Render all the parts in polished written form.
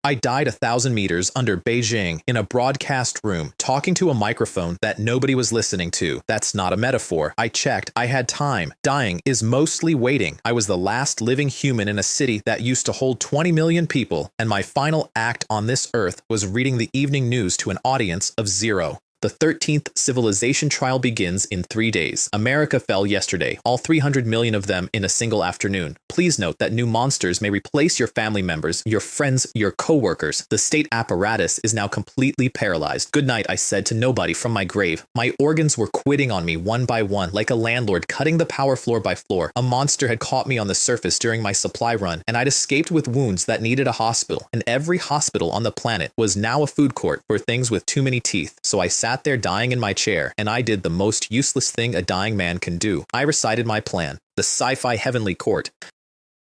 I died 1,000 meters under Beijing in a broadcast room, talking to a microphone that nobody was listening to. That's not a metaphor. I checked. I had time. Dying is mostly waiting. I was the last living human in a city that used to hold 20 million people, and my final act on this earth was reading the evening news to an audience of 0. The 13th civilization trial begins in 3 days. America fell yesterday, all 300 million of them in a single afternoon. Please note that new monsters may replace your family members, your friends, your co-workers. The state apparatus is now completely paralyzed. Good night, I said to nobody from my grave. My organs were quitting on me one by one, like a landlord cutting the power floor by floor. A monster had caught me on the surface during my supply run, and I'd escaped with wounds that needed a hospital. And every hospital on the planet was now a food court for things with too many teeth. So I sat there dying in my chair, and I did the most useless thing a dying man can do. I recited my plan, the Sci-Fi heavenly court.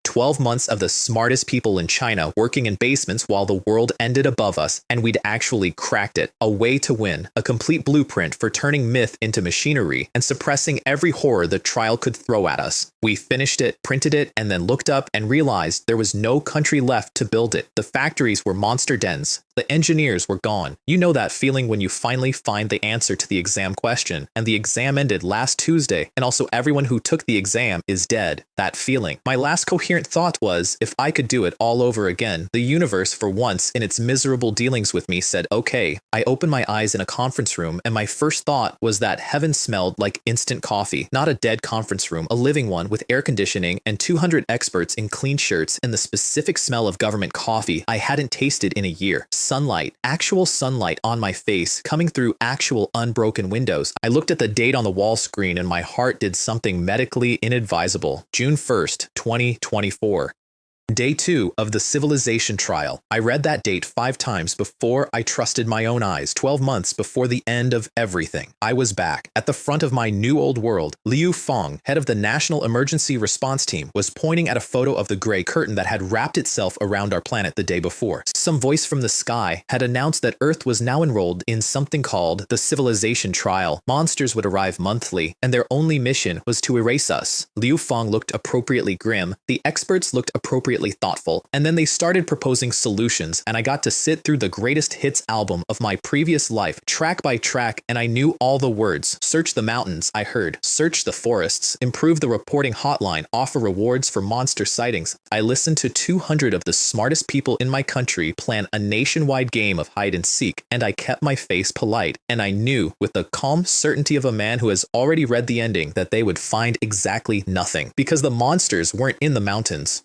12 months of the smartest people in China working in basements while the world ended above us, and we'd actually cracked it. A way to win, a complete blueprint for turning myth into machinery and suppressing every horror the trial could throw at us. We finished it, printed it, and then looked up and realized there was no country left to build it. The factories were monster dens. The engineers were gone. You know that feeling when you finally find the answer to the exam question, and the exam ended last Tuesday, and also everyone who took the exam is dead. That feeling. My last coherent thought was, if I could do it all over again, the universe, for once in its miserable dealings with me, said, okay. I opened my eyes in a conference room, and my first thought was that heaven smelled like instant coffee. Not a dead conference room, a living one with air conditioning and 200 experts in clean shirts and the specific smell of government coffee I hadn't tasted in a year. Sunlight, actual sunlight on my face, coming through actual unbroken windows. I looked at the date on the wall screen and my heart did something medically inadvisable. June 1st, 2024. Day 2 of the civilization trial. I read that date 5 times before I trusted my own eyes. 12 months before the end of everything. I was back. At the front of my new old world, Liu Feng, head of the National Emergency Response Team, was pointing at a photo of the gray curtain that had wrapped itself around our planet the day before. Some voice from the sky had announced that Earth was now enrolled in something called the civilization trial. Monsters would arrive monthly, and their only mission was to erase us. Liu Feng looked appropriately grim. The experts looked appropriately thoughtful, and then they started proposing solutions, and I got to sit through the greatest hits album of my previous life, track by track, and I knew all the words. Search the mountains, I heard. Search the forests. Improve the reporting hotline. Offer rewards for monster sightings. I listened to 200 of the smartest people in my country plan a nationwide game of hide and seek, and I kept my face polite, and I knew, with the calm certainty of a man who has already read the ending, that they would find exactly nothing, because the monsters weren't in the mountains.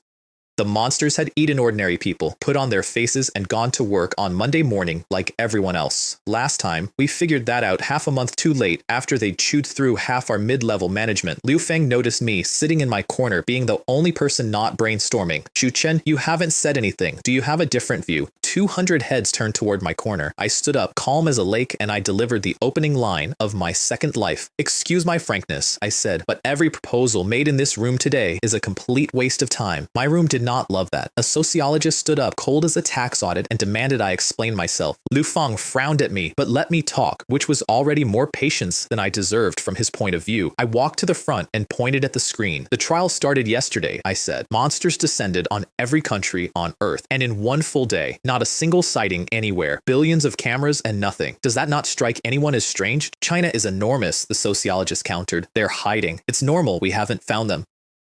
The monsters had eaten ordinary people, put on their faces, and gone to work on Monday morning like everyone else. Last time, we figured that out half a month too late after they chewed through half our mid-level management. Liu Feng noticed me sitting in my corner, being the only person not brainstorming. Xu Chen, you haven't said anything. Do you have a different view? 200 heads turned toward my corner. I stood up, calm as a lake, and I delivered the opening line of my second life. Excuse my frankness, I said, but every proposal made in this room today is a complete waste of time. My room did not love that. A sociologist stood up, cold as a tax audit, and demanded I explain myself. Liu Feng frowned at me, but let me talk, which was already more patience than I deserved from his point of view. I walked to the front and pointed at the screen. The trial started yesterday, I said. Monsters descended on every country on Earth, and in one full day, not a single sighting anywhere. Billions of cameras and nothing. Does that not strike anyone as strange? China is enormous, the sociologist countered. They're hiding. It's normal we haven't found them.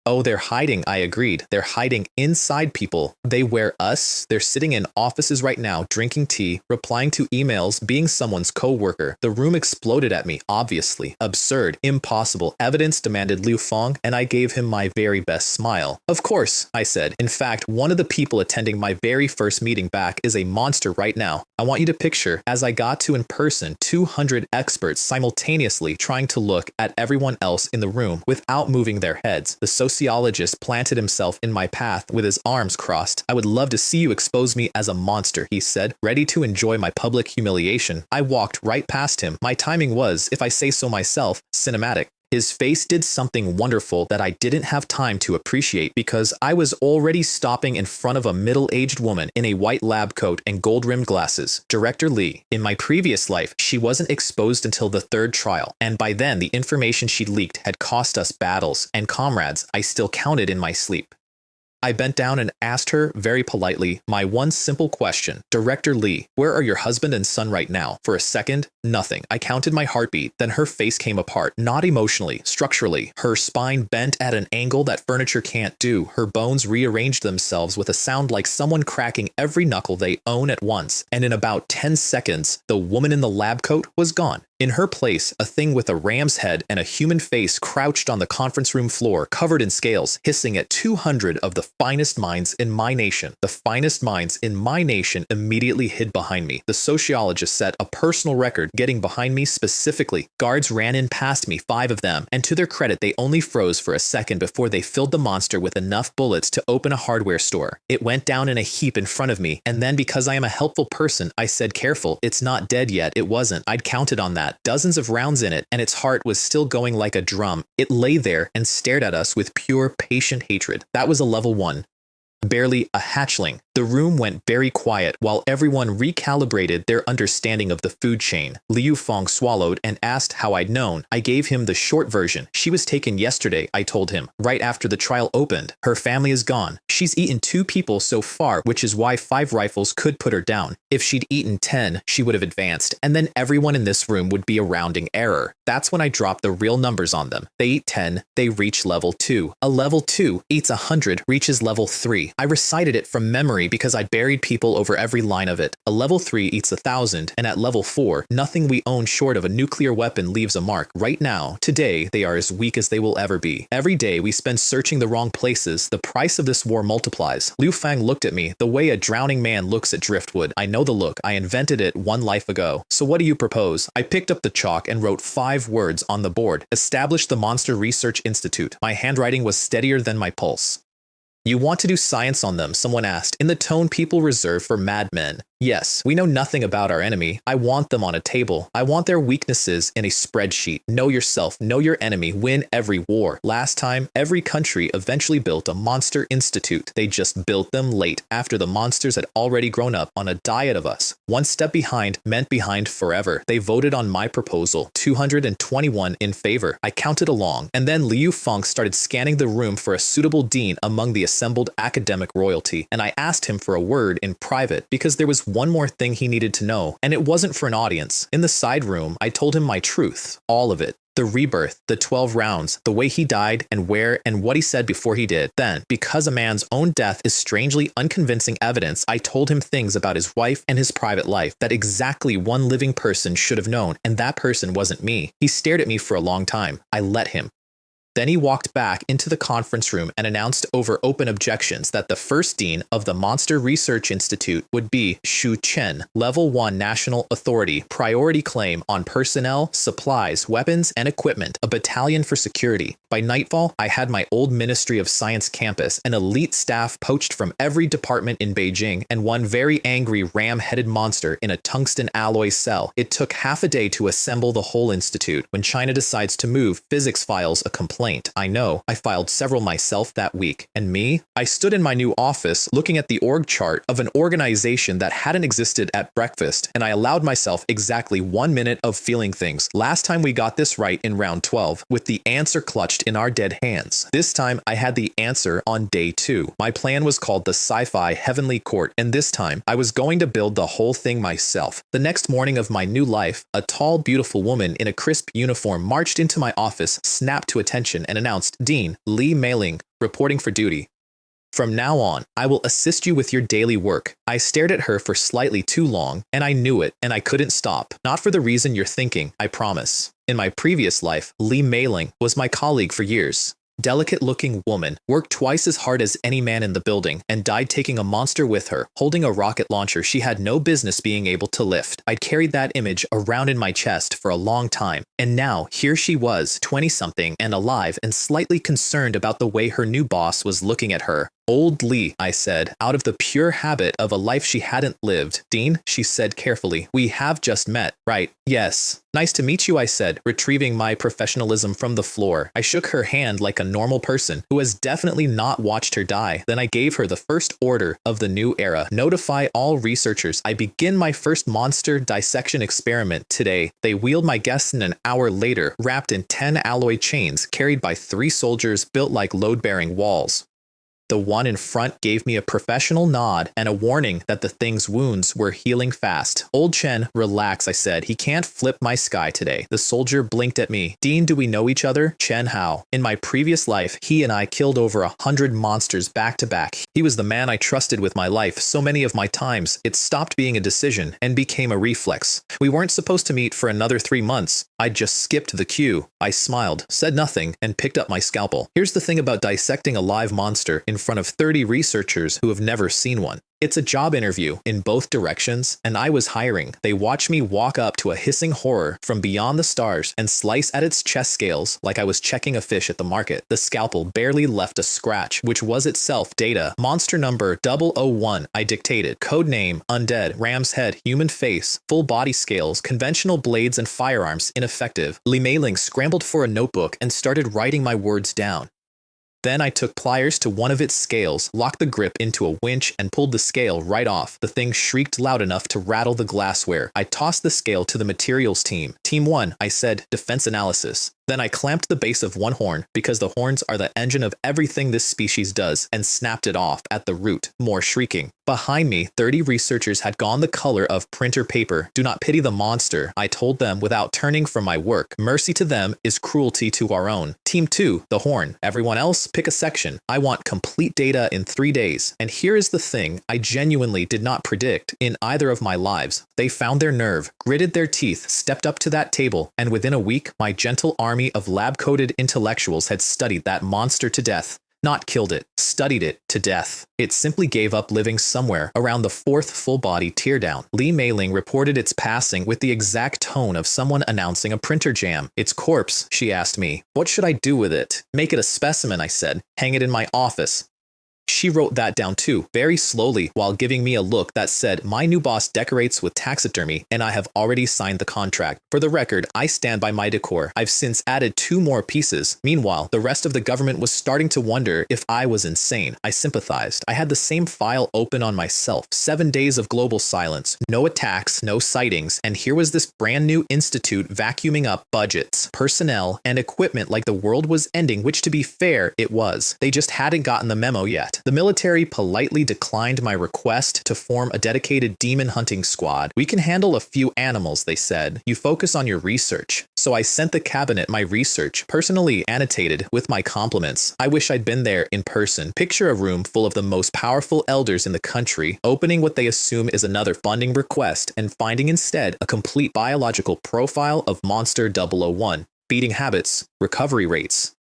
Oh, they're hiding, I agreed. They're hiding inside people. They wear us. They're sitting in offices right now, drinking tea, replying to emails, being someone's co-worker. The room exploded at me, obviously. Absurd. Impossible. Evidence, demanded Liu Feng, and I gave him my very best smile. Of course, I said. In fact, one of the people attending my very first meeting back is a monster right now. I want you to picture, as I got to in person, 200 experts simultaneously trying to look at everyone else in the room without moving their heads. The sociologist planted himself in my path with his arms crossed. I would love to see you expose me as a monster, he said, ready to enjoy my public humiliation. I walked right past him. My timing was, if I say so myself, cinematic. His face did something wonderful that I didn't have time to appreciate because I was already stopping in front of a middle-aged woman in a white lab coat and gold-rimmed glasses. Director Lee. In my previous life, she wasn't exposed until the 3rd trial, and by then the information she leaked had cost us battles and comrades I still counted in my sleep. I bent down and asked her very politely my one simple question. Director Lee, where are your husband and son right now? For a second, nothing. I counted my heartbeat. Then her face came apart, not emotionally, structurally. Her spine bent at an angle that furniture can't do. Her bones rearranged themselves with a sound like someone cracking every knuckle they own at once. And in about 10 seconds, the woman in the lab coat was gone. In her place, a thing with a ram's head and a human face crouched on the conference room floor, covered in scales, hissing at 200 of the finest minds in my nation. The finest minds in my nation immediately hid behind me. The sociologist set a personal record getting behind me specifically. Guards ran in past me, 5 of them, and to their credit, they only froze for a second before they filled the monster with enough bullets to open a hardware store. It went down in a heap in front of me, and then because I am a helpful person, I said, "Careful, it's not dead yet." It wasn't. I'd counted on that. Dozens of rounds in it, and its heart was still going like a drum. It lay there and stared at us with pure, patient hatred. That was a level 1. Barely a hatchling. The room went very quiet while everyone recalibrated their understanding of the food chain. Liu Fong swallowed and asked how I'd known. I gave him the short version. She was taken yesterday, I told him, right after the trial opened. Her family is gone. She's eaten 2 people so far, which is why 5 rifles could put her down. If she'd eaten 10, she would have advanced, and then everyone in this room would be a rounding error. That's when I dropped the real numbers on them. They eat 10, they reach level 2. A level 2 eats 100, reaches level 3. I recited it from memory because I'd buried people over every line of it. A level 3 eats 1,000, and at level 4, nothing we own short of a nuclear weapon leaves a mark. Right now, today, they are as weak as they will ever be. Every day we spend searching the wrong places, the price of this war multiplies. Liu Fang looked at me the way a drowning man looks at driftwood. I know the look. I invented it 1 life ago. So what do you propose? I picked up the chalk and wrote 5 words on the board. Establish the Monster Research Institute. My handwriting was steadier than my pulse. You want to do science on them? Someone asked, in the tone people reserve for madmen. Yes, we know nothing about our enemy. I want them on a table. I want their weaknesses in a spreadsheet. Know yourself, know your enemy, win every war. Last time, every country eventually built a monster institute. They just built them late, after the monsters had already grown up on a diet of us. 1 step behind meant behind forever. They voted on my proposal, 221 in favor. I counted along, and then Liu Feng started scanning the room for a suitable dean among the assembled academic royalty, and I asked him for a word in private because there was one more thing he needed to know, and it wasn't for an audience. In the side room, I told him my truth, all of it. The rebirth, the 12 rounds, the way he died and where and what he said before he did. Then, because a man's own death is strangely unconvincing evidence, I told him things about his wife and his private life that exactly one living person should have known, and that person wasn't me. He stared at me for a long time. I let him. Then he walked back into the conference room and announced over open objections that the first dean of the Monster Research Institute would be Xu Chen, Level 1 National Authority, priority claim on personnel, supplies, weapons, and equipment, a battalion for security. By nightfall, I had my old Ministry of Science campus, an elite staff poached from every department in Beijing, and one very angry ram-headed monster in a tungsten alloy cell. It took half a day to assemble the whole institute. When China decides to move, physics files a complaint. I know. I filed several myself that week. And me? I stood in my new office looking at the org chart of an organization that hadn't existed at breakfast, and I allowed myself exactly 1 minute of feeling things. Last time we got this right in round 12, with the answer clutched in our dead hands. This time I had the answer on day 2. My plan was called the Sci-Fi Heavenly Court, and this time I was going to build the whole thing myself. The next morning of my new life, a tall, beautiful woman in a crisp uniform marched into my office, snapped to attention, and announced, "Dean, Li Meiling, reporting for duty. From now on, I will assist you with your daily work." I stared at her for slightly too long, and I knew it, and I couldn't stop. Not for the reason you're thinking, I promise. In my previous life, Li Meiling was my colleague for years. Delicate-looking woman, worked twice as hard as any man in the building, and died taking a monster with her, holding a rocket launcher she had no business being able to lift. I'd carried that image around in my chest for a long time, and now here she was, 20-something and alive and slightly concerned about the way her new boss was looking at her. "Old Lee," I said, out of the pure habit of a life she hadn't lived. "Dean," she said carefully, "we have just met, right?" "Yes." "Nice to meet you," I said, retrieving my professionalism from the floor. I shook her hand like a normal person who has definitely not watched her die. Then I gave her the first order of the new era. Notify all researchers. I begin my first monster dissection experiment today. They wheeled my guests in an hour later, wrapped in 10 alloy chains, carried by 3 soldiers built like load-bearing walls. The one in front gave me a professional nod and a warning that the thing's wounds were healing fast. Old Chen, relax, I said. He can't flip my sky today. The soldier blinked at me. Dean, do we know each other? Chen Hao. In my previous life, he and I killed over 100 monsters back to back. He was the man I trusted with my life. So many of my times, it stopped being a decision and became a reflex. We weren't supposed to meet for another 3 months. I just skipped the queue. I smiled, said nothing, and picked up my scalpel. Here's the thing about dissecting a live monster in front of 30 researchers who have never seen one. It's a job interview in both directions, and I was hiring. They watched me walk up to a hissing horror from beyond the stars and slice at its chest scales like I was checking a fish at the market. The scalpel barely left a scratch, which was itself data. Monster number 001, I dictated. Code name, undead, ram's head, human face, full body scales, conventional blades and firearms, ineffective. Li Meiling scrambled for a notebook and started writing my words down. Then I took pliers to one of its scales, locked the grip into a winch, and pulled the scale right off. The thing shrieked loud enough to rattle the glassware. I tossed the scale to the materials team. Team 1, I said, defense analysis. Then I clamped the base of one horn, because the horns are the engine of everything this species does, and snapped it off at the root. More shrieking. Behind me, 30 researchers had gone the color of printer paper. Do not pity the monster, I told them without turning from my work. Mercy to them is cruelty to our own. Team 2, the horn. Everyone else, pick a section. I want complete data in 3 days. And here is the thing I genuinely did not predict in either of my lives. They found their nerve, gritted their teeth, stepped up to that table, and within a week, my gentle army of lab-coated intellectuals had studied that monster to death. Not killed it, studied it to death. It simply gave up living somewhere around the 4th full-body teardown. Li Meiling reported its passing with the exact tone of someone announcing a printer jam. Its corpse, she asked me. What should I do with it? Make it a specimen, I said. Hang it in my office. She wrote that down too, very slowly, while giving me a look that said, my new boss decorates with taxidermy, and I have already signed the contract. For the record, I stand by my decor. I've since added 2 more pieces. Meanwhile, the rest of the government was starting to wonder if I was insane. I sympathized. I had the same file open on myself. 7 days of global silence, no attacks, no sightings, and here was this brand new institute vacuuming up budgets, personnel, and equipment like the world was ending, which to be fair, it was. They just hadn't gotten the memo yet. The military politely declined my request to form a dedicated demon hunting squad. We can handle a few animals, they said. You focus on your research. So I sent the cabinet my research, personally annotated with my compliments. I wish I'd been there in person. Picture a room full of the most powerful elders in the country, opening what they assume is another funding request and finding instead a complete biological profile of Monster 001. Feeding habits, recovery rates.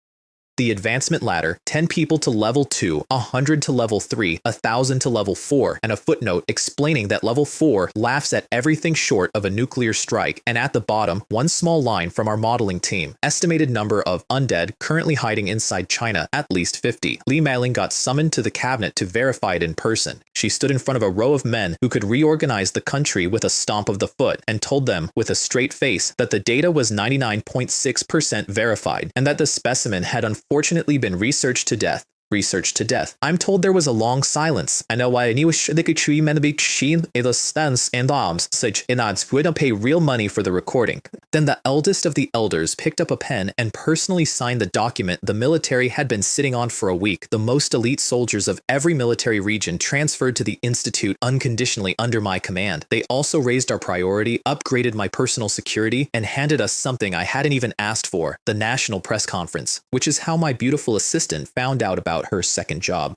The advancement ladder, 10 people to level 2, 100 to level 3, 1,000 to level 4, and a footnote explaining that level 4 laughs at everything short of a nuclear strike, and at the bottom, one small line from our modeling team. Estimated number of undead currently hiding inside China, at least 50. Li Meiling got summoned to the cabinet to verify it in person. She stood in front of a row of men who could reorganize the country with a stomp of the foot, and told them with a straight face that the data was 99.6% verified, and that the specimen had unfortunately been researched to death. Research to death. I'm told there was a long silence. I know why they could treat men to be sheen in the stands and arms, such in odds we don't pay real money for the recording. Then the eldest of the elders picked up a pen and personally signed the document the military had been sitting on for a week. The most elite soldiers of every military region transferred to the Institute unconditionally under my command. They also raised our priority, upgraded my personal security, and handed us something I hadn't even asked for, the national press conference, which is how my beautiful assistant found out about her second job.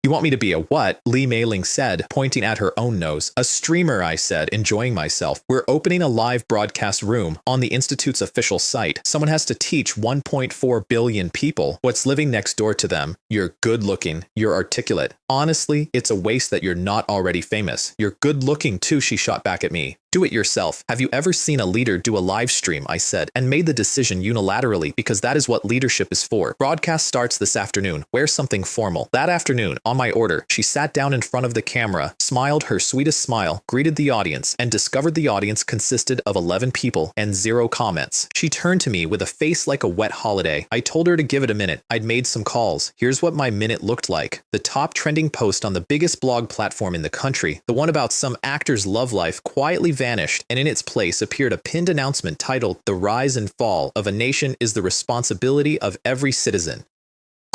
You want me to be a what? Li Meiling said, pointing at her own nose. A streamer, I said, enjoying myself. We're opening a live broadcast room on the Institute's official site. Someone has to teach 1.4 billion people what's living next door to them. You're good looking. You're articulate. Honestly, it's a waste that you're not already famous. You're good looking too, she shot back at me. Do it yourself. Have you ever seen a leader do a live stream, I said, and made the decision unilaterally because that is what leadership is for. Broadcast starts this afternoon. Wear something formal. That afternoon, on my order, she sat down in front of the camera, smiled her sweetest smile, greeted the audience, and discovered the audience consisted of 11 people and 0 comments. She turned to me with a face like a wet holiday. I told her to give it a minute. I'd made some calls. Here's what my minute looked like. The top trending post on the biggest blog platform in the country, the one about some actor's love life, quietly vanished, and in its place appeared a pinned announcement titled, "The rise and fall of a nation is the responsibility of every citizen."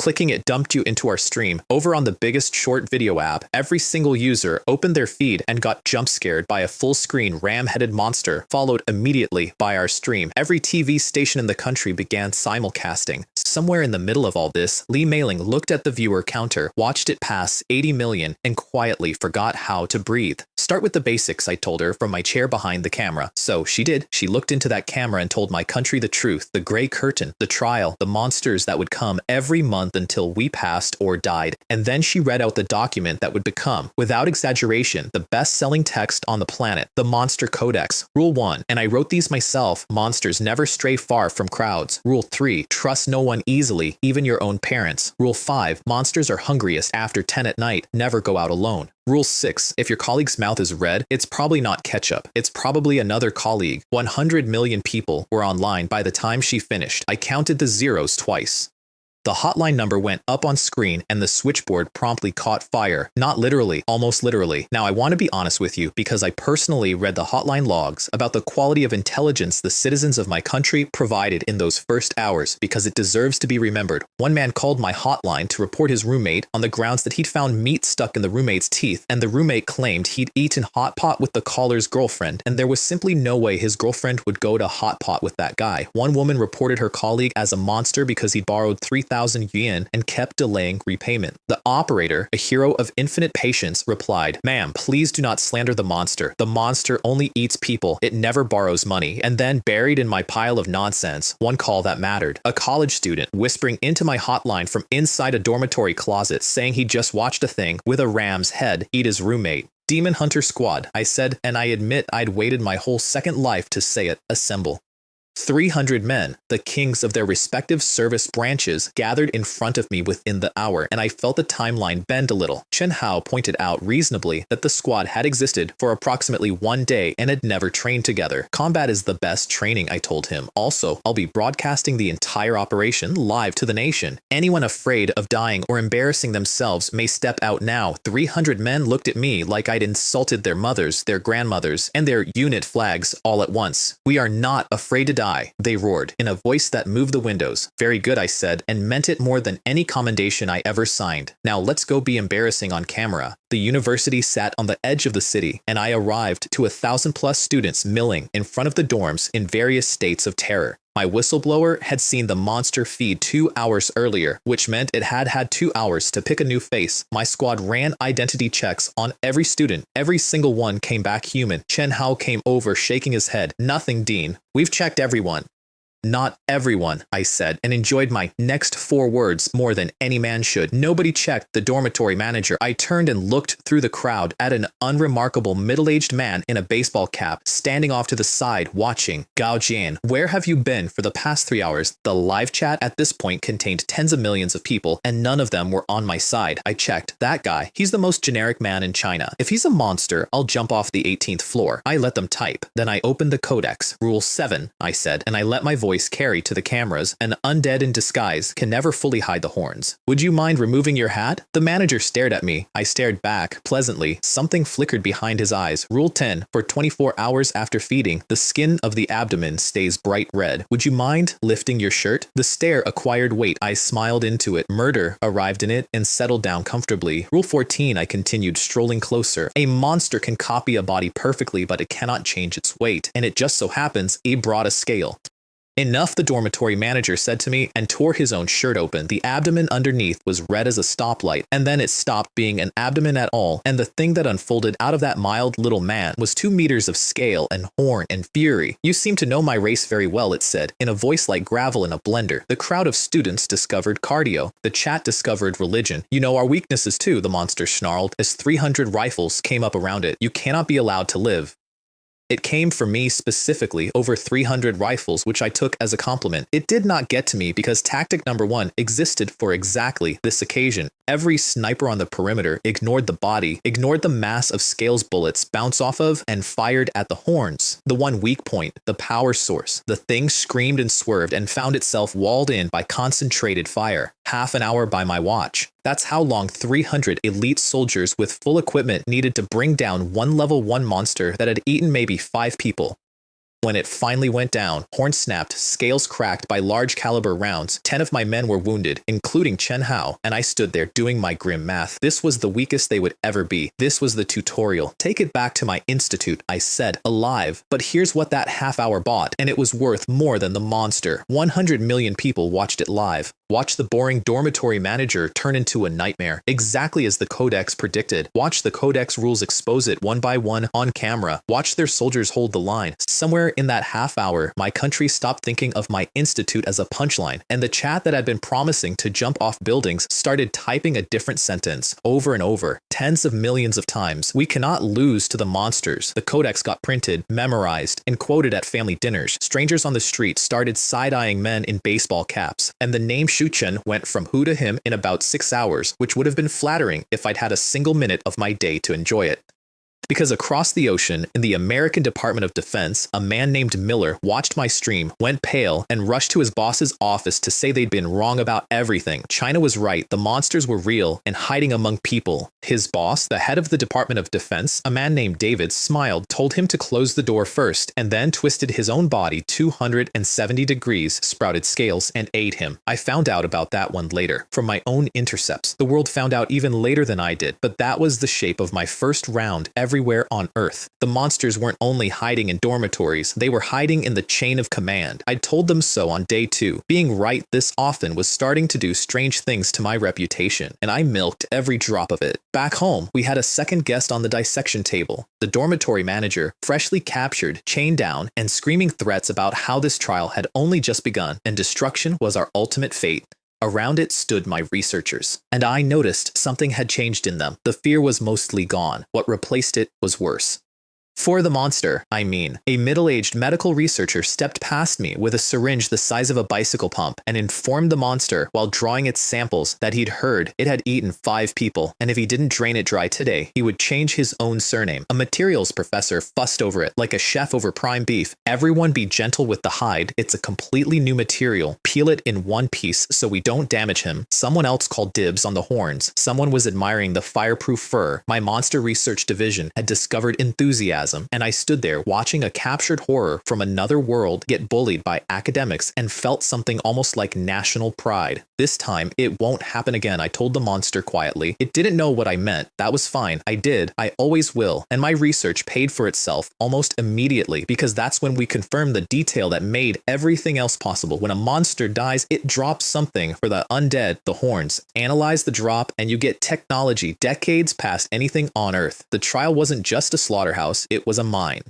Clicking it dumped you into our stream. Over on the biggest short video app, every single user opened their feed and got jump scared by a full-screen ram-headed monster, followed immediately by our stream. Every TV station in the country began simulcasting. Somewhere in the middle of all this, Lee Mailing looked at the viewer counter, watched it pass 80 million, and quietly forgot how to breathe. Start with the basics, I told her from my chair behind the camera. So she did. She looked into that camera and told my country the truth, the gray curtain, the trial, the monsters that would come every month until we passed or died. And then she read out the document that would become, without exaggeration, the best-selling text on the planet, the Monster Codex. Rule 1, and I wrote these myself, monsters never stray far from crowds. Rule 3, trust no one easily, even your own parents. Rule 5, monsters are hungriest after 10 at night, never go out alone. Rule 6, if your colleague's mouth is red, it's probably not ketchup. It's probably another colleague. 100 million people were online by the time she finished. I counted the zeros twice. The hotline number went up on screen and the switchboard promptly caught fire. Not literally, almost literally. Now I want to be honest with you because I personally read the hotline logs about the quality of intelligence the citizens of my country provided in those first hours because it deserves to be remembered. One man called my hotline to report his roommate on the grounds that he'd found meat stuck in the roommate's teeth, and the roommate claimed he'd eaten hot pot with the caller's girlfriend, and there was simply no way his girlfriend would go to hot pot with that guy. One woman reported her colleague as a monster because he borrowed 3,000 yuan and kept delaying repayment. The operator, a hero of infinite patience, replied, "Ma'am, please do not slander the monster. The monster only eats people. It never borrows money." And then, buried in my pile of nonsense, one call that mattered. A college student whispering into my hotline from inside a dormitory closet saying he just watched a thing with a ram's head eat his roommate. Demon Hunter Squad, I said, and I admit I'd waited my whole second life to say it. Assemble. 300 men, the kings of their respective service branches, gathered in front of me within the hour, and I felt the timeline bend a little. Chen Hao pointed out reasonably that the squad had existed for approximately 1 day and had never trained together. Combat is the best training, I told him. Also, I'll be broadcasting the entire operation live to the nation. Anyone afraid of dying or embarrassing themselves may step out now. 300 men looked at me like I'd insulted their mothers, their grandmothers, and their unit flags all at once. We are not afraid to die, they roared, in a voice that moved the windows. Very good, I said, and meant it more than any commendation I ever signed. Now let's go be embarrassing on camera. The university sat on the edge of the city, and I arrived to 1,000+ students milling in front of the dorms in various states of terror. My whistleblower had seen the monster feed 2 hours earlier, which meant it had had 2 hours to pick a new face. My squad ran identity checks on every student. Every single one came back human. Chen Hao came over shaking his head. Nothing, Dean. We've checked everyone. Not everyone, I said, and enjoyed my next 4 words more than any man should. Nobody checked the dormitory manager. I turned and looked through the crowd at an unremarkable middle-aged man in a baseball cap, standing off to the side, watching. Gao Jian, where have you been for the past 3 hours? The live chat at this point contained tens of millions of people, and none of them were on my side. I checked. That guy, he's the most generic man in China. If he's a monster, I'll jump off the 18th floor. I let them type. Then I opened the codex. Rule 7, I said, and I let my voice carry to the cameras. An undead in disguise can never fully hide the horns. Would you mind removing your hat? The manager stared at me. I stared back, pleasantly. Something flickered behind his eyes. Rule 10, for 24 hours after feeding, the skin of the abdomen stays bright red. Would you mind lifting your shirt? The stare acquired weight. I smiled into it. Murder arrived in it and settled down comfortably. Rule 14, I continued, strolling closer. A monster can copy a body perfectly, but it cannot change its weight. And it just so happens he brought a scale. Enough, the dormitory manager said to me, and tore his own shirt open. The abdomen underneath was red as a stoplight, and then it stopped being an abdomen at all, and the thing that unfolded out of that mild little man was 2 meters of scale and horn and fury. You seem to know my race very well, it said, in a voice like gravel in a blender. The crowd of students discovered cardio. The chat discovered religion. You know our weaknesses too, the monster snarled, as 300 rifles came up around it. You cannot be allowed to live. It came for me specifically over 300 rifles, which I took as a compliment. It did not get to me because tactic number 1 existed for exactly this occasion. Every sniper on the perimeter ignored the body, ignored the mass of Scales bullets bounce off of, and fired at the horns. The one weak point, the power source. The thing screamed and swerved and found itself walled in by concentrated fire. Half an hour by my watch. That's how long 300 elite soldiers with full equipment needed to bring down one level 1 monster that had eaten maybe 5 people. When it finally went down, horns snapped, scales cracked by large caliber rounds. 10 of my men were wounded, including Chen Hao, and I stood there doing my grim math. This was the weakest they would ever be. This was the tutorial. Take it back to my institute, I said, alive. But here's what that half hour bought, and it was worth more than the monster. 100 million people watched it live. Watch the boring dormitory manager turn into a nightmare, exactly as the Codex predicted. Watch the Codex rules expose it one by one on camera. Watch their soldiers hold the line. Somewhere in that half hour, my country stopped thinking of my institute as a punchline, and the chat that had been promising to jump off buildings started typing a different sentence over and over, tens of millions of times. We cannot lose to the monsters. The Codex got printed, memorized, and quoted at family dinners. Strangers on the street started side-eyeing men in baseball caps, and the name Shuchen went from who to him in about 6 hours, which would have been flattering if I'd had a single minute of my day to enjoy it. Because across the ocean, in the American Department of Defense, a man named Miller watched my stream, went pale, and rushed to his boss's office to say they'd been wrong about everything. China was right, the monsters were real and hiding among people. His boss, the head of the Department of Defense, a man named David, smiled, told him to close the door first, and then twisted his own body 270 degrees, sprouted scales, and ate him. I found out about that one later, from my own intercepts. The world found out even later than I did, but that was the shape of my first round everywhere on Earth. The monsters weren't only hiding in dormitories, they were hiding in the chain of command. I told them so on day 2. Being right this often was starting to do strange things to my reputation, and I milked every drop of it. Back home, we had a second guest on the dissection table, the dormitory manager, freshly captured, chained down, and screaming threats about how this trial had only just begun, and destruction was our ultimate fate. Around it stood my researchers, and I noticed something had changed in them. The fear was mostly gone. What replaced it was worse. For the monster, I mean. A middle-aged medical researcher stepped past me with a syringe the size of a bicycle pump and informed the monster, while drawing its samples, that he'd heard it had eaten 5 people, and if he didn't drain it dry today, he would change his own surname. A materials professor fussed over it like a chef over prime beef. Everyone be gentle with the hide. It's a completely new material. Peel it in one piece so we don't damage him. Someone else called dibs on the horns. Someone was admiring the fireproof fur. My monster research division had discovered enthusiasm, and I stood there watching a captured horror from another world get bullied by academics and felt something almost like national pride. This time, it won't happen again, I told the monster quietly. It didn't know what I meant. That was fine. I did. I always will. And my research paid for itself almost immediately, because that's when we confirmed the detail that made everything else possible. When a monster dies, it drops something for the undead, the horns. Analyze the drop, and you get technology decades past anything on Earth. The trial wasn't just a slaughterhouse. It was a mine.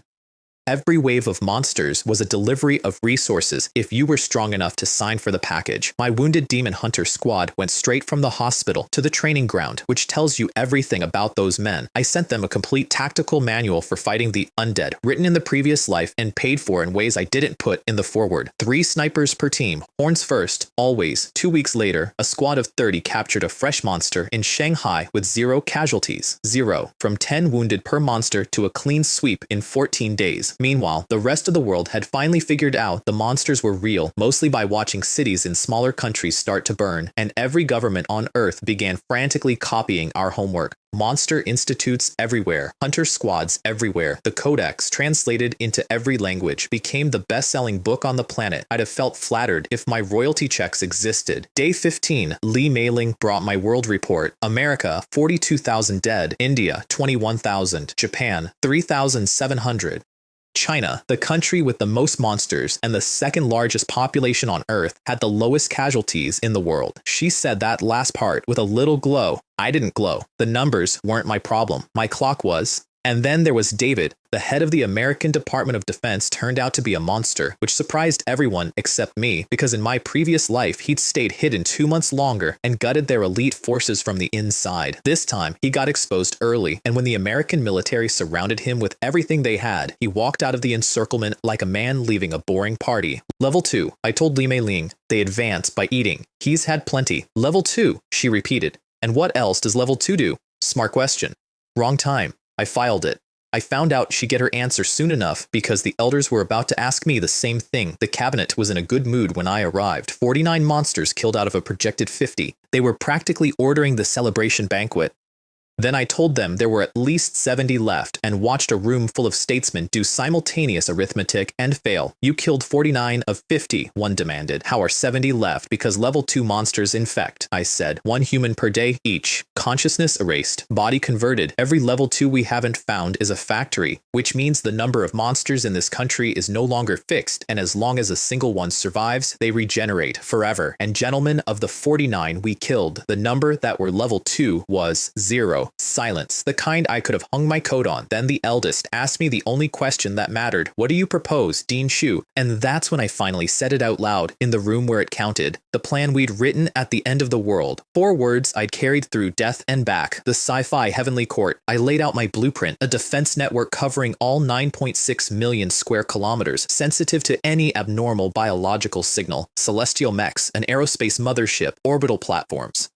Every wave of monsters was a delivery of resources if you were strong enough to sign for the package. My wounded demon hunter squad went straight from the hospital to the training ground, which tells you everything about those men. I sent them a complete tactical manual for fighting the undead, written in the previous life and paid for in ways I didn't put in the foreword. 3 snipers per team, horns first, always. 2 weeks later, a squad of 30 captured a fresh monster in Shanghai with 0 casualties. 0. From 10 wounded per monster to a clean sweep in 14 days. Meanwhile, the rest of the world had finally figured out the monsters were real, mostly by watching cities in smaller countries start to burn, and every government on Earth began frantically copying our homework. Monster institutes everywhere, hunter squads everywhere. The Codex, translated into every language, became the best-selling book on the planet. I'd have felt flattered if my royalty checks existed. Day 15, Lee Mailing brought my world report. America, 42,000 dead. India, 21,000. Japan, 3,700. China, the country with the most monsters and the second largest population on Earth, had the lowest casualties in the world. She said that last part with a little glow. I didn't glow. The numbers weren't my problem. My clock was. And then there was David, the head of the American Department of Defense, turned out to be a monster, which surprised everyone except me, because in my previous life, he'd stayed hidden 2 months longer and gutted their elite forces from the inside. This time, he got exposed early, and when the American military surrounded him with everything they had, he walked out of the encirclement like a man leaving a boring party. Level 2, I told Li Meiling. They advance by eating. He's had plenty. Level 2, she repeated. And what else does level 2 do? Smart question. Wrong time. I filed it. I found out she'd get her answer soon enough because the elders were about to ask me the same thing. The cabinet was in a good mood when I arrived. 49 monsters killed out of a projected 50. They were practically ordering the celebration banquet. Then I told them there were at least 70 left and watched a room full of statesmen do simultaneous arithmetic and fail. You killed 49 of 50, one demanded. How are 70 left? Because level 2 monsters infect, I said. 1 human per day each. Consciousness erased. Body converted. Every level 2 we haven't found is a factory, which means the number of monsters in this country is no longer fixed, and as long as a single one survives, they regenerate forever. And gentlemen, of the 49 we killed, the number that were level 2 was 0. Silence, the kind I could have hung my coat on. Then the eldest asked me the only question that mattered. What do you propose, Dean Shu? And that's when I finally said it out loud in the room where it counted. The plan we'd written at the end of the world. 4 words I'd carried through death and back. The Sci-Fi Heavenly Court. I laid out my blueprint, a defense network covering all 9.6 million square kilometers, sensitive to any abnormal biological signal, celestial mechs, an aerospace mothership, orbital platforms.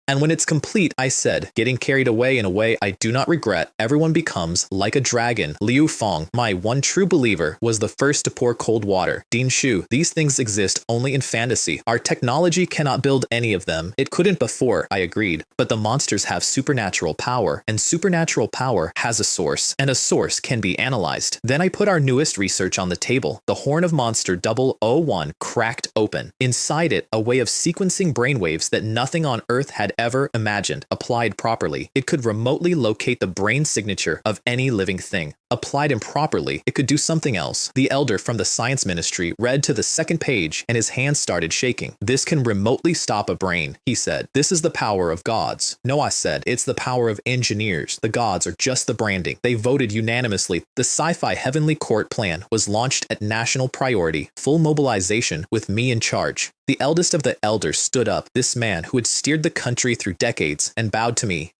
And when it's complete, I said, getting carried away in a way I do not regret, everyone becomes like a dragon. Liu Fong, my one true believer, was the first to pour cold water. Dean Shu, these things exist only in fantasy. Our technology cannot build any of them. It couldn't before, I agreed. But the monsters have supernatural power, and supernatural power has a source, and a source can be analyzed. Then I put our newest research on the table. The horn of monster 001 cracked open. Inside it, a way of sequencing brainwaves that nothing on Earth had ever imagined. Applied properly, it could remotely locate the brain signature of any living thing. Applied improperly, it could do something else. The elder from the science ministry read to the second page and his hands started shaking. This can remotely stop a brain, he said. This is the power of gods. No, I said, it's the power of engineers. The gods are just the branding. They voted unanimously. The Sci-Fi Heavenly Court plan was launched at national priority, full mobilization with me in charge. The eldest of the elders stood up, this man who had steered the country through decades, and bowed to me.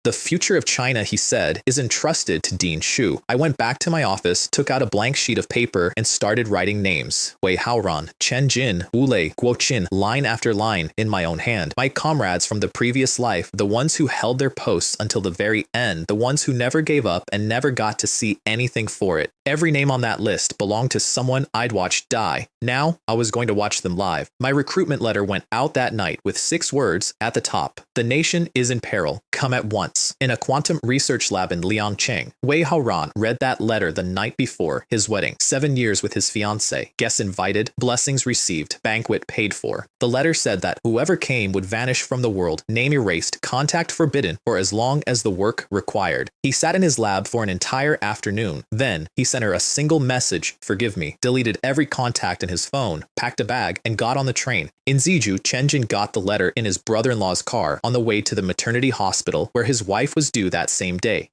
The future of China, he said, is entrusted to Dean Shu. I went back to my office, took out a blank sheet of paper, and started writing names. Wei Haoran, Chen Jin, Wu Lei, Guo Qin, line after line, in my own hand. My comrades from the previous life, the ones who held their posts until the very end, the ones who never gave up and never got to see anything for it. Every name on that list belonged to someone I'd watched die. Now, I was going to watch them live. My recruitment letter went out that night with 6 words at the top. The nation is in peril. Come at once. In a quantum research lab in Liangcheng, Wei Haoran read that letter the night before his wedding. 7 years with his fiancée. Guests invited, blessings received, banquet paid for. The letter said that whoever came would vanish from the world, name erased, contact forbidden for as long as the work required. He sat in his lab for an entire afternoon. Then, he sent her a single message, forgive me, deleted every contact in his phone, packed a bag, and got on the train. In Ziju, Chen Jin got the letter in his brother-in-law's car on the way to the maternity hospital where his wife was due that same day.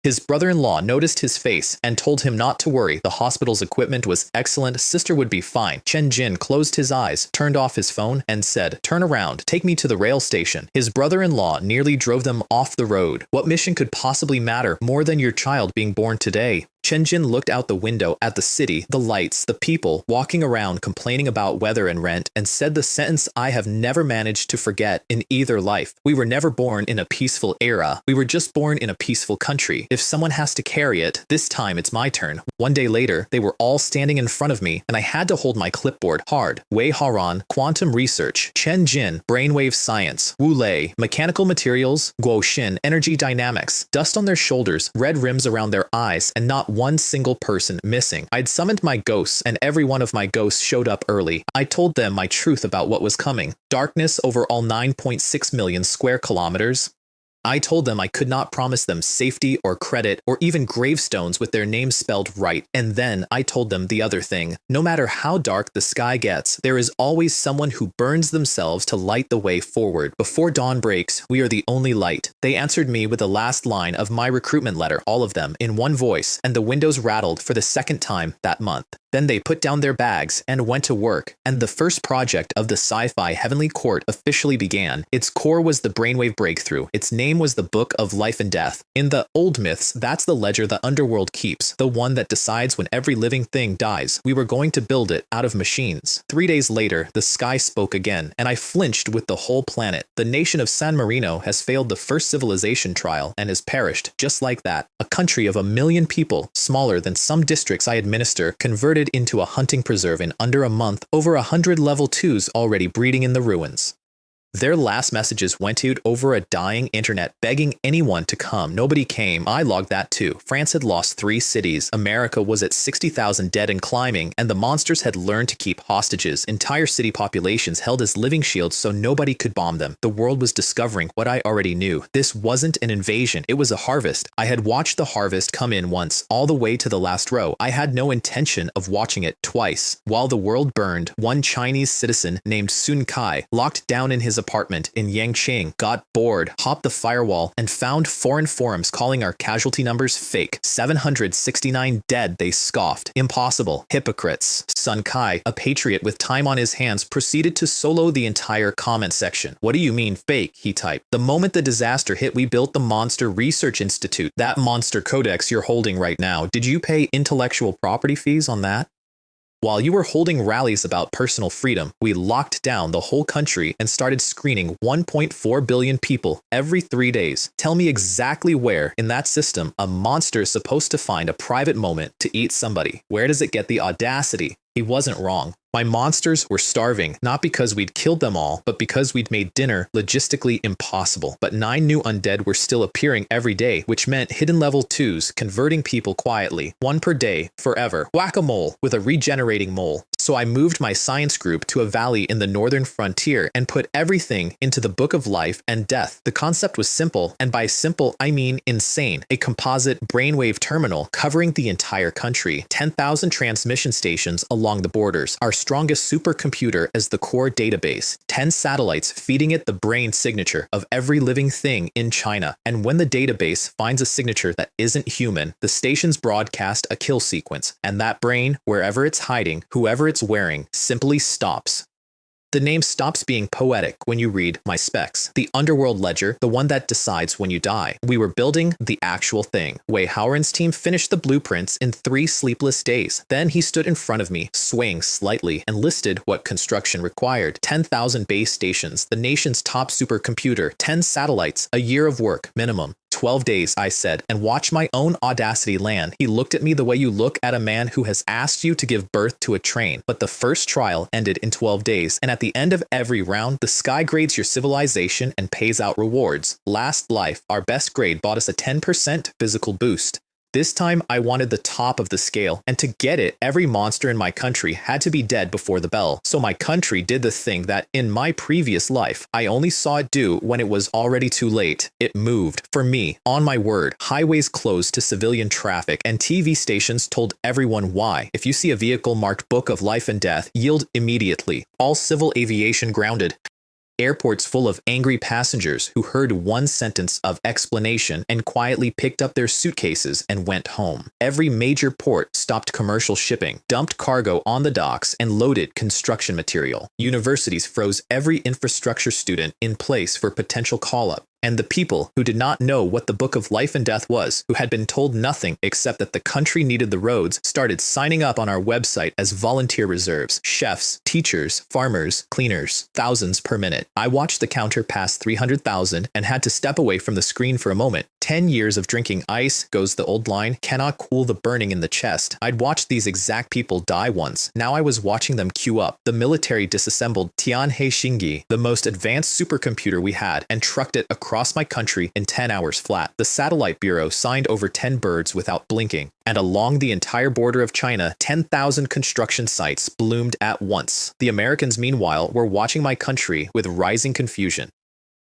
His brother-in-law noticed his face and told him not to worry. The hospital's equipment was excellent. Sister would be fine. Chen Jin closed his eyes, turned off his phone, and said, turn around, take me to the rail station. His brother-in-law nearly drove them off the road. What mission could possibly matter more than your child being born today? Chen Jin looked out the window at the city, the lights, the people walking around complaining about weather and rent, and said the sentence I have never managed to forget in either life. We were never born in a peaceful era. We were just born in a peaceful country. If someone has to carry it, this time it's my turn. One day later, they were all standing in front of me, and I had to hold my clipboard hard. Wei Haoran, quantum research. Chen Jin, brainwave science. Wu Lei, mechanical materials. Guo Xin, energy dynamics. Dust on their shoulders, red rims around their eyes, and not one single person missing. I'd summoned my ghosts, and every one of my ghosts showed up early. I told them my truth about what was coming. Darkness over all 9.6 million square kilometers. I told them I could not promise them safety or credit or even gravestones with their names spelled right. And then I told them the other thing. No matter how dark the sky gets, there is always someone who burns themselves to light the way forward. Before dawn breaks, we are the only light. They answered me with the last line of my recruitment letter, all of them, in one voice, and the windows rattled for the second time that month. Then they put down their bags and went to work, and the first project of the Sci-Fi Heavenly Court officially began. Its core was the brainwave breakthrough. Its name was the Book of Life and Death. In the old myths, that's the ledger the underworld keeps, the one that decides when every living thing dies. We were going to build it out of machines. 3 days later, the sky spoke again, and I flinched with the whole planet. The nation of San Marino has failed the first civilization trial and has perished just like that. A country of 1 million people, smaller than some districts I administer, converted into a hunting preserve in under a month, over 100 level 2s already breeding in the ruins. Their last messages went out over a dying internet, begging anyone to come. Nobody came. I logged that too. France had lost 3 cities. America was at 60,000 dead and climbing, and the monsters had learned to keep hostages. Entire city populations held as living shields so nobody could bomb them. The world was discovering what I already knew. This wasn't an invasion. It was a harvest. I had watched the harvest come in once, all the way to the last row. I had no intention of watching it twice. While the world burned, one Chinese citizen named Sun Kai, locked down in his apartment in Yangqing, got bored, hopped the firewall, and found foreign forums calling our casualty numbers fake. 769 dead, they scoffed. Impossible. Hypocrites. Sun Kai, a patriot with time on his hands, proceeded to solo the entire comment section. What do you mean fake? He typed. The moment the disaster hit, we built the Monster Research Institute. That monster codex you're holding right now, did you pay intellectual property fees on that? While you were holding rallies about personal freedom, we locked down the whole country and started screening 1.4 billion people every 3 days. Tell me exactly where, in that system, a monster is supposed to find a private moment to eat somebody. Where does it get the audacity? He wasn't wrong. My monsters were starving, not because we'd killed them all, but because we'd made dinner logistically impossible. But 9 new undead were still appearing every day, which meant hidden level 2s, converting people quietly, 1 per day, forever. Whack-a-mole with a regenerating mole. So I moved my science group to a valley in the northern frontier and put everything into the Book of Life and Death. The concept was simple, and by simple, I mean insane. A composite brainwave terminal covering the entire country, 10,000 transmission stations along the borders, our strongest supercomputer as the core database, 10 satellites feeding it the brain signature of every living thing in China. And when the database finds a signature that isn't human, the stations broadcast a kill sequence, and that brain, wherever it's hiding, whoever it's wearing, simply stops. The name stops being poetic when you read my specs. The underworld ledger, the one that decides when you die. We were building the actual thing. Wei Howren's team finished the blueprints in 3 sleepless days. Then he stood in front of me, swaying slightly, and listed what construction required. 10,000 base stations, the nation's top supercomputer, 10 satellites, a year of work, minimum. 12 days, I said, and watch my own audacity land. He looked at me the way you look at a man who has asked you to give birth to a train. But the first trial ended in 12 days, and at the end of every round, the sky grades your civilization and pays out rewards. Last life, our best grade bought us a 10% physical boost. This time, I wanted the top of the scale, and to get it, every monster in my country had to be dead before the bell. So my country did the thing that, in my previous life, I only saw it do when it was already too late. It moved. For me, on my word, highways closed to civilian traffic, and TV stations told everyone why. If you see a vehicle marked Book of Life and Death, yield immediately. All civil aviation grounded. Airports full of angry passengers who heard one sentence of explanation and quietly picked up their suitcases and went home. Every major port stopped commercial shipping, dumped cargo on the docks, and loaded construction material. Universities froze every infrastructure student in place for potential call-up. And the people who did not know what the Book of Life and Death was, who had been told nothing except that the country needed the roads, started signing up on our website as volunteer reserves, chefs, teachers, farmers, cleaners, thousands per minute. I watched the counter pass 300,000 and had to step away from the screen for a moment. 10 years of drinking ice, goes the old line, cannot cool the burning in the chest. I'd watched these exact people die once. Now I was watching them queue up. The military disassembled Tianhe Xingyi, the most advanced supercomputer we had, and trucked it across my country in 10 hours flat. The Satellite Bureau signed over 10 birds without blinking. And along the entire border of China, 10,000 construction sites bloomed at once. The Americans, meanwhile, were watching my country with rising confusion.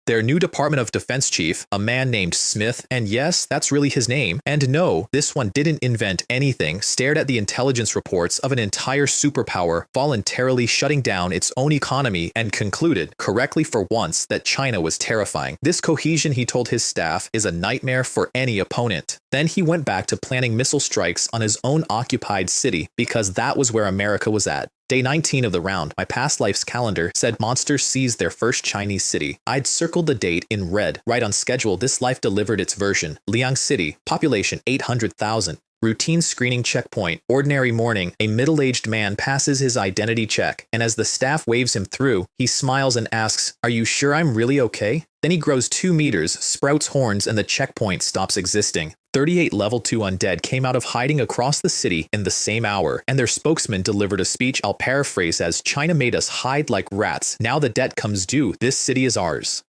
Their new Department of Defense chief, a man named Smith, and yes, that's really his name, and no, this one didn't invent anything, stared at the intelligence reports of an entire superpower voluntarily shutting down its own economy and concluded, correctly for once, that China was terrifying. This cohesion, he told his staff, is a nightmare for any opponent. Then he went back to planning missile strikes on his own occupied city because that was where America was at. Day 19 of the round, my past life's calendar said monsters seized their first Chinese city. I'd circled the date in red. Right on schedule, this life delivered its version. Liang City, population 800,000. Routine screening checkpoint. Ordinary morning, a middle-aged man passes his identity check, and as the staff waves him through, he smiles and asks, "Are you sure I'm really okay?" Then he grows 2 meters, sprouts horns, and the checkpoint stops existing. 38 level 2 undead came out of hiding across the city in the same hour, and their spokesman delivered a speech I'll paraphrase as, "China made us hide like rats. Now the debt comes due. This city is ours."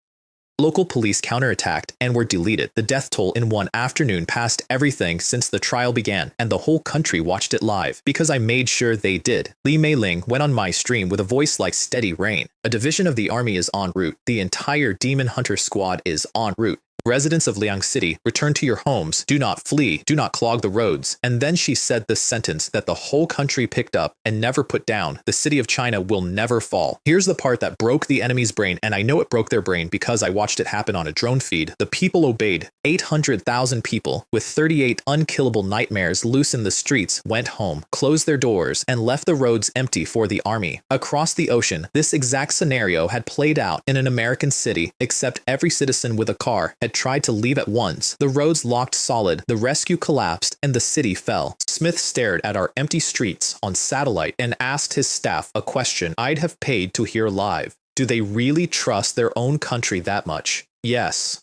Local police counterattacked and were deleted. The death toll in one afternoon passed everything since the trial began, and the whole country watched it live, because I made sure they did. Li Meiling went on my stream with a voice like steady rain. A division of the army is en route. The entire Demon Hunter squad is en route. Residents of Liang City, return to your homes. Do not flee. Do not clog the roads. And then she said this sentence that the whole country picked up and never put down. The city of China will never fall. Here's the part that broke the enemy's brain, and I know it broke their brain because I watched it happen on a drone feed. The people obeyed. 800,000 people, with 38 unkillable nightmares loose in the streets, went home, closed their doors, and left the roads empty for the army. Across the ocean, this exact scenario had played out in an American city, except every citizen with a car had tried to leave at once. The roads locked solid, the rescue collapsed, and the city fell. Smith stared at our empty streets on satellite and asked his staff a question I'd have paid to hear live. Do they really trust their own country that much? Yes.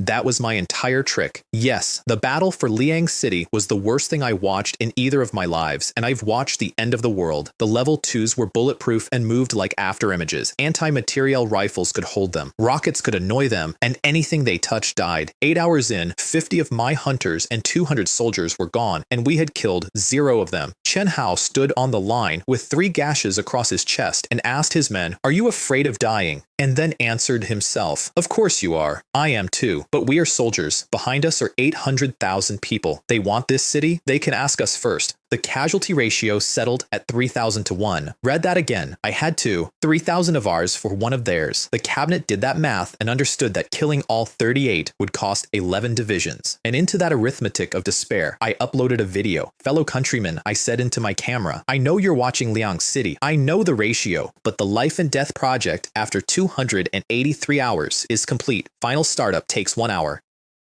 That was my entire trick. Yes, the battle for Liang City was the worst thing I watched in either of my lives, and I've watched the end of the world. The level 2s were bulletproof and moved like after images. Anti-materiel rifles could hold them. Rockets could annoy them, and anything they touched died. 8 hours in, 50 of my hunters and 200 soldiers were gone, and we had killed 0 of them. Chen Hao stood on the line with 3 gashes across his chest and asked his men, "Are you afraid of dying?" And then answered himself, "Of course you are. I am too. But we are soldiers. Behind us are 800,000 people. They want this city? They can ask us first." The casualty ratio settled at 3,000 to 1. Read that again. I had to. 3,000 of ours for 1 of theirs. The cabinet did that math and understood that killing all 38 would cost 11 divisions. And into that arithmetic of despair, I uploaded a video. "Fellow countrymen," I said into my camera, "I know you're watching Liang City. I know the ratio, but the life and death project after 283 hours is complete. Final startup takes 1 hour.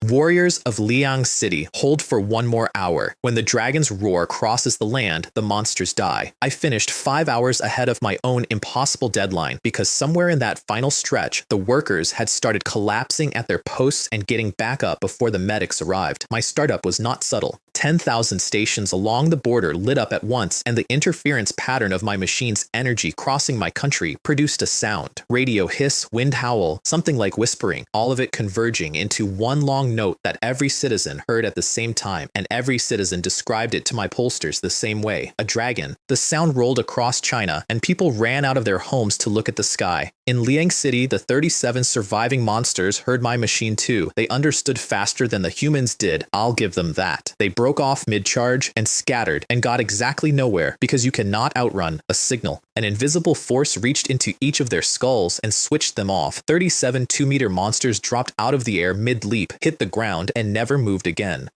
Warriors of Liang City, hold for 1 more hour. When the dragon's roar crosses the land, the monsters die." I finished 5 hours ahead of my own impossible deadline because somewhere in that final stretch, the workers had started collapsing at their posts and getting back up before the medics arrived. My startup was not subtle. 10,000 stations along the border lit up at once, and the interference pattern of my machine's energy crossing my country produced a sound. Radio hiss, wind howl, something like whispering, all of it converging into one long note that every citizen heard at the same time, and every citizen described it to my pollsters the same way. A dragon. The sound rolled across China, and people ran out of their homes to look at the sky. In Liang City, the 37 surviving monsters heard my machine too. They understood faster than the humans did. I'll give them that. They broke off mid-charge and scattered and got exactly nowhere because you cannot outrun a signal. An invisible force reached into each of their skulls and switched them off. 37 2-meter monsters dropped out of the air mid-leap, hit the ground, and never moved again.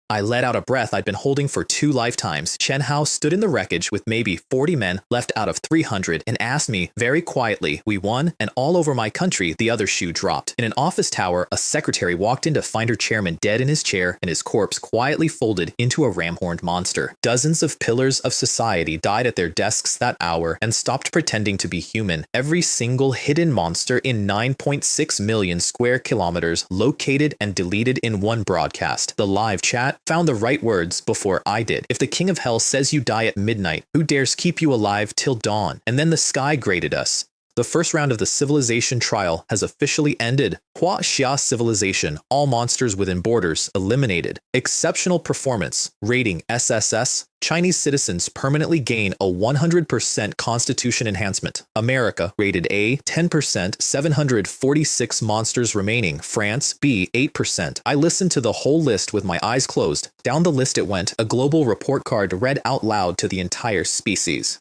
I let out a breath I'd been holding for 2 lifetimes. Chen Hao stood in the wreckage with maybe 40 men left out of 300 and asked me very quietly, "We won?" And all over my country, the other shoe dropped. In an office tower, a secretary walked in to find her chairman dead in his chair and his corpse quietly folded into a ram-horned monster. Dozens of pillars of society died at their desks that hour and stopped pretending to be human. Every single hidden monster in 9.6 million square kilometers located and deleted in one broadcast. The live chat found the right words before I did. If the King of Hell says you die at midnight, who dares keep you alive till dawn? And then the sky graded us. The first round of the civilization trial has officially ended. Hua Xia civilization, all monsters within borders, eliminated. Exceptional performance, rating SSS. Chinese citizens permanently gain a 100% constitution enhancement. America, rated A, 10%, 746 monsters remaining. France, B, 8%. I listened to the whole list with my eyes closed. Down the list it went, a global report card read out loud to the entire species.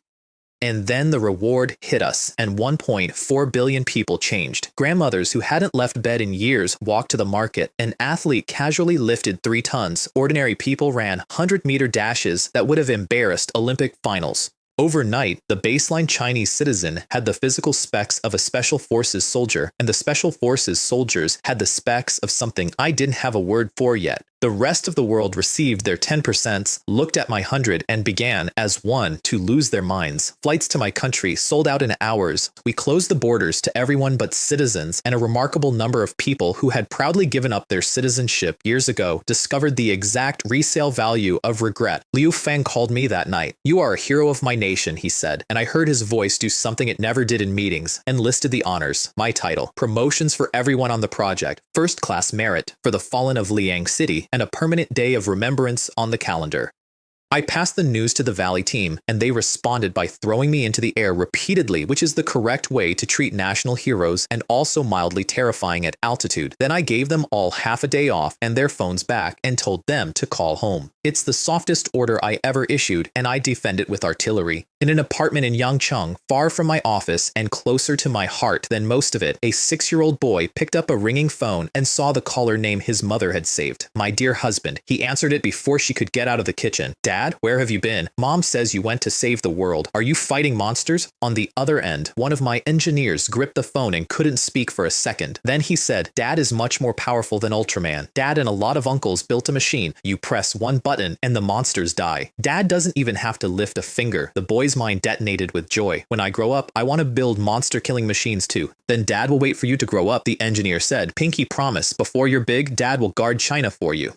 And then the reward hit us, and 1.4 billion people changed. Grandmothers who hadn't left bed in years walked to the market. An athlete casually lifted 3 tons. Ordinary people ran 100-meter dashes that would have embarrassed Olympic finals. Overnight, the baseline Chinese citizen had the physical specs of a Special Forces soldier, and the Special Forces soldiers had the specs of something I didn't have a word for yet. The rest of the world received their 10%, looked at my 100, and began, as one, to lose their minds. Flights to my country sold out in hours. We closed the borders to everyone but citizens, and a remarkable number of people who had proudly given up their citizenship years ago discovered the exact resale value of regret. Liu Feng called me that night. "You are a hero of my nation," he said, and I heard his voice do something it never did in meetings, and listed the honors. My title: promotions for everyone on the project, first-class merit for the fallen of Liang City, and a permanent day of remembrance on the calendar. I passed the news to the Valley team, and they responded by throwing me into the air repeatedly, which is the correct way to treat national heroes and also mildly terrifying at altitude. Then I gave them all half a day off and their phones back and told them to call home. It's the softest order I ever issued, and I defend it with artillery. In an apartment in Yangcheng, far from my office and closer to my heart than most of it, a 6-year-old boy picked up a ringing phone and saw the caller name his mother had saved. "My dear husband." He answered it before she could get out of the kitchen. "Dad, where have you been? Mom says you went to save the world. Are you fighting monsters?" On the other end, one of my engineers gripped the phone and couldn't speak for a second. Then he said, "Dad is much more powerful than Ultraman. Dad and a lot of uncles built a machine. You press one button and the monsters die. Dad doesn't even have to lift a finger." The boy's mind detonated with joy. "When I grow up, I want to build monster-killing machines too." "Then Dad will wait for you to grow up," the engineer said. "Pinky promise, before you're big, Dad will guard China for you."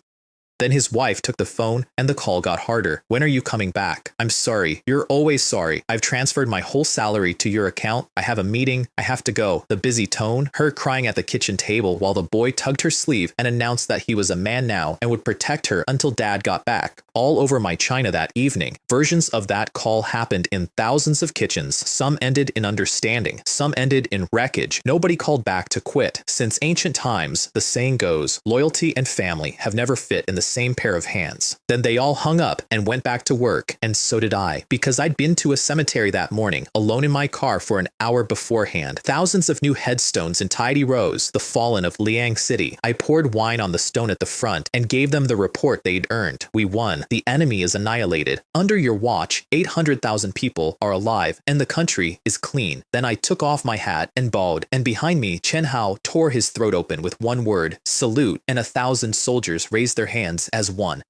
Then his wife took the phone, and the call got harder. "When are you coming back?" "I'm sorry. You're always sorry. I've transferred my whole salary to your account. I have a meeting. I have to go." The busy tone, her crying at the kitchen table while the boy tugged her sleeve and announced that he was a man now and would protect her until Dad got back. All over my China that evening. Versions of that call happened in thousands of kitchens. Some ended in understanding. Some ended in wreckage. Nobody called back to quit. Since ancient times, the saying goes, loyalty and family have never fit in the same pair of hands. Then they all hung up and went back to work, and so did I, because I'd been to a cemetery that morning, alone in my car for an hour beforehand. Thousands of new headstones in tidy rows, the fallen of Liang City. I poured wine on the stone at the front and gave them the report they'd earned. We won. The enemy is annihilated. Under your watch, 800,000 people are alive, and the country is clean. Then I took off my hat and bowed, and behind me, Chen Hao tore his throat open with one word, salute, and 1,000 soldiers raised their hands as one.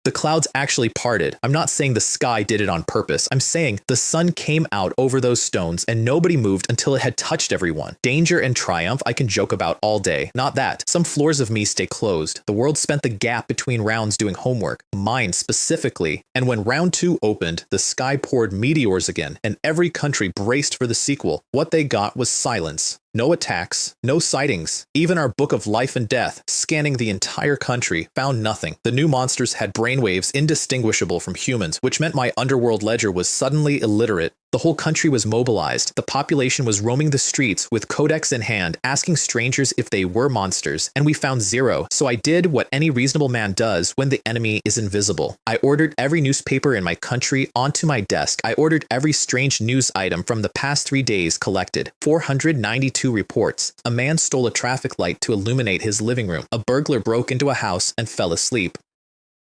The clouds actually parted. I'm not saying the sky did it on purpose. I'm saying the sun came out over those stones and nobody moved until it had touched everyone. Danger and triumph I can joke about all day. Not that. Some floors of me stay closed. The world spent the gap between rounds doing homework. Mine specifically. And when round 2 opened, the sky poured meteors again, and every country braced for the sequel. What they got was silence. No attacks, no sightings. Even our book of life and death, scanning the entire country, found nothing. The new monsters had brainwaves indistinguishable from humans, which meant my underworld ledger was suddenly illiterate. The whole country was mobilized. The population was roaming the streets with codex in hand, asking strangers if they were monsters, and we found zero. So I did what any reasonable man does when the enemy is invisible. I ordered every newspaper in my country onto my desk. I ordered every strange news item from the past 3 days collected. 492 reports. A man stole a traffic light to illuminate his living room. A burglar broke into a house and fell asleep.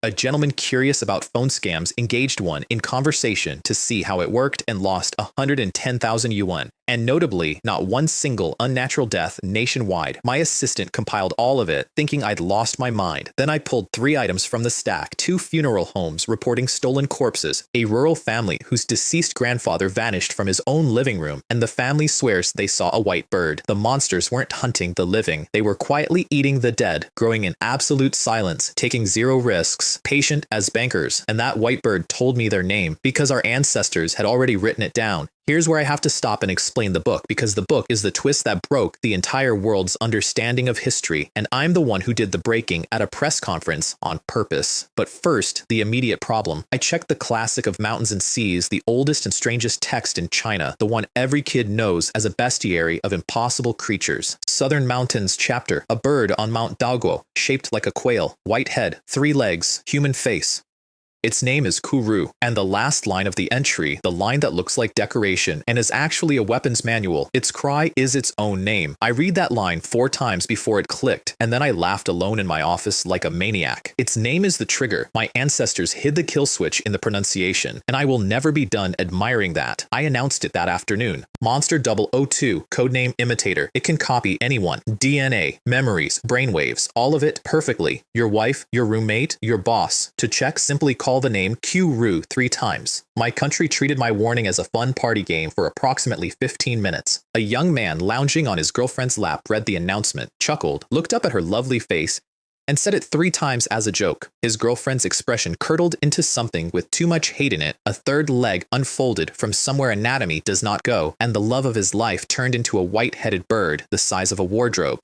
A gentleman curious about phone scams engaged one in conversation to see how it worked and lost 110,000 yuan. And notably, not one single unnatural death nationwide. My assistant compiled all of it, thinking I'd lost my mind. Then I pulled 3 items from the stack, 2 funeral homes reporting stolen corpses, a rural family whose deceased grandfather vanished from his own living room, and the family swears they saw a white bird. The monsters weren't hunting the living. They were quietly eating the dead, growing in absolute silence, taking 0 risks, patient as bankers. And that white bird told me their name, because our ancestors had already written it down. Here's where I have to stop and explain the book, because the book is the twist that broke the entire world's understanding of history, and I'm the one who did the breaking at a press conference on purpose. But first, the immediate problem. I checked the classic of mountains and seas, the oldest and strangest text in China, the one every kid knows as a bestiary of impossible creatures. Southern Mountains chapter, a bird on Mount Daoguo, shaped like a quail, white head, 3 legs, human face. Its name is Kuru, and the last line of the entry, the line that looks like decoration and is actually a weapons manual, its cry is its own name. I read that line 4 times before it clicked, and then I laughed alone in my office like a maniac. Its name is the trigger. My ancestors hid the kill switch in the pronunciation, and I will never be done admiring that. I announced it that afternoon. Monster 002, codename Imitator. It can copy anyone, DNA, memories, brainwaves, all of it perfectly. Your wife, your roommate, your boss. To check, simply call the name Q-Ru 3 times. My country treated my warning as a fun party game for approximately 15 minutes. A young man lounging on his girlfriend's lap read the announcement, chuckled, looked up at her lovely face, and said it 3 times as a joke. His girlfriend's expression curdled into something with too much hate in it. A third leg unfolded from somewhere anatomy does not go, and the love of his life turned into a white-headed bird the size of a wardrobe.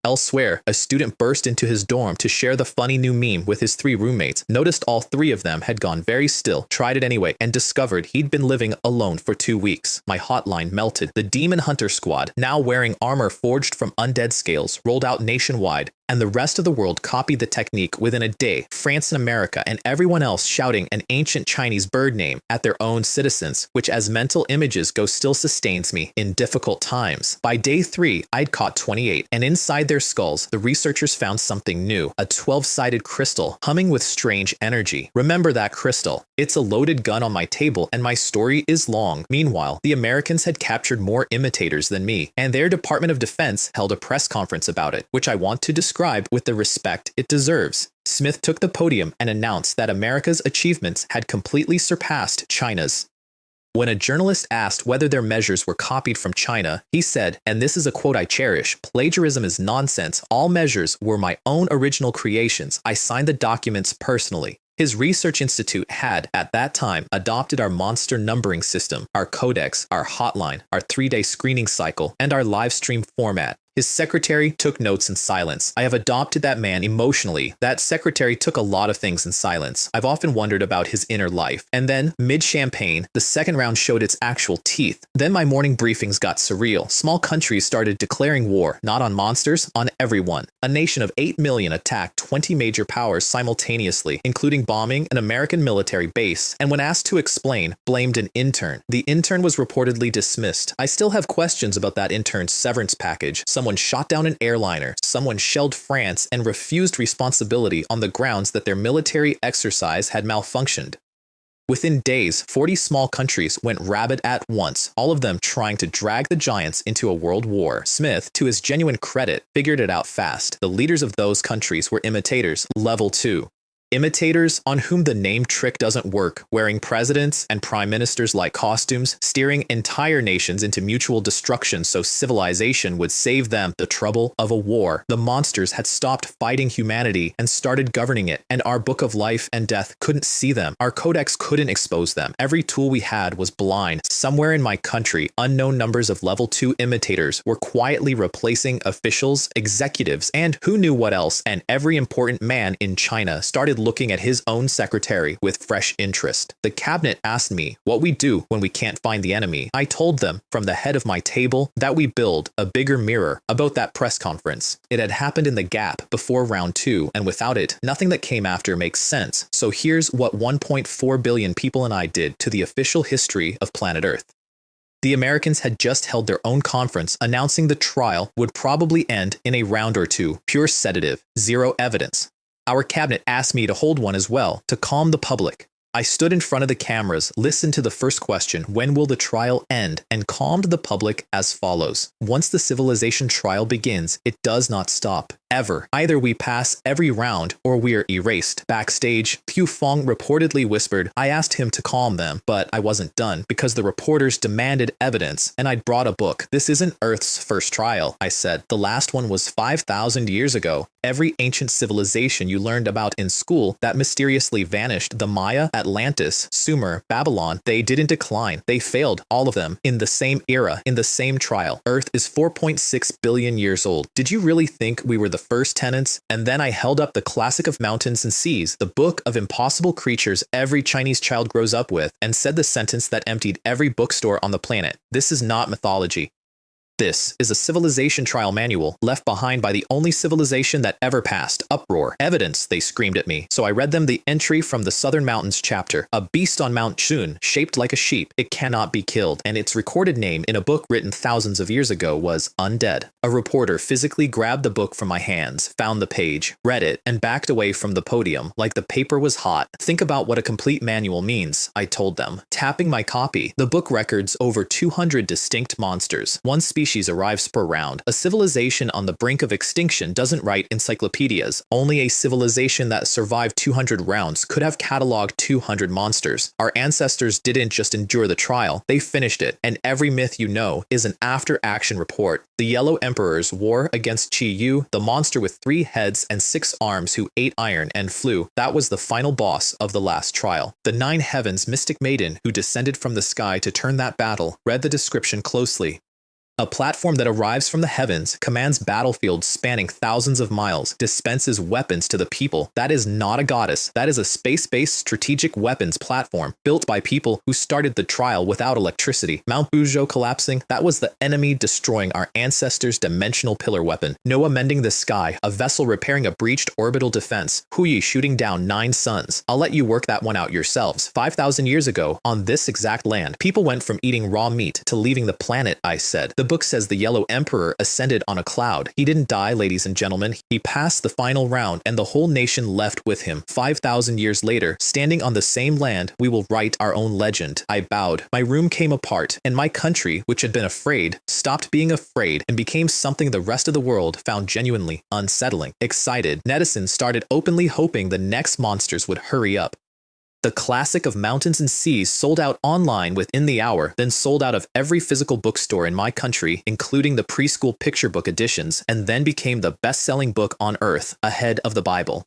Elsewhere, a student burst into his dorm to share the funny new meme with his 3 roommates, noticed all 3 of them had gone very still, tried it anyway, and discovered he'd been living alone for 2 weeks. My hotline melted. The Demon Hunter Squad, now wearing armor forged from undead scales, rolled out nationwide, and the rest of the world copied the technique within a day. France and America and everyone else shouting an ancient Chinese bird name at their own citizens, which as mental images go still sustains me in difficult times. By day 3, I'd caught 28, and inside their skulls, the researchers found something new, a 12-sided crystal humming with strange energy. Remember that crystal. It's a loaded gun on my table, and my story is long. Meanwhile, the Americans had captured more imitators than me, and their Department of Defense held a press conference about it, which I want to describe with the respect it deserves. Smith took the podium and announced that America's achievements had completely surpassed China's. When a journalist asked whether their measures were copied from China, he said, and this is a quote I cherish, "Plagiarism is nonsense. All measures were my own original creations. I signed the documents personally." His research institute had, at that time, adopted our monster numbering system, our codex, our hotline, our 3-day screening cycle, and our live stream format. His secretary took notes in silence. I have adopted that man emotionally. That secretary took a lot of things in silence. I've often wondered about his inner life. And then, mid-champagne, the second round showed its actual teeth. Then my morning briefings got surreal. Small countries started declaring war, not on monsters, on everyone. A nation of 8 million attacked 20 major powers simultaneously, including bombing an American military base, and when asked to explain, blamed an intern. The intern was reportedly dismissed. I still have questions about that intern's severance package. Someone shot down an airliner, someone shelled France and refused responsibility on the grounds that their military exercise had malfunctioned. Within days, 40 small countries went rabid at once, all of them trying to drag the giants into a world war. Smith, to his genuine credit, figured it out fast. The leaders of those countries were imitators, level 2. Imitators on whom the name trick doesn't work, wearing presidents and prime ministers like costumes, steering entire nations into mutual destruction so civilization would save them the trouble of a war. The monsters had stopped fighting humanity and started governing it, and our book of life and death couldn't see them. Our codex couldn't expose them. Every tool we had was blind. Somewhere in my country, unknown numbers of level 2 imitators were quietly replacing officials, executives, and who knew what else, and every important man in China started looking at his own secretary with fresh interest. The cabinet asked me what we do when we can't find the enemy. I told them from the head of my table that we build a bigger mirror about that press conference. It had happened in the gap before round 2, and without it, nothing that came after makes sense. So here's what 1.4 billion people and I did to the official history of planet Earth. The Americans had just held their own conference announcing the trial would probably end in a round or 2, pure sedative, 0 evidence. Our cabinet asked me to hold one as well, to calm the public. I stood in front of the cameras, listened to the first question, when will the trial end, and calmed the public as follows. Once the civilization trial begins, it does not stop. Ever. Either we pass every round or we're erased. Backstage, Hu Fong reportedly whispered, I asked him to calm them, but I wasn't done because the reporters demanded evidence and I'd brought a book. This isn't Earth's first trial, I said. The last one was 5,000 years ago. Every ancient civilization you learned about in school that mysteriously vanished, the Maya, Atlantis, Sumer, Babylon, they didn't decline. They failed, all of them, in the same era, in the same trial. Earth is 4.6 billion years old. Did you really think we were the first tenants? And then I held up the classic of mountains and seas, the book of impossible creatures every Chinese child grows up with, and said the sentence that emptied every bookstore on the planet. This is not mythology. This is a civilization trial manual left behind by the only civilization that ever passed. Uproar. Evidence, they screamed at me. So I read them the entry from the Southern Mountains chapter. A beast on Mount Shun, shaped like a sheep. It cannot be killed. And its recorded name in a book written thousands of years ago was Undead. A reporter physically grabbed the book from my hands, found the page, read it, and backed away from the podium like the paper was hot. Think about what a complete manual means, I told them. Tapping my copy, the book records over 200 distinct monsters. One species arrives per round. A civilization on the brink of extinction doesn't write encyclopedias. Only a civilization that survived 200 rounds could have cataloged 200 monsters. Our ancestors didn't just endure the trial, they finished it. And every myth you know is an after-action report. The Yellow Emperor's war against Qi Yu, the monster with 3 heads and 6 arms who ate iron and flew, that was the final boss of the last trial. The 9 Heavens mystic maiden who descended from the sky to turn that battle read the description closely. A platform that arrives from the heavens, commands battlefields spanning thousands of miles, dispenses weapons to the people. That is not a goddess. That is a space-based strategic weapons platform built by people who started the trial without electricity. Mount Buzhou collapsing, that was the enemy destroying our ancestors' dimensional pillar weapon. Noah mending the sky, a vessel repairing a breached orbital defense. Huyi shooting down 9 suns. I'll let you work that one out yourselves. 5,000 years ago, on this exact land, people went from eating raw meat to leaving the planet, I said. The book says the Yellow Emperor ascended on a cloud. He didn't die, ladies and gentlemen. He passed the final round and the whole nation left with him. 5,000 years later, standing on the same land, we will write our own legend. I bowed. My room came apart, and my country, which had been afraid, stopped being afraid and became something the rest of the world found genuinely unsettling. Excited, netizens started openly hoping the next monsters would hurry up. The classic of Mountains and Seas sold out online within the hour, then sold out of every physical bookstore in my country, including the preschool picture book editions, and then became the best-selling book on Earth, ahead of the Bible.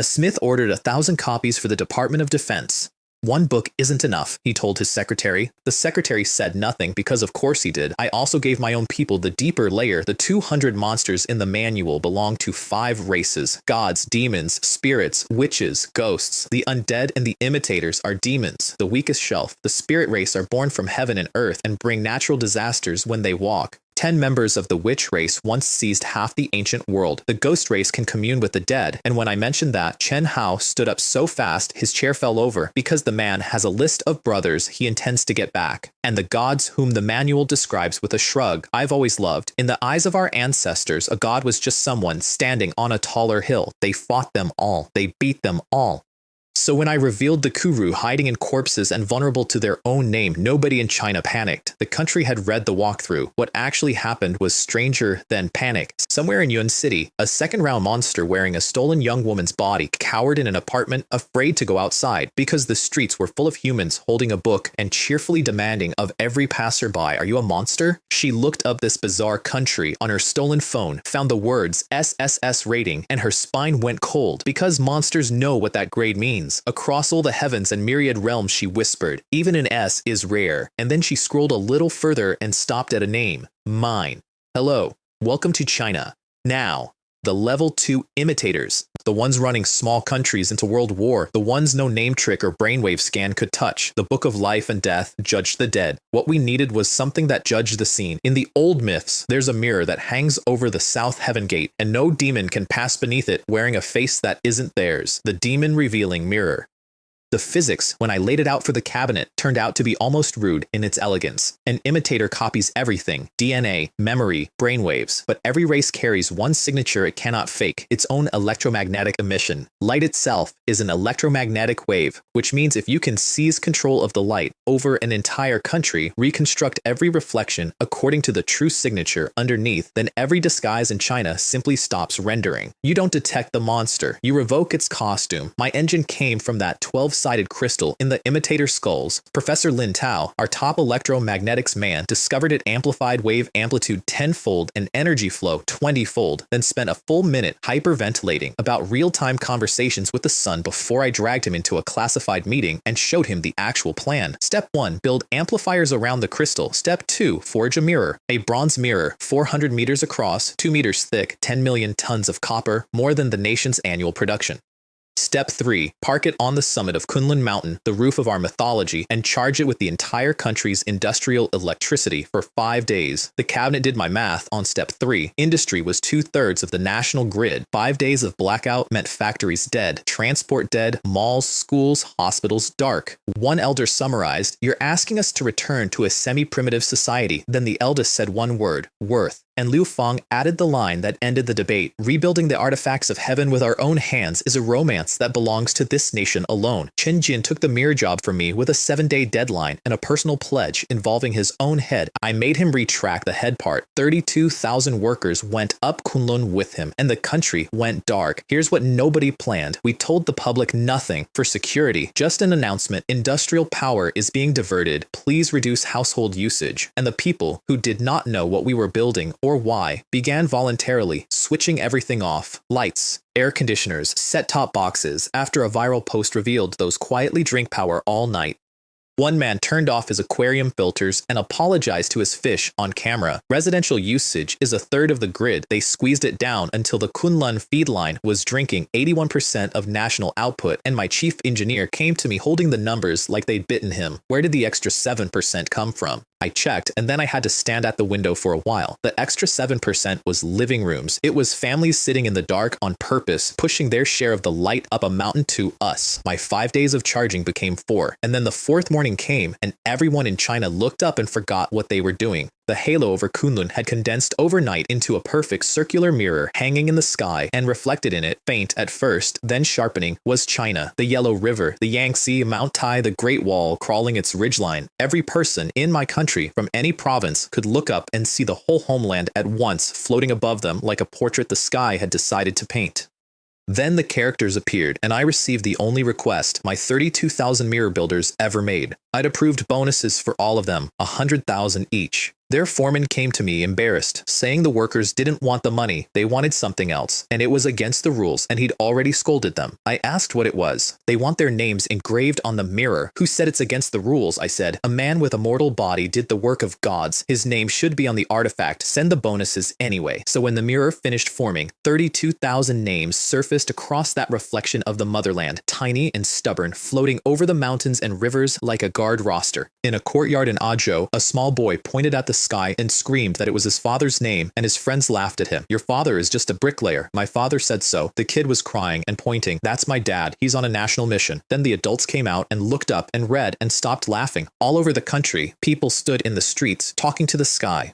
Smith ordered 1,000 copies for the Department of Defense. One book isn't enough, he told his secretary. The secretary said nothing because of course he did. I also gave my own people the deeper layer. The 200 monsters in the manual belong to 5 races: gods, demons, spirits, witches, ghosts. The undead and the imitators are demons. The weakest shelf, the spirit race, are born from heaven and earth and bring natural disasters when they walk. 10 members of the witch race once seized half the ancient world. The ghost race can commune with the dead, and when I mentioned that, Chen Hao stood up so fast his chair fell over because the man has a list of brothers he intends to get back. And the gods whom the manual describes with a shrug, I've always loved. In the eyes of our ancestors, a god was just someone standing on a taller hill. They fought them all. They beat them all. So when I revealed the Kuru hiding in corpses and vulnerable to their own name, nobody in China panicked. The country had read the walkthrough. What actually happened was stranger than panic. Somewhere in Yun City, a second-round monster wearing a stolen young woman's body cowered in an apartment, afraid to go outside because the streets were full of humans holding a book and cheerfully demanding of every passerby, "Are you a monster?" She looked up this bizarre country on her stolen phone, found the words SSS rating, and her spine went cold because monsters know what that grade means. Across all the heavens and myriad realms, she whispered, even an S is rare. And then she scrolled a little further and stopped at a name. Mine. Hello. Welcome to China. Now, the level 2 imitators. The ones running small countries into world war. The ones no name trick or brainwave scan could touch. The book of life and death judged the dead. What we needed was something that judged the scene. In the old myths, there's a mirror that hangs over the south heaven gate, and no demon can pass beneath it wearing a face that isn't theirs. The demon revealing mirror. The physics, when I laid it out for the cabinet, turned out to be almost rude in its elegance. An imitator copies everything: DNA, memory, brainwaves. But every race carries one signature it cannot fake: its own electromagnetic emission. Light itself is an electromagnetic wave, which means if you can seize control of the light over an entire country, reconstruct every reflection according to the true signature underneath, then every disguise in China simply stops rendering. You don't detect the monster, you revoke its costume. My engine came from that 12-sided crystal in the imitator skulls. Professor Lin Tao, our top electromagnetics man, discovered it amplified wave amplitude 10-fold and energy flow 20-fold, then spent a full minute hyperventilating about real-time conversations with the sun before I dragged him into a classified meeting and showed him the actual plan. Step 1, build amplifiers around the crystal. Step 2, forge a mirror. A bronze mirror, 400 meters across, 2 meters thick, 10 million tons of copper, more than the nation's annual production. Step 3. Park it on the summit of Kunlun Mountain, the roof of our mythology, and charge it with the entire country's industrial electricity for 5 days. The cabinet did my math on step 3. Industry was 2/3 of the national grid. 5 days of blackout meant factories dead, transport dead, malls, schools, hospitals dark. One elder summarized, "You're asking us to return to a semi-primitive society." Then the eldest said one word, worth. And Liu Feng added the line that ended the debate. Rebuilding the artifacts of heaven with our own hands is a romance that belongs to this nation alone. Chen Jin took the mirror job from me with a 7-day deadline and a personal pledge involving his own head. I made him retract the head part. 32,000 workers went up Kunlun with him, and the country went dark. Here's what nobody planned. We told the public nothing for security. Just an announcement. Industrial power is being diverted. Please reduce household usage. And the people who did not know what we were building or why began voluntarily switching everything off. Lights, air conditioners, set-top boxes. After a viral post revealed those quietly drink power all night. One man turned off his aquarium filters and apologized to his fish on camera. Residential usage is 1/3 of the grid. They squeezed it down until the Kunlun feed line was drinking 81% of national output, and my chief engineer came to me holding the numbers like they'd bitten him. Where did the extra 7% come from? I checked, and then I had to stand at the window for a while. The extra 7% was living rooms. It was families sitting in the dark on purpose, pushing their share of the light up a mountain to us. My 5 days of charging became 4, and then the 4th morning came, and everyone in China looked up and forgot what they were doing. The halo over Kunlun had condensed overnight into a perfect circular mirror hanging in the sky, and reflected in it, faint at first, then sharpening, was China, the Yellow River, the Yangtze, Mount Tai, the Great Wall crawling its ridgeline. Every person in my country from any province could look up and see the whole homeland at once floating above them like a portrait the sky had decided to paint. Then the characters appeared, and I received the only request my 32,000 mirror builders ever made. I'd approved bonuses for all of them, 100,000 each. Their foreman came to me embarrassed, saying the workers didn't want the money, they wanted something else, and it was against the rules, and he'd already scolded them. I asked what it was. They want their names engraved on the mirror. Who said it's against the rules? I said. A man with a mortal body did the work of gods. His name should be on the artifact. Send the bonuses anyway. So when the mirror finished forming, 32,000 names surfaced across that reflection of the motherland, tiny and stubborn, floating over the mountains and rivers like a guard roster. In a courtyard in Ajo, a small boy pointed at the sky and screamed that it was his father's name, and his friends laughed at him. "Your father is just a bricklayer. My father said so." The kid was crying and pointing. "That's my dad. He's on a national mission." Then the adults came out and looked up and read and stopped laughing. All over the country, people stood in the streets talking to the sky.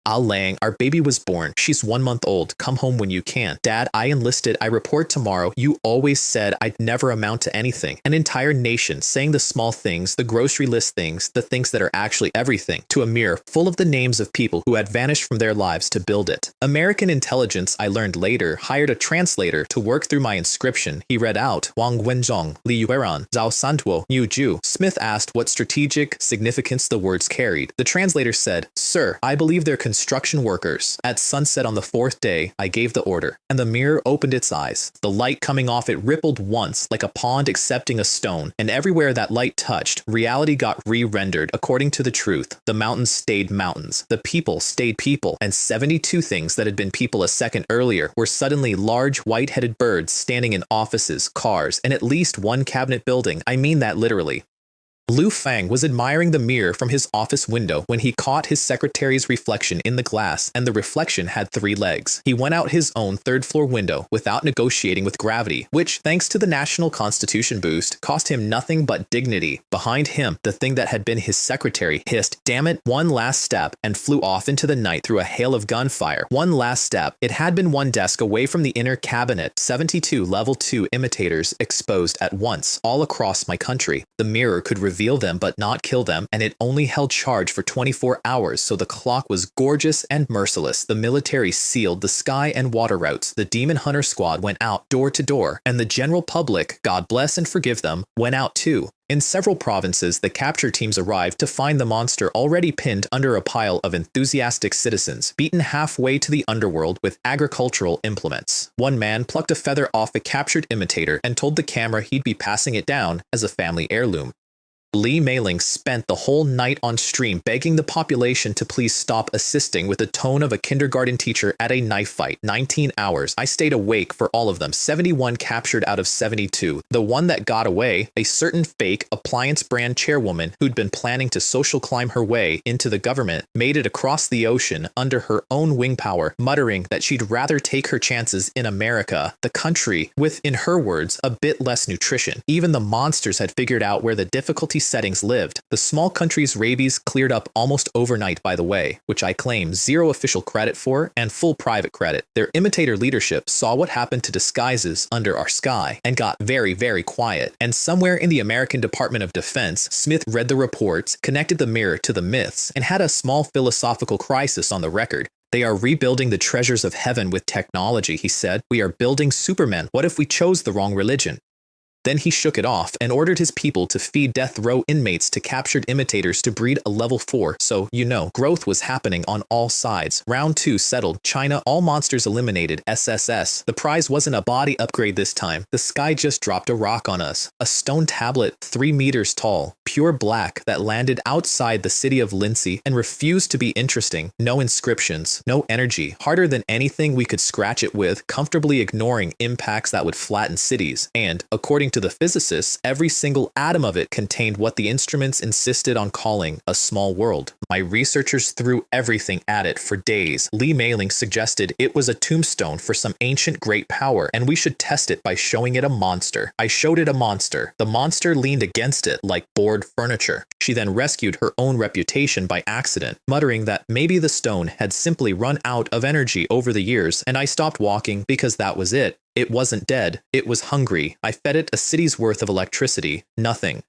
"Al Lang, our baby was born. She's 1 month old. Come home when you can. Dad, I enlisted. I report tomorrow. You always said I'd never amount to anything." An entire nation saying the small things, the grocery list things, the things that are actually everything, to a mirror full of the names of people who had vanished from their lives to build it. American intelligence, I learned later, hired a translator to work through my inscription. He read out Wang Wenzhong, Li Yueran, Zhao Santuo, Yu Ju. Smith asked what strategic significance the words carried. The translator said, "Sir, I believe they're construction workers." At sunset on the 4th day, I gave the order, and the mirror opened its eyes. The light coming off it rippled once, like a pond accepting a stone, and everywhere that light touched, reality got re-rendered according to the truth. The mountains stayed mountains, the people stayed people, and 72 things that had been people a second earlier were suddenly large white-headed birds standing in offices, cars, and at least one cabinet building. I mean that literally. Liu Feng was admiring the mirror from his office window when he caught his secretary's reflection in the glass, and the reflection had 3 legs. He went out his own 3rd-floor window without negotiating with gravity, which, thanks to the National Constitution boost, cost him nothing but dignity. Behind him, the thing that had been his secretary hissed, "Damn it," one last step, and flew off into the night through a hail of gunfire. One last step. It had been one desk away from the inner cabinet. 72 level 2 imitators exposed at once, all across my country. The mirror could reveal them but not kill them, and it only held charge for 24 hours, so the clock was gorgeous and merciless. The military sealed the sky and water routes. The demon hunter squad went out door to door, and the general public, God bless and forgive them, went out too. In several provinces, the capture teams arrived to find the monster already pinned under a pile of enthusiastic citizens, beaten halfway to the underworld with agricultural implements. One man plucked a feather off a captured imitator and told the camera he'd be passing it down as a family heirloom. Li Meiling spent the whole night on stream begging the population to please stop assisting with the tone of a kindergarten teacher at a knife fight. 19 hours. I stayed awake for all of them. 71 captured out of 72. The one that got away, a certain fake appliance brand chairwoman who'd been planning to social climb her way into the government, made it across the ocean under her own wing power, muttering that she'd rather take her chances in America, the country with, in her words, a bit less nutrition. Even the monsters had figured out where the difficulty settings lived. The small country's rabies cleared up almost overnight, by the way, which I claim zero official credit for and full private credit. Their imitator leadership saw what happened to disguises under our sky and got very, very quiet. And somewhere in the American Department of Defense, Smith read the reports, connected the mirror to the myths, and had a small philosophical crisis on the record. They are rebuilding the treasures of heaven with technology, he said. We are building supermen. What if we chose the wrong religion? Then he shook it off and ordered his people to feed death row inmates to captured imitators to breed a level 4. So, growth was happening on all sides. Round 2 settled. China, all monsters eliminated. SSS. The prize wasn't a body upgrade this time. The sky just dropped a rock on us. A stone tablet 3 meters tall, pure black, that landed outside the city of Lindsay and refused to be interesting. No inscriptions, no energy, harder than anything we could scratch it with, comfortably ignoring impacts that would flatten cities. And, according to the physicists, every single atom of it contained what the instruments insisted on calling a small world. My researchers threw everything at it for days. Li Meiling suggested it was a tombstone for some ancient great power, and we should test it by showing it a monster. I showed it a monster. The monster leaned against it like bored furniture. She then rescued her own reputation by accident, muttering that maybe the stone had simply run out of energy over the years, and I stopped walking because that was it. It wasn't dead, it was hungry. I fed it a city's worth of electricity. Nothing.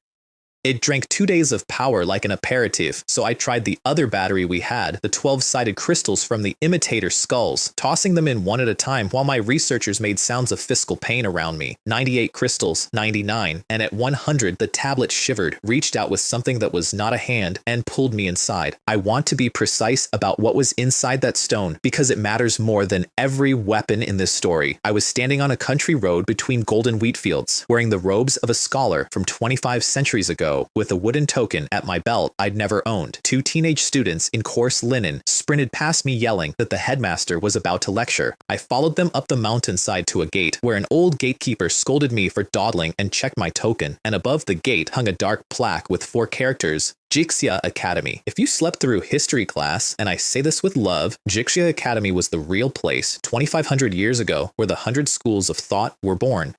It drank 2 days of power like an aperitif, so I tried the other battery we had, the 12-sided crystals from the imitator skulls, tossing them in one at a time while my researchers made sounds of physical pain around me. 98 crystals, 99, and at 100 the tablet shivered, reached out with something that was not a hand, and pulled me inside. I want to be precise about what was inside that stone, because it matters more than every weapon in this story. I was standing on a country road between golden wheat fields, wearing the robes of a scholar from 25 centuries ago, with a wooden token at my belt I'd never owned. 2 teenage students in coarse linen sprinted past me yelling that the headmaster was about to lecture. I followed them up the mountainside to a gate, where an old gatekeeper scolded me for dawdling and checked my token, and above the gate hung a dark plaque with 4 characters: Jixia Academy. If you slept through history class, and I say this with love, Jixia Academy was the real place 2,500 years ago where the 100 schools of thought were born.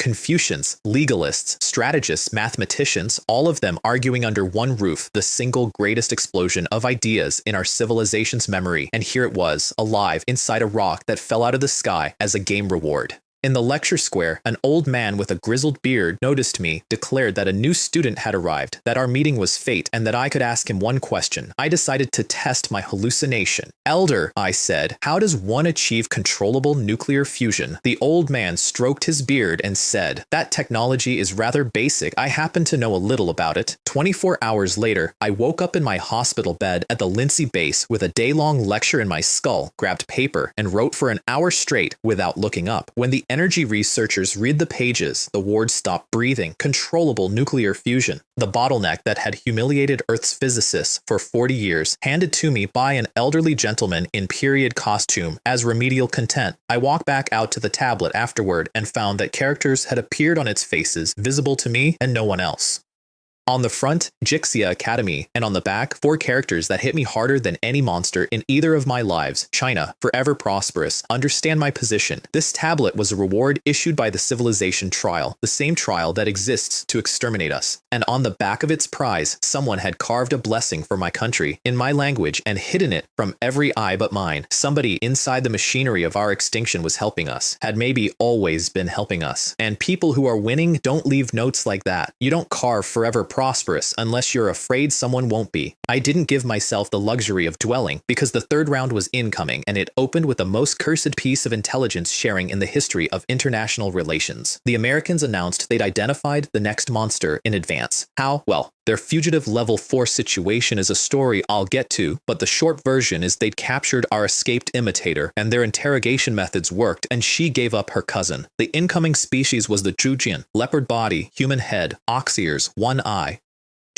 Confucians, legalists, strategists, mathematicians, all of them arguing under one roof, the single greatest explosion of ideas in our civilization's memory. And here it was, alive inside a rock that fell out of the sky as a game reward. In the lecture square, an old man with a grizzled beard noticed me, declared that a new student had arrived, that our meeting was fate, and that I could ask him one question. I decided to test my hallucination. "Elder," I said, "how does one achieve controllable nuclear fusion?" The old man stroked his beard and said, "That technology is rather basic. I happen to know a little about it." 24 hours later, I woke up in my hospital bed at the Lindsay base with a day-long lecture in my skull, grabbed paper, and wrote for an hour straight without looking up. When the energy researchers read the pages, the ward stopped breathing. Controllable nuclear fusion. The bottleneck that had humiliated Earth's physicists for 40 years, handed to me by an elderly gentleman in period costume as remedial content. I walked back out to the tablet afterward and found that characters had appeared on its faces, visible to me and no one else. On the front, Jixia Academy, and on the back, 4 characters that hit me harder than any monster in either of my lives. China, forever prosperous. Understand my position. This tablet was a reward issued by the civilization trial, the same trial that exists to exterminate us. And on the back of its prize, someone had carved a blessing for my country, in my language, and hidden it from every eye but mine. Somebody inside the machinery of our extinction was helping us, had maybe always been helping us. And people who are winning don't leave notes like that. You don't carve forever prosperous unless you're afraid someone won't be. I didn't give myself the luxury of dwelling because the 3rd round was incoming, and it opened with the most cursed piece of intelligence sharing in the history of international relations. The Americans announced they'd identified the next monster in advance. How? Well, their fugitive level 4 situation is a story I'll get to, but the short version is they'd captured our escaped imitator, and their interrogation methods worked, and she gave up her cousin. The incoming species was the Zhujian, leopard body, human head, ox ears, 1 eye.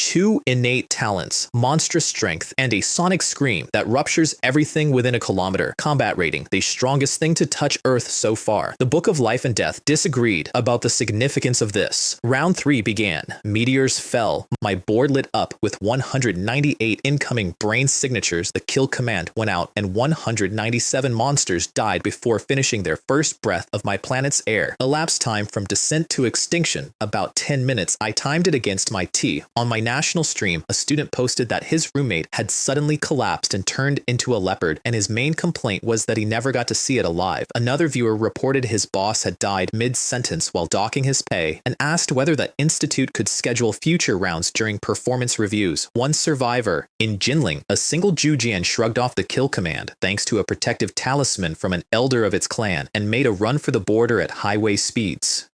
2 innate talents, monstrous strength, and a sonic scream that ruptures everything within a kilometer. Combat rating, the strongest thing to touch Earth so far. The Book of Life and Death disagreed about the significance of this. Round 3 began. Meteors fell. My board lit up with 198 incoming brain signatures. The kill command went out, and 197 monsters died before finishing their first breath of my planet's air. Elapsed time from descent to extinction, about 10 minutes. I timed it against my T. On my national stream, a student posted that his roommate had suddenly collapsed and turned into a leopard, and his main complaint was that he never got to see it alive. Another viewer reported his boss had died mid-sentence while docking his pay, and asked whether the institute could schedule future rounds during performance reviews. One survivor, in Jinling, a single Jujian shrugged off the kill command thanks to a protective talisman from an elder of its clan, and made a run for the border at highway speeds.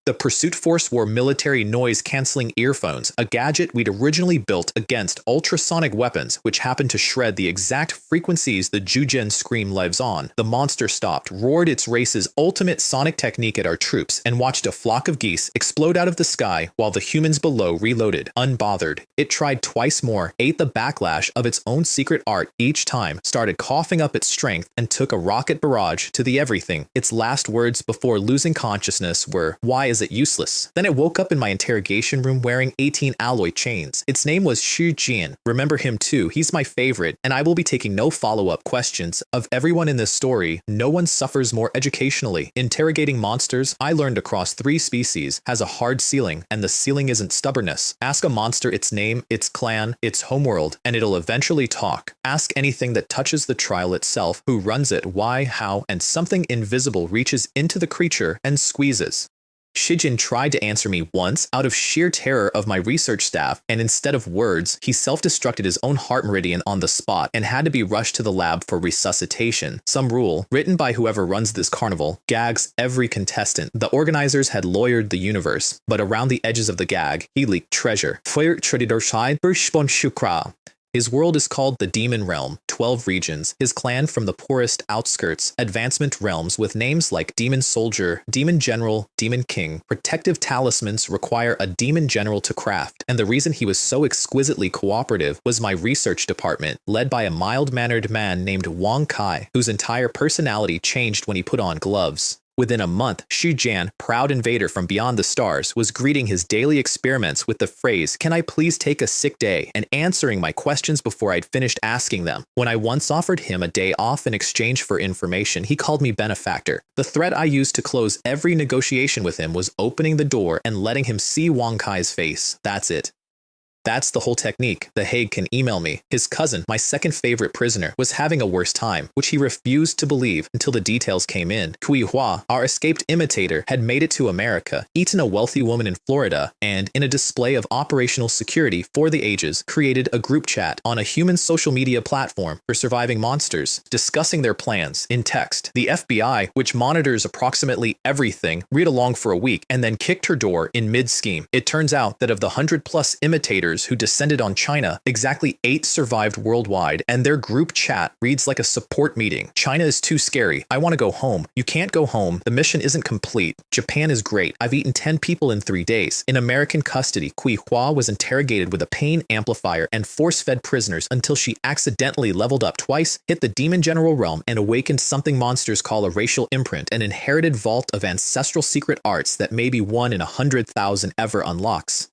The Pursuit Force wore military noise-canceling earphones, a gadget we'd originally built against ultrasonic weapons, which happened to shred the exact frequencies the Jujian scream lives on. The monster stopped, roared its race's ultimate sonic technique at our troops, and watched a flock of geese explode out of the sky while the humans below reloaded, unbothered. It tried twice more, ate the backlash of its own secret art each time, started coughing up its strength, and took a rocket barrage to the everything. Its last words before losing consciousness were, "Why is it useless?" Then it woke up in my interrogation room wearing 18 alloy chains. Its name was Xu Jian. Remember him too, he's my favorite, and I will be taking no follow-up questions. Of everyone in this story, no one suffers more educationally. Interrogating monsters, I learned across 3 species, has a hard ceiling, and the ceiling isn't stubbornness. Ask a monster its name, its clan, its homeworld, and it'll eventually talk. Ask anything that touches the trial itself, who runs it, why, how, and something invisible reaches into the creature and squeezes. Shijin tried to answer me once out of sheer terror of my research staff, and instead of words, he self-destructed his own heart meridian on the spot and had to be rushed to the lab for resuscitation. Some rule, written by whoever runs this carnival, gags every contestant. The organizers had lawyered the universe, but around the edges of the gag, he leaked treasure. His world is called the Demon Realm, 12 regions, his clan from the poorest outskirts, advancement realms with names like Demon Soldier, Demon General, Demon King. Protective talismans require a Demon General to craft, and the reason he was so exquisitely cooperative was my research department, led by a mild-mannered man named Wang Kai, whose entire personality changed when he put on gloves. Within a month, Xu Jian, proud invader from beyond the stars, was greeting his daily experiments with the phrase, "Can I please take a sick day?" and answering my questions before I'd finished asking them. When I once offered him a day off in exchange for information, he called me benefactor. The threat I used to close every negotiation with him was opening the door and letting him see Wang Kai's face. That's it. That's the whole technique. The Hague can email me. His cousin, my second favorite prisoner, was having a worse time, which he refused to believe until the details came in. Kui Hua, our escaped imitator, had made it to America, eaten a wealthy woman in Florida, and, in a display of operational security for the ages, created a group chat on a human social media platform for surviving monsters, discussing their plans in text. The FBI, which monitors approximately everything, read along for a week and then kicked her door in mid-scheme. It turns out that of the 100+ imitators who descended on China, exactly 8 survived worldwide, and their group chat reads like a support meeting. China is too scary. I want to go home. You can't go home. The mission isn't complete. Japan is great. I've eaten 10 people in 3 days. In American custody, Kui Hua was interrogated with a pain amplifier and force-fed prisoners until she accidentally leveled up twice, hit the Demon General realm, and awakened something monsters call a racial imprint, an inherited vault of ancestral secret arts that maybe 1 in 100,000 ever unlocks.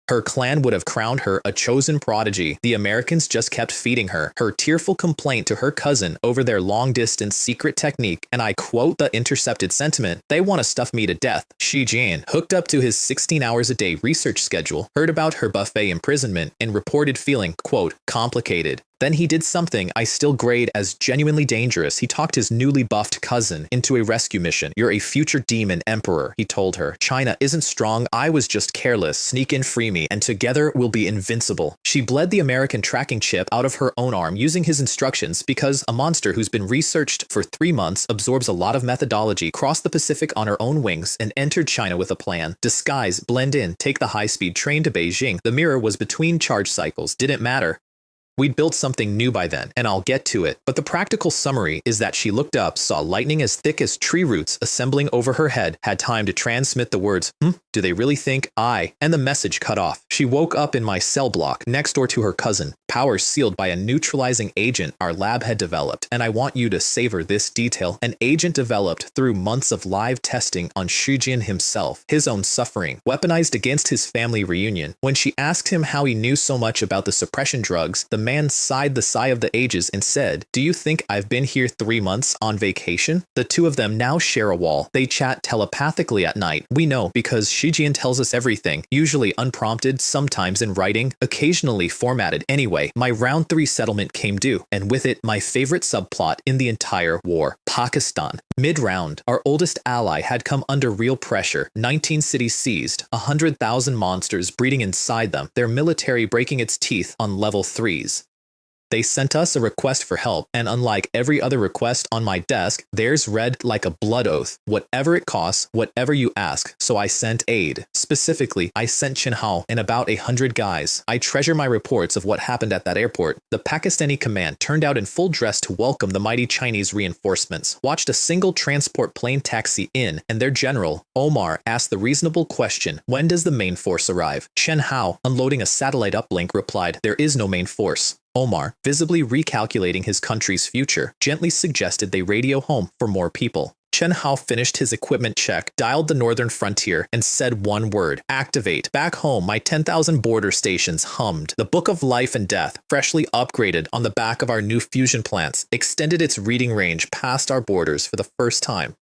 Her clan would have crowned her a chosen prodigy. The Americans just kept feeding her. Her tearful complaint to her cousin over their long-distance secret technique, and I quote the intercepted sentiment, "They want to stuff me to death." Xu Jian, hooked up to his 16 hours a day research schedule, heard about her buffet imprisonment and reported feeling, quote, complicated. Then he did something I still grade as genuinely dangerous. He talked his newly buffed cousin into a rescue mission. "You're a future demon emperor," he told her. "China isn't strong. I was just careless. Sneak in, free me, and together we'll be invincible." She bled the American tracking chip out of her own arm using his instructions because a monster who's been researched for 3 months absorbs a lot of methodology, crossed the Pacific on her own wings, and entered China with a plan. Disguise, blend in, take the high-speed train to Beijing. The mirror was between charge cycles. Didn't matter. We'd built something new by then, and I'll get to it. But the practical summary is that she looked up, saw lightning as thick as tree roots assembling over her head, had time to transmit the words, do they really think I? And the message cut off. She woke up in my cell block next door to her cousin, power sealed by a neutralizing agent our lab had developed. And I want you to savor this detail. An agent developed through months of live testing on Shujin himself, his own suffering, weaponized against his family reunion. When she asked him how he knew so much about the suppression drugs, the man sighed the sigh of the ages and said, "Do you think I've been here 3 months on vacation?" The two of them now share a wall. They chat telepathically at night. We know because Shijin tells us everything, usually unprompted, sometimes in writing, occasionally formatted. Anyway, my round 3 settlement came due, and with it, my favorite subplot in the entire war, Pakistan. Mid-round, our oldest ally had come under real pressure. 19 cities seized, 100,000 monsters breeding inside them, their military breaking its teeth on level 3s. They sent us a request for help, and unlike every other request on my desk, theirs read like a blood oath. Whatever it costs, whatever you ask. So I sent aid. Specifically, I sent Chen Hao and about 100 guys. I treasure my reports of what happened at that airport. The Pakistani command turned out in full dress to welcome the mighty Chinese reinforcements, watched a single transport plane taxi in, and their general, Omar, asked the reasonable question, when does the main force arrive? Chen Hao, unloading a satellite uplink, replied, there is no main force. Omar, visibly recalculating his country's future, gently suggested they radio home for more people. Chen Hao finished his equipment check, dialed the northern frontier, and said one word, activate. Back home, my 10,000 border stations hummed. The Book of Life and Death, freshly upgraded on the back of our new fusion plants, extended its reading range past our borders for the first time.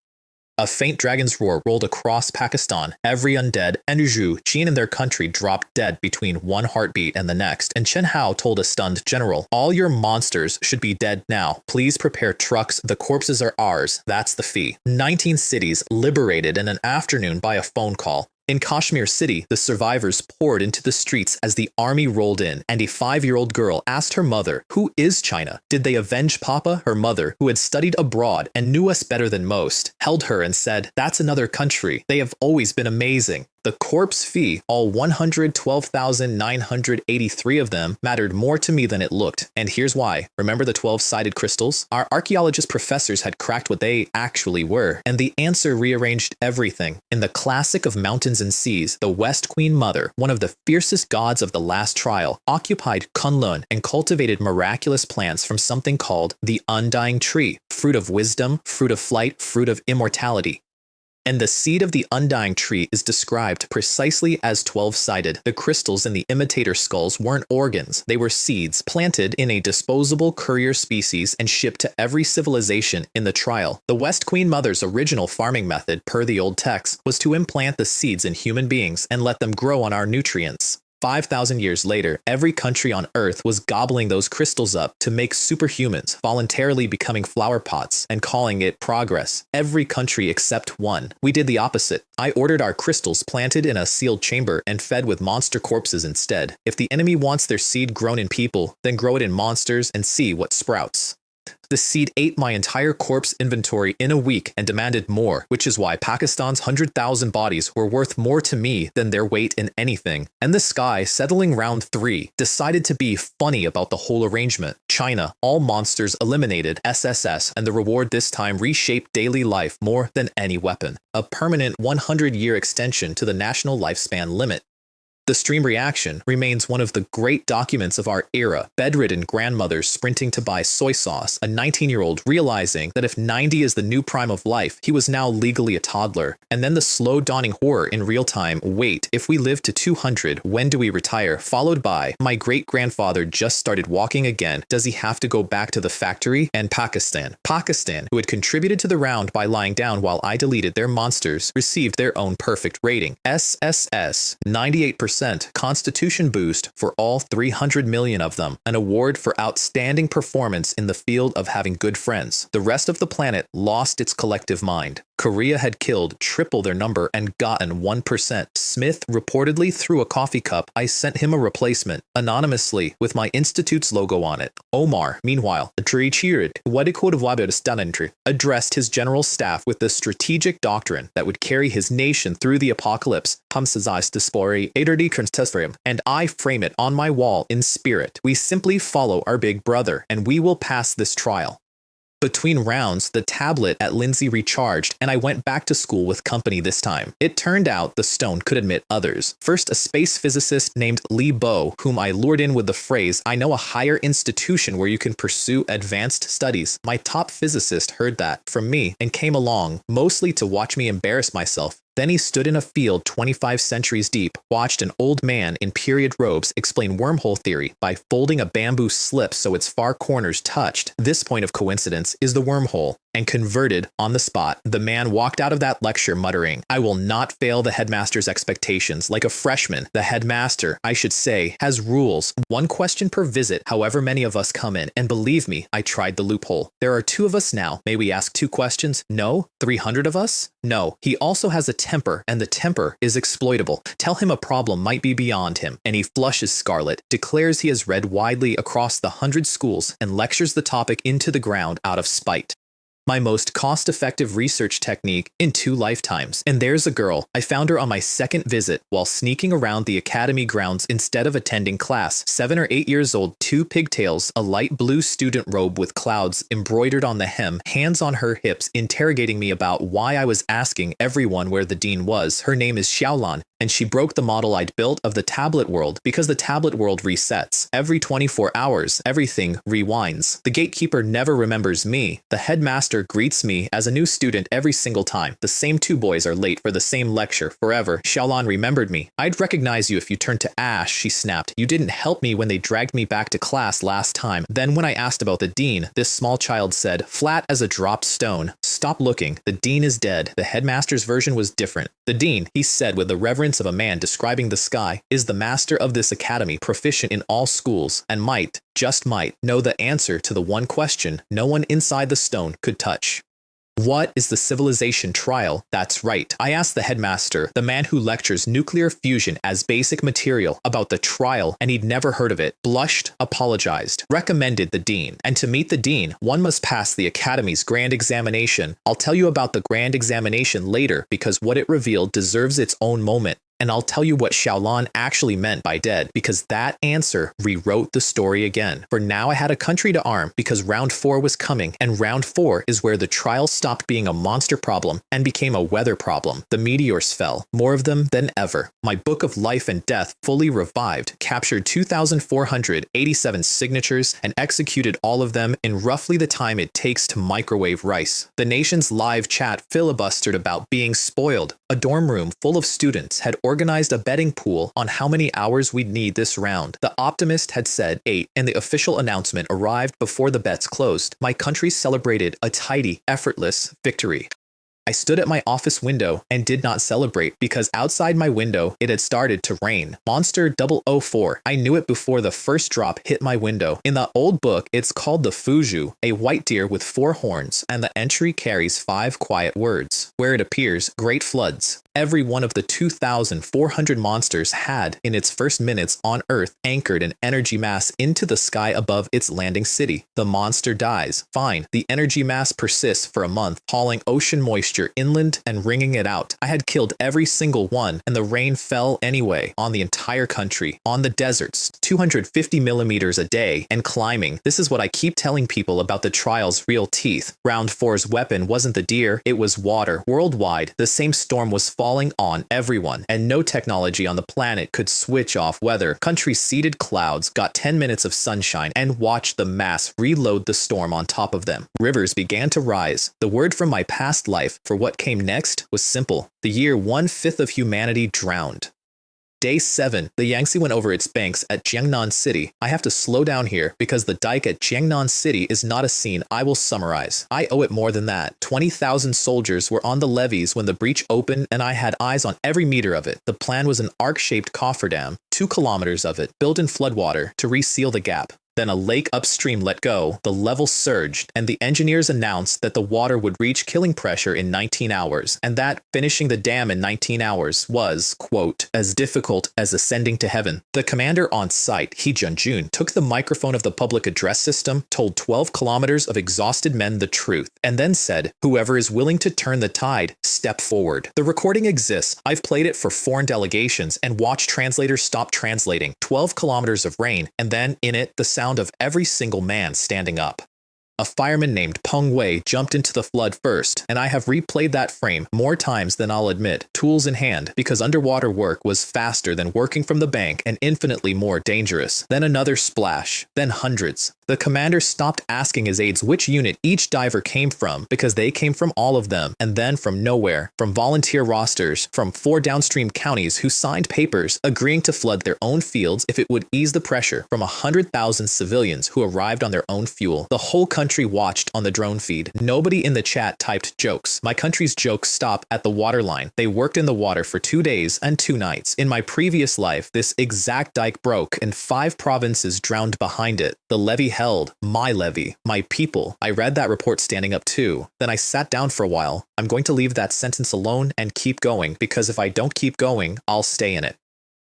A faint dragon's roar rolled across Pakistan. Every undead and Zhu, Jin and their country dropped dead between one heartbeat and the next, and Chen Hao told a stunned general, all your monsters should be dead now. Please prepare trucks. The corpses are ours. That's the fee. 19 cities liberated in an afternoon by a phone call. In Kashmir City, the survivors poured into the streets as the army rolled in, and a 5-year-old girl asked her mother, who is China? Did they avenge Papa? Her mother, who had studied abroad and knew us better than most, held her and said, that's another country. They have always been amazing. The corpse fee, all 112,983 of them, mattered more to me than it looked. And here's why. Remember the 12-sided crystals? Our archaeologist professors had cracked what they actually were, and the answer rearranged everything. In the classic of mountains and seas, the West Queen Mother, one of the fiercest gods of the last trial, occupied Kunlun and cultivated miraculous plants from something called the Undying Tree, fruit of wisdom, fruit of flight, fruit of immortality. And the seed of the Undying Tree is described precisely as 12-sided. The crystals in the imitator skulls weren't organs, they were seeds planted in a disposable courier species and shipped to every civilization in the trial. The West Queen Mother's original farming method, per the old text, was to implant the seeds in human beings and let them grow on our nutrients. 5,000 years later, every country on Earth was gobbling those crystals up to make superhumans, voluntarily becoming flower pots and calling it progress. Every country except one. We did the opposite. I ordered our crystals planted in a sealed chamber and fed with monster corpses instead. If the enemy wants their seed grown in people, then grow it in monsters and see what sprouts. The seed ate my entire corpse inventory in a week and demanded more, which is why Pakistan's 100,000 bodies were worth more to me than their weight in anything. And the sky, settling round 3, decided to be funny about the whole arrangement. China, all monsters eliminated, SSS, and the reward this time reshaped daily life more than any weapon. A permanent 100-year extension to the national lifespan limit. The stream reaction remains one of the great documents of our era. Bedridden grandmothers sprinting to buy soy sauce, a 19-year-old realizing that if 90 is the new prime of life, he was now legally a toddler. And then the slow dawning horror in real time, wait, if we live to 200, when do we retire? Followed by, my great-grandfather just started walking again. Does he have to go back to the factory? And Pakistan, who had contributed to the round by lying down while I deleted their monsters, received their own perfect rating. SSS, 98%. Constitution boost for all 300 million of them, an award for outstanding performance in the field of having good friends. The rest of the planet lost its collective mind. Korea had killed triple their number and gotten 1%. Smith reportedly threw a coffee cup. I sent him a replacement, anonymously, with my institute's logo on it. Omar, meanwhile, addressed his general staff with the strategic doctrine that would carry his nation through the apocalypse. And I frame it on my wall in spirit. We simply follow our big brother, and we will pass this trial. Between rounds, the tablet at Lindsay recharged, and I went back to school with company this time. It turned out the stone could admit others. First, a space physicist named Li Bo, whom I lured in with the phrase, "I know a higher institution where you can pursue advanced studies." My top physicist heard that from me and came along, mostly to watch me embarrass myself. Then he stood in a field 25 centuries deep, watched an old man in period robes explain wormhole theory by folding a bamboo slip so its far corners touched. This point of coincidence is the wormhole, and converted on the spot. The man walked out of that lecture muttering, "I will not fail the headmaster's expectations. Like a freshman, the headmaster, I should say, has rules. 1 question per visit, however many of us come in. And believe me, I tried the loophole. There are 2 of us now. May we ask 2 questions? No? 300 of us? No. He also has a temper, and the temper is exploitable. Tell him a problem might be beyond him." And he flushes scarlet, declares he has read widely across the 100 schools, and lectures the topic into the ground out of spite. My most cost-effective research technique in 2 lifetimes. And there's a girl. I found her on my 2nd visit while sneaking around the academy grounds instead of attending class. 7 or 8 years old, 2 pigtails, a light blue student robe with clouds embroidered on the hem, hands on her hips, interrogating me about why I was asking everyone where the dean was. Her name is Xiaolan, and she broke the model I'd built of the tablet world because the tablet world resets. Every 24 hours, everything rewinds. The gatekeeper never remembers me. The headmaster greets me as a new student every single time. The same 2 boys are late for the same lecture forever. Xiaolan remembered me. "I'd recognize you if you turned to ash," she snapped. "You didn't help me when they dragged me back to class last time." Then when I asked about the dean, this small child said, flat as a dropped stone, "Stop looking. The dean is dead." The headmaster's version was different. "The dean," he said with the reverence of a man describing the sky, "is the master of this academy, proficient in all schools, and might, just might, know the answer to the one question no one inside the stone could touch. What is the civilization trial? That's right. I asked the headmaster, the man who lectures nuclear fusion as basic material, about the trial, and he'd never heard of it. Blushed, apologized, recommended the dean. And to meet the dean, one must pass the academy's grand examination. I'll tell you about the grand examination later because what it revealed deserves its own moment. And I'll tell you what Xiaolan actually meant by dead, because that answer rewrote the story again. For now I had a country to arm, because round 4 was coming, and round 4 is where the trial stopped being a monster problem and became a weather problem. The meteors fell, more of them than ever. My book of life and death, fully revived, captured 2,487 signatures and executed all of them in roughly the time it takes to microwave rice. The nation's live chat filibustered about being spoiled. A dorm room full of students had organized a betting pool on how many hours we'd need this round. The optimist had said 8, and the official announcement arrived before the bets closed. My country celebrated a tidy, effortless victory. I stood at my office window and did not celebrate because outside my window it had started to rain. Monster 004. I knew it before the first drop hit my window. In the old book, it's called the Fuju, a white deer with 4 horns, and the entry carries 5 quiet words. Where it appears, great floods. Every one of the 2,400 monsters had, in its first minutes on Earth, anchored an energy mass into the sky above its landing city. The monster dies. Fine. The energy mass persists for a month, hauling ocean moisture inland and wringing it out. I had killed every single one, and the rain fell anyway on the entire country, on the deserts, 250 millimeters a day, and climbing. This is what I keep telling people about the trial's real teeth. Round 4's weapon wasn't the deer, it was water. Worldwide, the same storm was falling on everyone, and no technology on the planet could switch off weather. Countries seeded clouds, got 10 minutes of sunshine, and watched the mass reload the storm on top of them. Rivers began to rise. The word from my past life for what came next was simple. The year 1/5 of humanity drowned. Day 7, the Yangtze went over its banks at Jiangnan City. I have to slow down here because the dike at Jiangnan City is not a scene I will summarize. I owe it more than that. 20,000 soldiers were on the levees when the breach opened, and I had eyes on every meter of it. The plan was an arc-shaped cofferdam, 2 kilometers of it, built in floodwater to reseal the gap. Then a lake upstream let go, the level surged, and the engineers announced that the water would reach killing pressure in 19 hours, and that finishing the dam in 19 hours was, quote, as difficult as ascending to heaven. The commander on site, He Junjun, took the microphone of the public address system, told 12 kilometers of exhausted men the truth, and then said, whoever is willing to turn the tide, step forward. The recording exists. I've played it for foreign delegations and watched translators stop translating. 12 kilometers of rain, and then in it, the sound of every single man standing up. A fireman named Peng Wei jumped into the flood first, and I have replayed that frame more times than I'll admit, tools in hand, because underwater work was faster than working from the bank and infinitely more dangerous. Then another splash, then hundreds. The commander stopped asking his aides which unit each diver came from, because they came from all of them, and then from nowhere, from volunteer rosters, from 4 downstream counties who signed papers agreeing to flood their own fields if it would ease the pressure, from 100,000 civilians who arrived on their own fuel. The whole country watched on the drone feed. Nobody in the chat typed jokes. My country's jokes stop at the waterline. They worked in the water for 2 days and 2 nights. In my previous life, this exact dike broke and 5 provinces drowned behind it. The levee held. My levee. My people. I read that report standing up too. Then I sat down for a while. I'm going to leave that sentence alone and keep going, because if I don't keep going, I'll stay in it.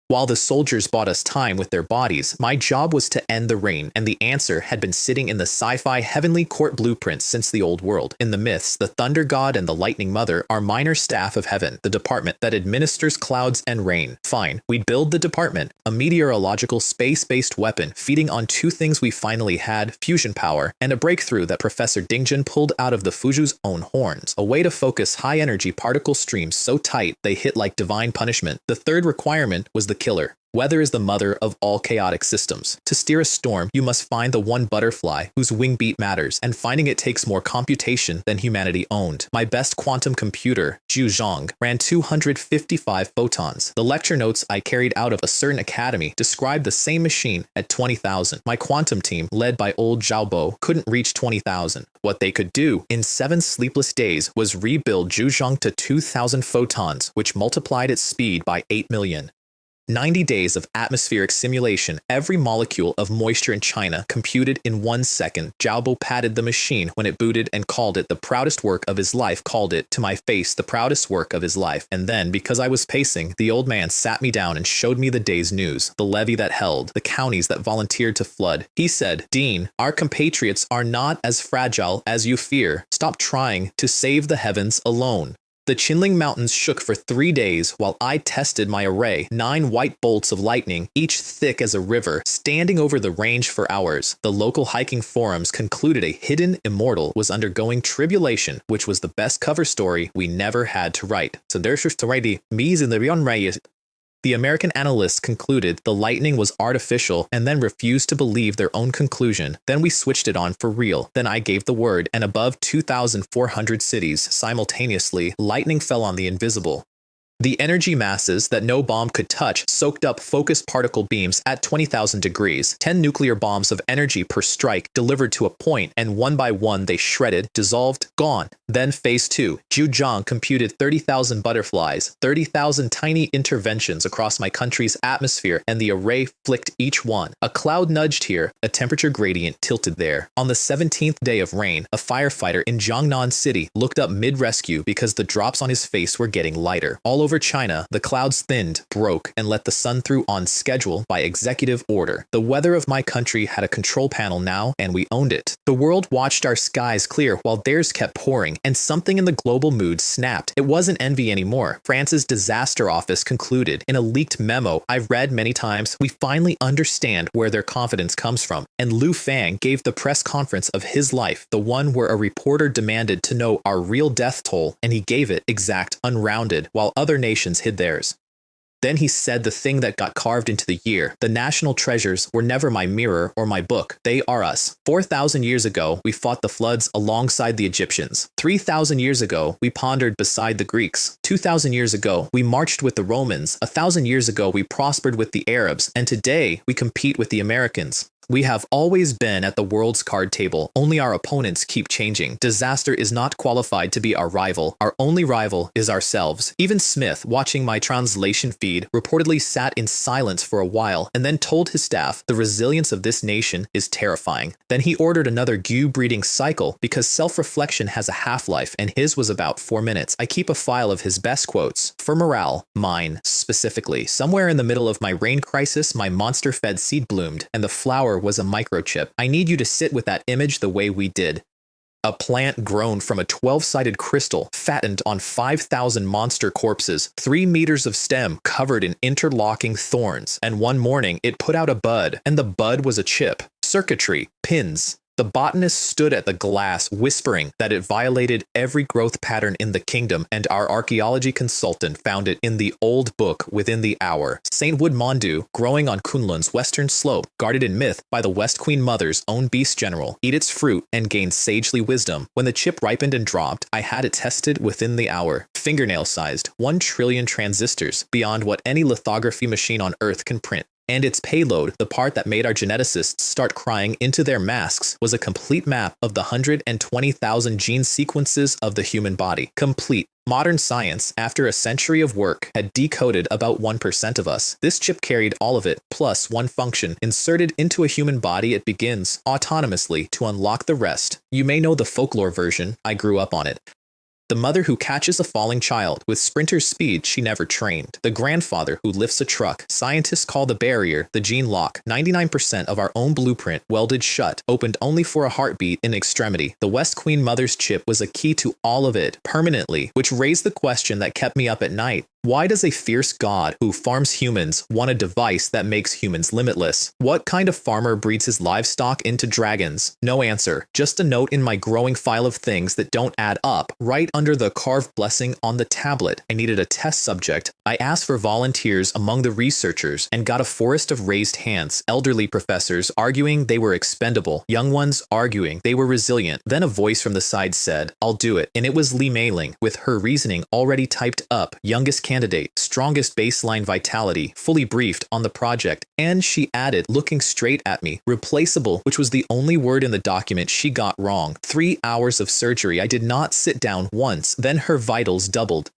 While the soldiers bought us time with their bodies, my job was to end the rain, and the answer had been sitting in the sci-fi heavenly court blueprints since the old world. In the myths, the thunder god and the lightning mother are minor staff of heaven, the department that administers clouds and rain. Fine, we'd build the department, a meteorological space-based weapon feeding on 2 things we finally had, fusion power, and a breakthrough that Professor Dingjun pulled out of the Fuju's own horns, a way to focus high-energy particle streams so tight they hit like divine punishment. The third requirement was the killer. Weather is the mother of all chaotic systems. To steer a storm, you must find the one butterfly whose wing beat matters, and finding it takes more computation than humanity owned. My best quantum computer, Zhuzhong, ran 255 photons. The lecture notes I carried out of a certain academy described the same machine at 20,000. My quantum team, led by old Zhaobo, couldn't reach 20,000. What they could do in 7 sleepless days was rebuild Zhuzhong to 2,000 photons, which multiplied its speed by 8 million. 90 days of atmospheric simulation, every molecule of moisture in China computed in 1 second. Zhaobo patted the machine when it booted and called it the proudest work of his life, called it to my face the proudest work of his life. And then, because I was pacing, the old man sat me down and showed me the day's news, the levee that held, the counties that volunteered to flood. He said, Dean, our compatriots are not as fragile as you fear. Stop trying to save the heavens alone. The Qinling Mountains shook for 3 days while I tested my array, 9 white bolts of lightning, each thick as a river, standing over the range for hours. The local hiking forums concluded a hidden immortal was undergoing tribulation, which was the best cover story we never had to write. So there's just already me's in the The American analysts concluded the lightning was artificial and then refused to believe their own conclusion. Then we switched it on for real. Then I gave the word, and above 2,400 cities simultaneously, lightning fell on the invisible. The energy masses that no bomb could touch soaked up focused particle beams at 20,000 degrees, 10 nuclear bombs of energy per strike delivered to a point, and one by one they shredded, dissolved, gone. Then phase 2, Zhejiang computed 30,000 butterflies, 30,000 tiny interventions across my country's atmosphere, and the array flicked each one. A cloud nudged here, a temperature gradient tilted there. On the 17th day of rain, a firefighter in Jiangnan City looked up mid-rescue because the drops on his face were getting lighter. All over China, the clouds thinned, broke, and let the sun through on schedule by executive order. The weather of my country had a control panel now, and we owned it. The world watched our skies clear while theirs kept pouring, and something in the global mood snapped. It wasn't envy anymore. France's disaster office concluded in a leaked memo I've read many times, we finally understand where their confidence comes from. And Lu Fang gave the press conference of his life, the one where a reporter demanded to know our real death toll, and he gave it exact, unrounded, while other nations hid theirs. Then he said the thing that got carved into the year. The national treasures were never my mirror or my book. They are us. 4,000 years ago, we fought the floods alongside the Egyptians. 3,000 years ago, we pondered beside the Greeks. 2,000 years ago, we marched with the Romans. 1,000 years ago, we prospered with the Arabs. And today, we compete with the Americans. We have always been at the world's card table, only our opponents keep changing. Disaster is not qualified to be our rival. Our only rival is ourselves. Even Smith, watching my translation feed, reportedly sat in silence for a while and then told his staff, the resilience of this nation is terrifying. Then he ordered another GU breeding cycle because self-reflection has a half-life and his was about 4 minutes. I keep a file of his best quotes. For morale, mine, specifically. Somewhere in the middle of my rain crisis, my monster-fed seed bloomed, and the flower was a microchip. I need you to sit with that image the way we did. A plant grown from a 12-sided crystal, fattened on 5,000 monster corpses, 3 meters of stem covered in interlocking thorns, and one morning it put out a bud, and the bud was a chip. Circuitry, pins. The botanist stood at the glass, whispering that it violated every growth pattern in the kingdom, and our archaeology consultant found it in the old book within the hour. St. Wood Mondu, growing on Kunlun's western slope, guarded in myth by the West Queen Mother's own beast general, eat its fruit and gain sagely wisdom. When the chip ripened and dropped, I had it tested within the hour. Fingernail-sized, 1 trillion transistors, beyond what any lithography machine on Earth can print. And its payload, the part that made our geneticists start crying into their masks, was a complete map of the 120,000 gene sequences of the human body. Complete. Modern science, after a century of work, had decoded about 1% of us. This chip carried all of it, plus one function. Inserted into a human body, it begins, autonomously, to unlock the rest. You may know the folklore version. I grew up on it. The mother who catches a falling child with sprinter speed she never trained. The grandfather who lifts a truck. Scientists call the barrier the gene lock. 99% of our own blueprint, welded shut, opened only for a heartbeat in extremity. The West Queen Mother's chip was a key to all of it, permanently, which raised the question that kept me up at night. Why does a fierce god who farms humans want a device that makes humans limitless? What kind of farmer breeds his livestock into dragons? No answer. Just a note in my growing file of things that don't add up, right under the carved blessing on the tablet. I needed a test subject. I asked for volunteers among the researchers and got a forest of raised hands. Elderly professors arguing they were expendable. Young ones arguing they were resilient. Then a voice from the side said, I'll do it. And it was Li Meiling, with her reasoning already typed up. Youngest candidate, strongest baseline vitality, fully briefed on the project, and she added, looking straight at me, replaceable, which was the only word in the document she got wrong. 3 hours of surgery. I did not sit down once. Then her vitals doubled.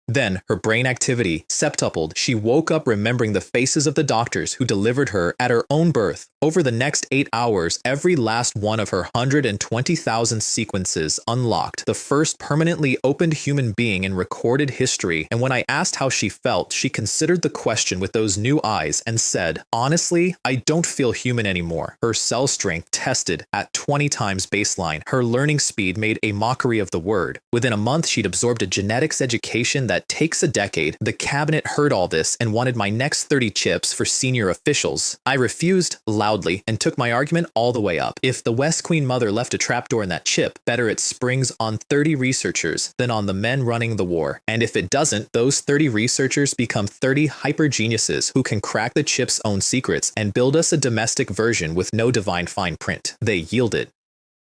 Then her brain activity septupled. She woke up remembering the faces of the doctors who delivered her at her own birth. Over the next 8 hours, every last one of her 120,000 sequences unlocked, the first permanently opened human being in recorded history. And when I asked how she felt, she considered the question with those new eyes and said, honestly, I don't feel human anymore. Her cell strength tested at 20 times baseline. Her learning speed made a mockery of the word. Within a month, she'd absorbed a genetics education that takes a decade. The cabinet heard all this and wanted my next 30 chips for senior officials. I refused loudly and took my argument all the way up. If the West Queen Mother left a trapdoor in that chip, better it springs on 30 researchers than on the men running the war. And if it doesn't, those 30 researchers become 30 hyper geniuses who can crack the chip's own secrets and build us a domestic version with no divine fine print. They yielded.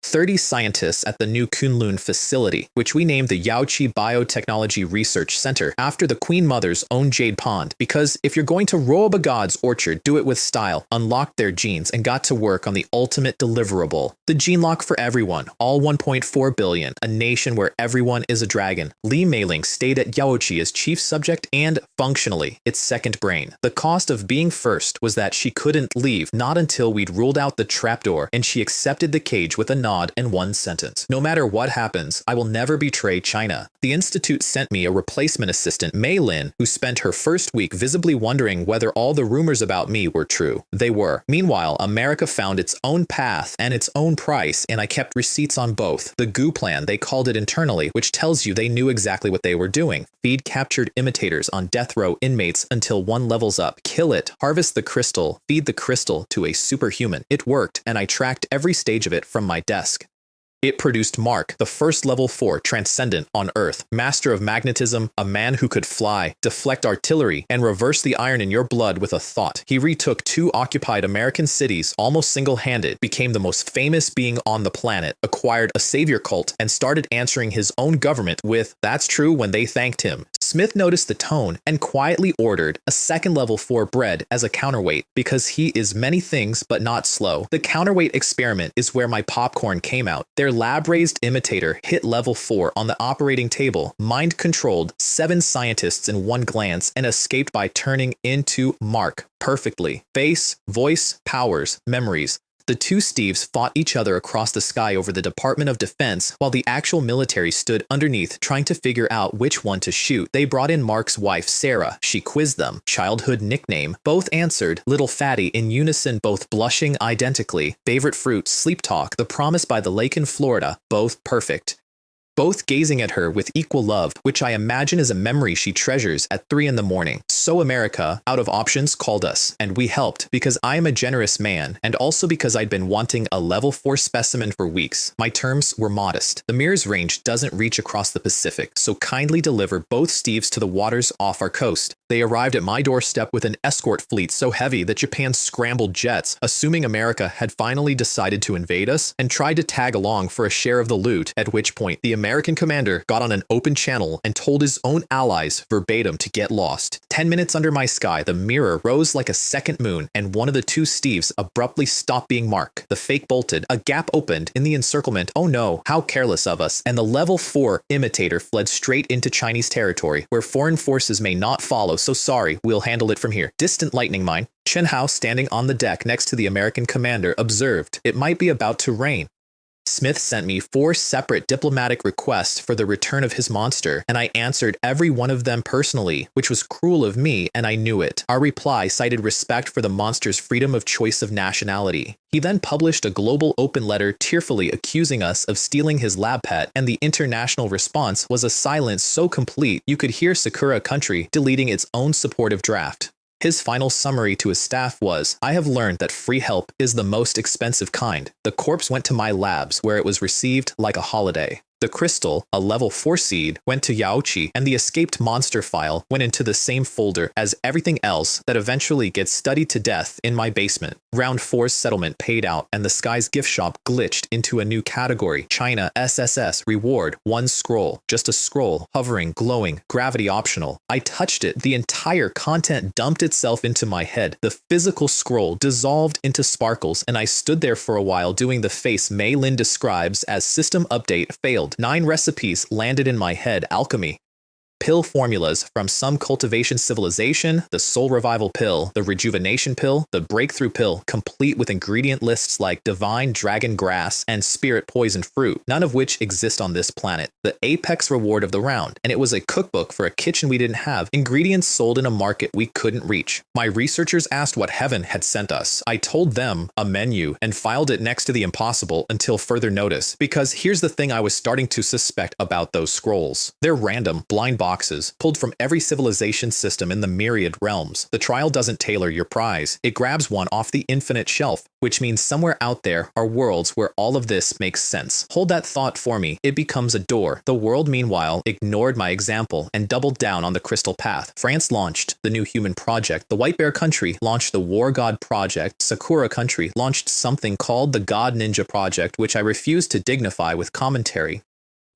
30 scientists at the new Kunlun facility, which we named the Yaoqi Biotechnology Research Center after the Queen Mother's own jade pond, because if you're going to robe a god's orchard, do it with style, unlocked their genes, and got to work on the ultimate deliverable. The gene lock for everyone, all 1.4 billion, a nation where everyone is a dragon. Li Meiling stayed at Yaoqi as chief subject and, functionally, its second brain. The cost of being first was that she couldn't leave, not until we'd ruled out the trapdoor, and she accepted the cage with a nod and one sentence. No matter what happens, I will never betray China. The institute sent me a replacement assistant, Mei Lin, who spent her first week visibly wondering whether all the rumors about me were true. They were. Meanwhile, America found its own path and its own price, and I kept receipts on both. The GU plan, they called it internally, which tells you they knew exactly what they were doing. Feed captured imitators on death row inmates until one levels up. Kill it. Harvest the crystal. Feed the crystal to a superhuman. It worked, and I tracked every stage of it from my desk. It produced Mark, the first level 4 transcendent on Earth, master of magnetism, a man who could fly, deflect artillery, and reverse the iron in your blood with a thought. He retook 2 occupied American cities almost single-handed, became the most famous being on the planet, acquired a savior cult, and started answering his own government with, "That's true," when they thanked him. Smith noticed the tone and quietly ordered a second level 4 bread as a counterweight because he is many things but not slow. The counterweight experiment is where my popcorn came out. Their lab-raised imitator hit level 4 on the operating table, mind-controlled 7 scientists in one glance, and escaped by turning into Mark perfectly. Face, voice, powers, memories. The two Steves fought each other across the sky over the Department of Defense while the actual military stood underneath trying to figure out which one to shoot. They brought in Mark's wife, Sarah. She quizzed them. Childhood nickname. Both answered. Little Fatty in unison, both blushing identically. Favorite fruit, sleep talk. The promise by the lake in Florida. Both perfect. Both gazing at her with equal love, which I imagine is a memory she treasures at 3 in the morning. So America, out of options, called us, and we helped because I am a generous man, and also because I'd been wanting a level 4 specimen for weeks. My terms were modest. The mirror's range doesn't reach across the Pacific, so kindly deliver both Steves to the waters off our coast. They arrived at my doorstep with an escort fleet so heavy that Japan scrambled jets, assuming America had finally decided to invade us, and tried to tag along for a share of the loot, at which point the American commander got on an open channel and told his own allies verbatim to get lost. 10 minutes under my sky, the mirror rose like a second moon, and one of the two Steves abruptly stopped being Mark. The fake bolted, a gap opened in the encirclement. Oh no, how careless of us. And the level 4 imitator fled straight into Chinese territory, where foreign forces may not follow, so sorry, we'll handle it from here. Distant lightning mine. Chen Hao, standing on the deck next to the American commander, observed, it might be about to rain. Smith sent me 4 separate diplomatic requests for the return of his monster, and I answered every one of them personally, which was cruel of me, and I knew it. Our reply cited respect for the monster's freedom of choice of nationality. He then published a global open letter tearfully accusing us of stealing his lab pet, and the international response was a silence so complete you could hear Sakura Country deleting its own supportive draft. His final summary to his staff was, I have learned that free help is the most expensive kind. The corpse went to my labs, where it was received like a holiday. The crystal, a level 4 seed, went to Yaochi, and the escaped monster file went into the same folder as everything else that eventually gets studied to death in my basement. Round 4's settlement paid out, and the Sky's gift shop glitched into a new category. China SSS reward 1 scroll. Just a scroll, hovering, glowing, gravity optional. I touched it. The entire content dumped itself into my head. The physical scroll dissolved into sparkles, and I stood there for a while doing the face Mei Lin describes as system update failed. 9 recipes landed in my head. Alchemy. Pill formulas from some cultivation civilization, the soul revival pill, the rejuvenation pill, the breakthrough pill, complete with ingredient lists like divine dragon grass and spirit poison fruit, none of which exist on this planet. The apex reward of the round, and it was a cookbook for a kitchen we didn't have, ingredients sold in a market we couldn't reach. My researchers asked what heaven had sent us. I told them a menu and filed it next to the impossible until further notice, because here's the thing I was starting to suspect about those scrolls. They're random, blind boxes, pulled from every civilization system in the myriad realms. The trial doesn't tailor your prize. It grabs one off the infinite shelf, which means somewhere out there are worlds where all of this makes sense. Hold that thought for me. It becomes a door. The world, meanwhile, ignored my example and doubled down on the crystal path. France launched the New Human Project. The White Bear Country launched the War God Project. Sakura Country launched something called the God Ninja Project, which I refuse to dignify with commentary.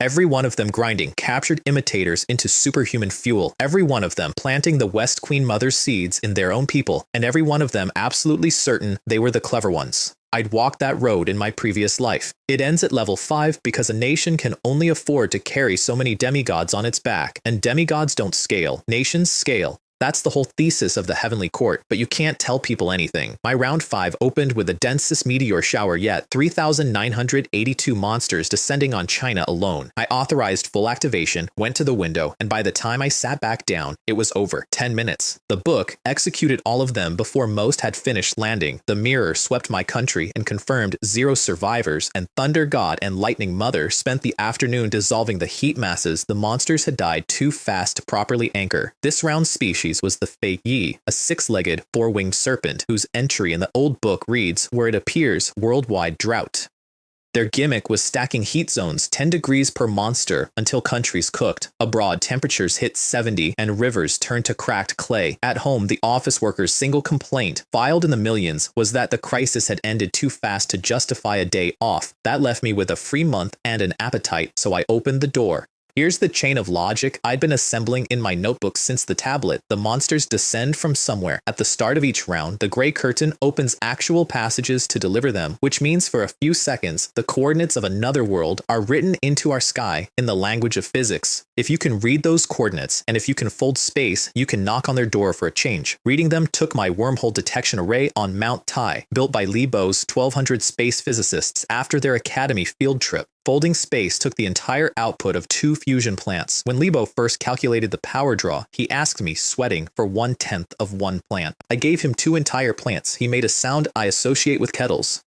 Every one of them grinding captured imitators into superhuman fuel, every one of them planting the West Queen Mother's seeds in their own people, and every one of them absolutely certain they were the clever ones. I'd walked that road in my previous life. It ends at level 5 because a nation can only afford to carry so many demigods on its back, and demigods don't scale, nations scale. That's the whole thesis of the Heavenly Court, but you can't tell people anything. My round 5 opened with the densest meteor shower yet, 3,982 monsters descending on China alone. I authorized full activation, went to the window, and by the time I sat back down, it was over. 10 minutes. The book executed all of them before most had finished landing. The mirror swept my country and confirmed 0 survivors, and Thunder God and Lightning Mother spent the afternoon dissolving the heat masses. The monsters had died too fast to properly anchor. This round's species was the Fei Yi, a 6-legged, 4-winged serpent whose entry in the old book reads, where it appears, worldwide drought. Their gimmick was stacking heat zones 10 degrees per monster until countries cooked. Abroad, temperatures hit 70 and rivers turned to cracked clay. At home, the office workers' single complaint, filed in the millions, was that the crisis had ended too fast to justify a day off. That left me with a free month and an appetite, so I opened the door. Here's the chain of logic I'd been assembling in my notebook since the tablet. The monsters descend from somewhere. At the start of each round, the gray curtain opens actual passages to deliver them, which means for a few seconds, the coordinates of another world are written into our sky in the language of physics. If you can read those coordinates, and if you can fold space, you can knock on their door for a change. Reading them took my wormhole detection array on Mount Tai, built by Libo's 1200 space physicists after their academy field trip. Folding space took the entire output of 2 fusion plants. When Libo first calculated the power draw, he asked me, sweating, for 1/10 of one plant. I gave him 2 entire plants. He made a sound I associate with kettles.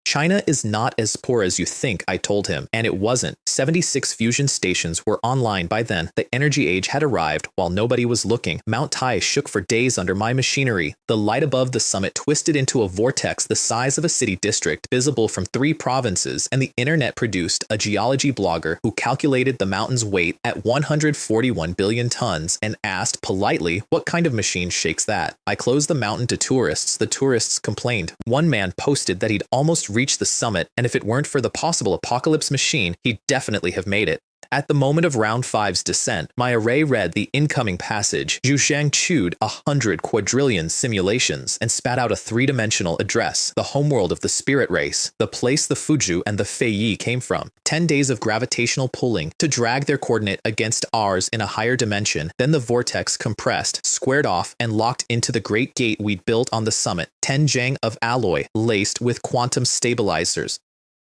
China is not as poor as you think, I told him, and it wasn't. 76 fusion stations were online by then. The energy age had arrived while nobody was looking. Mount Tai shook for days under my machinery. The light above the summit twisted into a vortex the size of a city district, visible from 3 provinces, and the internet produced a geology blogger who calculated the mountain's weight at 141 billion tons and asked politely, what kind of machine shakes that? I closed the mountain to tourists. The tourists complained. One man posted that he'd almost reached the summit, and if it weren't for the possible apocalypse machine, he'd definitely have made it. At the moment of round 5's descent, my array read the incoming passage. Zhu Shang chewed 100 quadrillion simulations and spat out a 3-dimensional address, the homeworld of the spirit race, the place the Fuju and the Feiyi came from. 10 days of gravitational pulling to drag their coordinate against ours in a higher dimension. Then the vortex compressed, squared off, and locked into the great gate we'd built on the summit. 10 Zhang of alloy, laced with quantum stabilizers.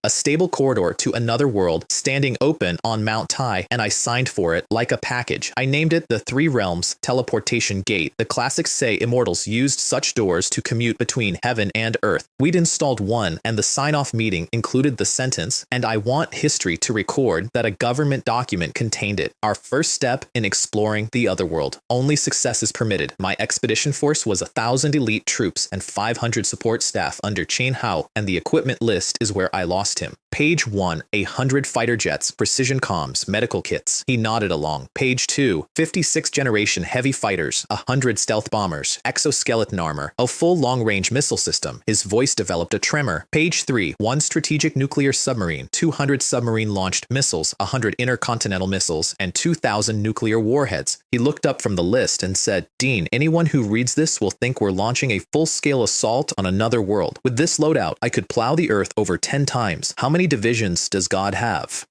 A stable corridor to another world standing open on Mount Tai, and I signed for it like a package. I named it the 3 Realms Teleportation Gate. The classics say immortals used such doors to commute between heaven and earth. We'd installed one, and the sign-off meeting included the sentence, and I want history to record that a government document contained it. Our first step in exploring the other world. Only success is permitted. My expedition force was 1,000 elite troops and 500 support staff under Chen Hao, and the equipment list is where I lost him. Page 1, 100 fighter jets, precision comms, medical kits. He nodded along. Page 2, 56th generation heavy fighters, 100 stealth bombers, exoskeleton armor, a full long-range missile system. His voice developed a tremor. Page 3, 1 strategic nuclear submarine, 200 submarine-launched missiles, 100 intercontinental missiles, and 2,000 nuclear warheads. He looked up from the list and said, Dean, anyone who reads this will think we're launching a full-scale assault on another world. With this loadout, I could plow the Earth over 10 times. How many divisions does God have?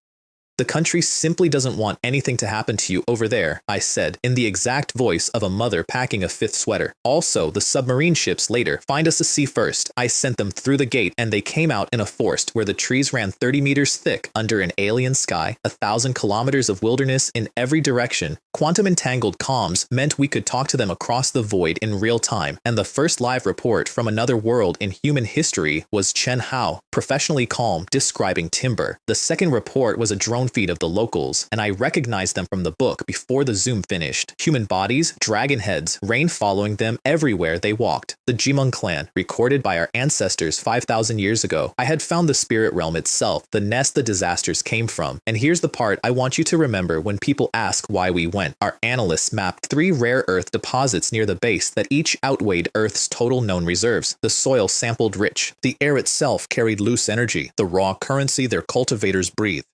The country simply doesn't want anything to happen to you over there, I said, in the exact voice of a mother packing a 5th sweater. Also, the submarine ships later. Find us a sea first. I sent them through the gate, and they came out in a forest where the trees ran 30 meters thick under an alien sky, 1,000 kilometers of wilderness in every direction. Quantum entangled comms meant we could talk to them across the void in real time, and the first live report from another world in human history was Chen Hao, professionally calm, describing timber. The second report was a drone feed of the locals, and I recognized them from the book before the zoom finished. Human bodies, dragon heads, rain following them everywhere they walked. The Jimeng clan, recorded by our ancestors 5,000 years ago. I had found the spirit realm itself, the nest the disasters came from. And here's the part I want you to remember when people ask why we went. Our analysts mapped 3 rare earth deposits near the base that each outweighed Earth's total known reserves. The soil sampled rich. The air itself carried loose energy, the raw currency their cultivators breathed.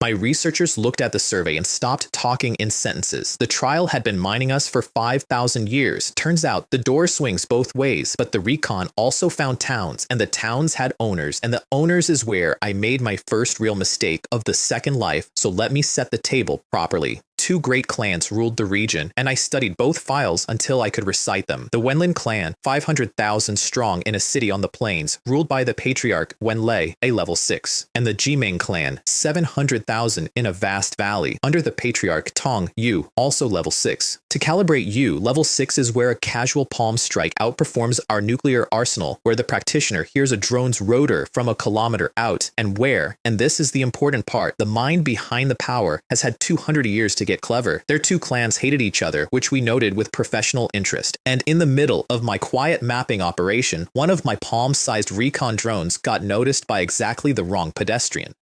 My researchers looked at the survey and stopped talking in sentences. The trial had been mining us for 5,000 years. Turns out the door swings both ways, but the recon also found towns, and the towns had owners, and the owners is where I made my first real mistake of the second life, so let me set the table properly. 2 great clans ruled the region, and I studied both files until I could recite them. The Wenlin clan, 500,000 strong in a city on the plains, ruled by the patriarch Wenlei, a level 6, and the Jimeng clan, 700,000 in a vast valley, under the patriarch Tong Yu, also level 6. To calibrate Yu, level 6 is where a casual palm strike outperforms our nuclear arsenal, where the practitioner hears a drone's rotor from a kilometer out, and where, and this is the important part, the mind behind the power has had 200 years to get clever. Their 2 clans hated each other, which we noted with professional interest. And in the middle of my quiet mapping operation, one of my palm-sized recon drones got noticed by exactly the wrong pedestrian.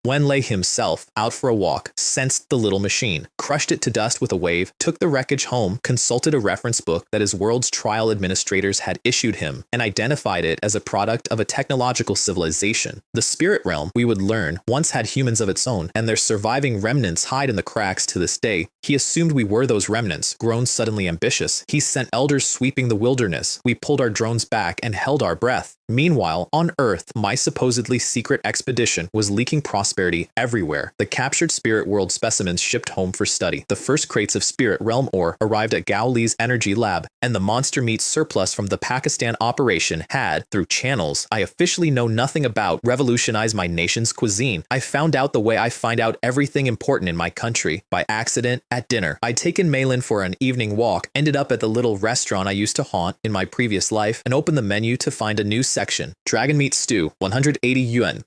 Wenlei himself, out for a walk, sensed the little machine, crushed it to dust with a wave, took the wreckage home, consulted a reference book that his world's trial administrators had issued him, and identified it as a product of a technological civilization. The spirit realm, we would learn, once had humans of its own, and their surviving remnants hide in the cracks to this day. He assumed we were those remnants, grown suddenly ambitious. He sent elders sweeping the wilderness. We pulled our drones back and held our breath. Meanwhile, on Earth, my supposedly secret expedition was leaking prosperity everywhere. The captured spirit world specimens shipped home for study. The first crates of spirit realm ore arrived at Gao Li's energy lab, and the monster meat surplus from the Pakistan operation had, through channels I officially know nothing about, revolutionized my nation's cuisine. I found out the way I find out everything important in my country, by accident at dinner. I'd taken Maylin for an evening walk, ended up at the little restaurant I used to haunt in my previous life, and opened the menu to find a new section. Dragon meat stew, 180 yuan.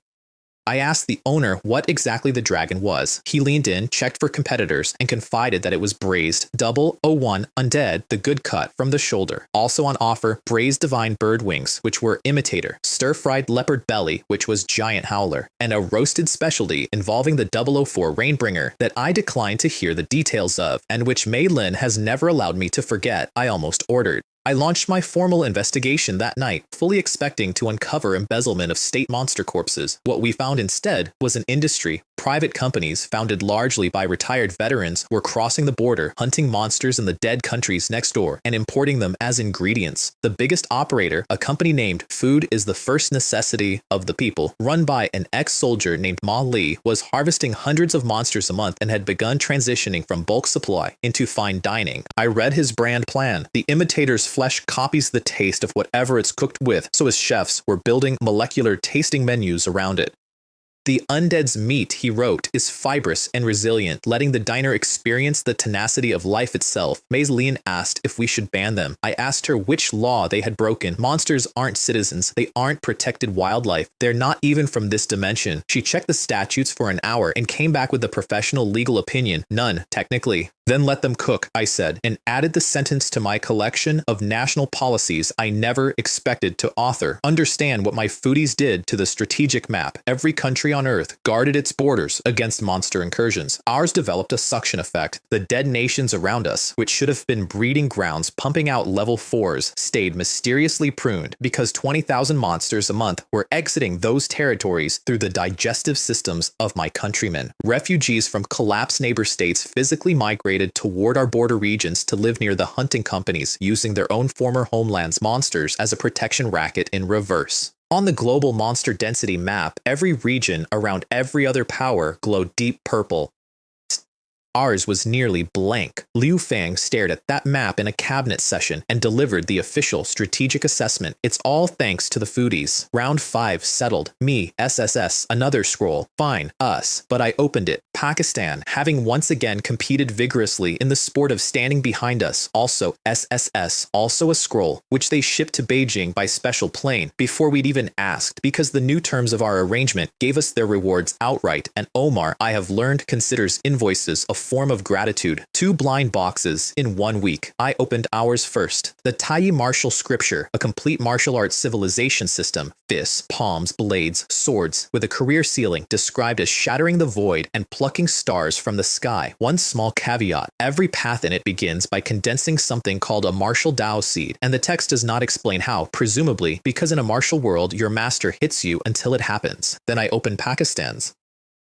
I asked the owner what exactly the dragon was. He leaned in, checked for competitors, and confided that it was braised 001 undead, the good cut from the shoulder. Also on offer, braised divine bird wings, which were imitator, stir-fried leopard belly, which was giant howler, and a roasted specialty involving the 004 Rainbringer that I declined to hear the details of, and which Mei Lin has never allowed me to forget I almost ordered. I launched my formal investigation that night, fully expecting to uncover embezzlement of state monster corpses. What we found instead was an industry. Private companies, founded largely by retired veterans, were crossing the border, hunting monsters in the dead countries next door, and importing them as ingredients. The biggest operator, a company named Food is the First Necessity of the People, run by an ex-soldier named Ma Li, was harvesting hundreds of monsters a month and had begun transitioning from bulk supply into fine dining. I read his brand plan. The imitator's flesh copies the taste of whatever it's cooked with, so his chefs were building molecular tasting menus around it. The undead's meat, he wrote, is fibrous and resilient, letting the diner experience the tenacity of life itself. Mei Lin asked if we should ban them. I asked her which law they had broken. Monsters aren't citizens. They aren't protected wildlife. They're not even from this dimension. She checked the statutes for an hour and came back with a professional legal opinion. None, technically. Then let them cook, I said, and added the sentence to my collection of national policies I never expected to author. Understand what my foodies did to the strategic map. Every country on Earth guarded its borders against monster incursions. Ours developed a suction effect. The dead nations around us, which should have been breeding grounds pumping out level 4s, stayed mysteriously pruned because 20,000 monsters a month were exiting those territories through the digestive systems of my countrymen. Refugees from collapsed neighbor states physically migrated toward our border regions to live near the hunting companies, using their own former homelands' monsters as a protection racket in reverse. On the global monster density map, every region around every other power glowed deep purple. Ours was nearly blank. Liu Fang stared at that map in a cabinet session and delivered the official strategic assessment. It's all thanks to the foodies. Round 5 settled. Me, SSS, another scroll. Fine, us. But I opened it. Pakistan, having once again competed vigorously in the sport of standing behind us. Also SSS, also a scroll, which they shipped to Beijing by special plane before we'd even asked, because the new terms of our arrangement gave us their rewards outright, and Omar, I have learned, considers invoices a form of gratitude. 2 blind boxes in 1 week. I opened ours first. The Tai martial scripture, a complete martial arts civilization system. Fists, palms, blades, swords, with a career ceiling described as shattering the void and plucking stars from the sky. One small caveat, every path in it begins by condensing something called a martial Dao seed, and the text does not explain how, presumably because in a martial world your master hits you until it happens. Then I opened Pakistan's.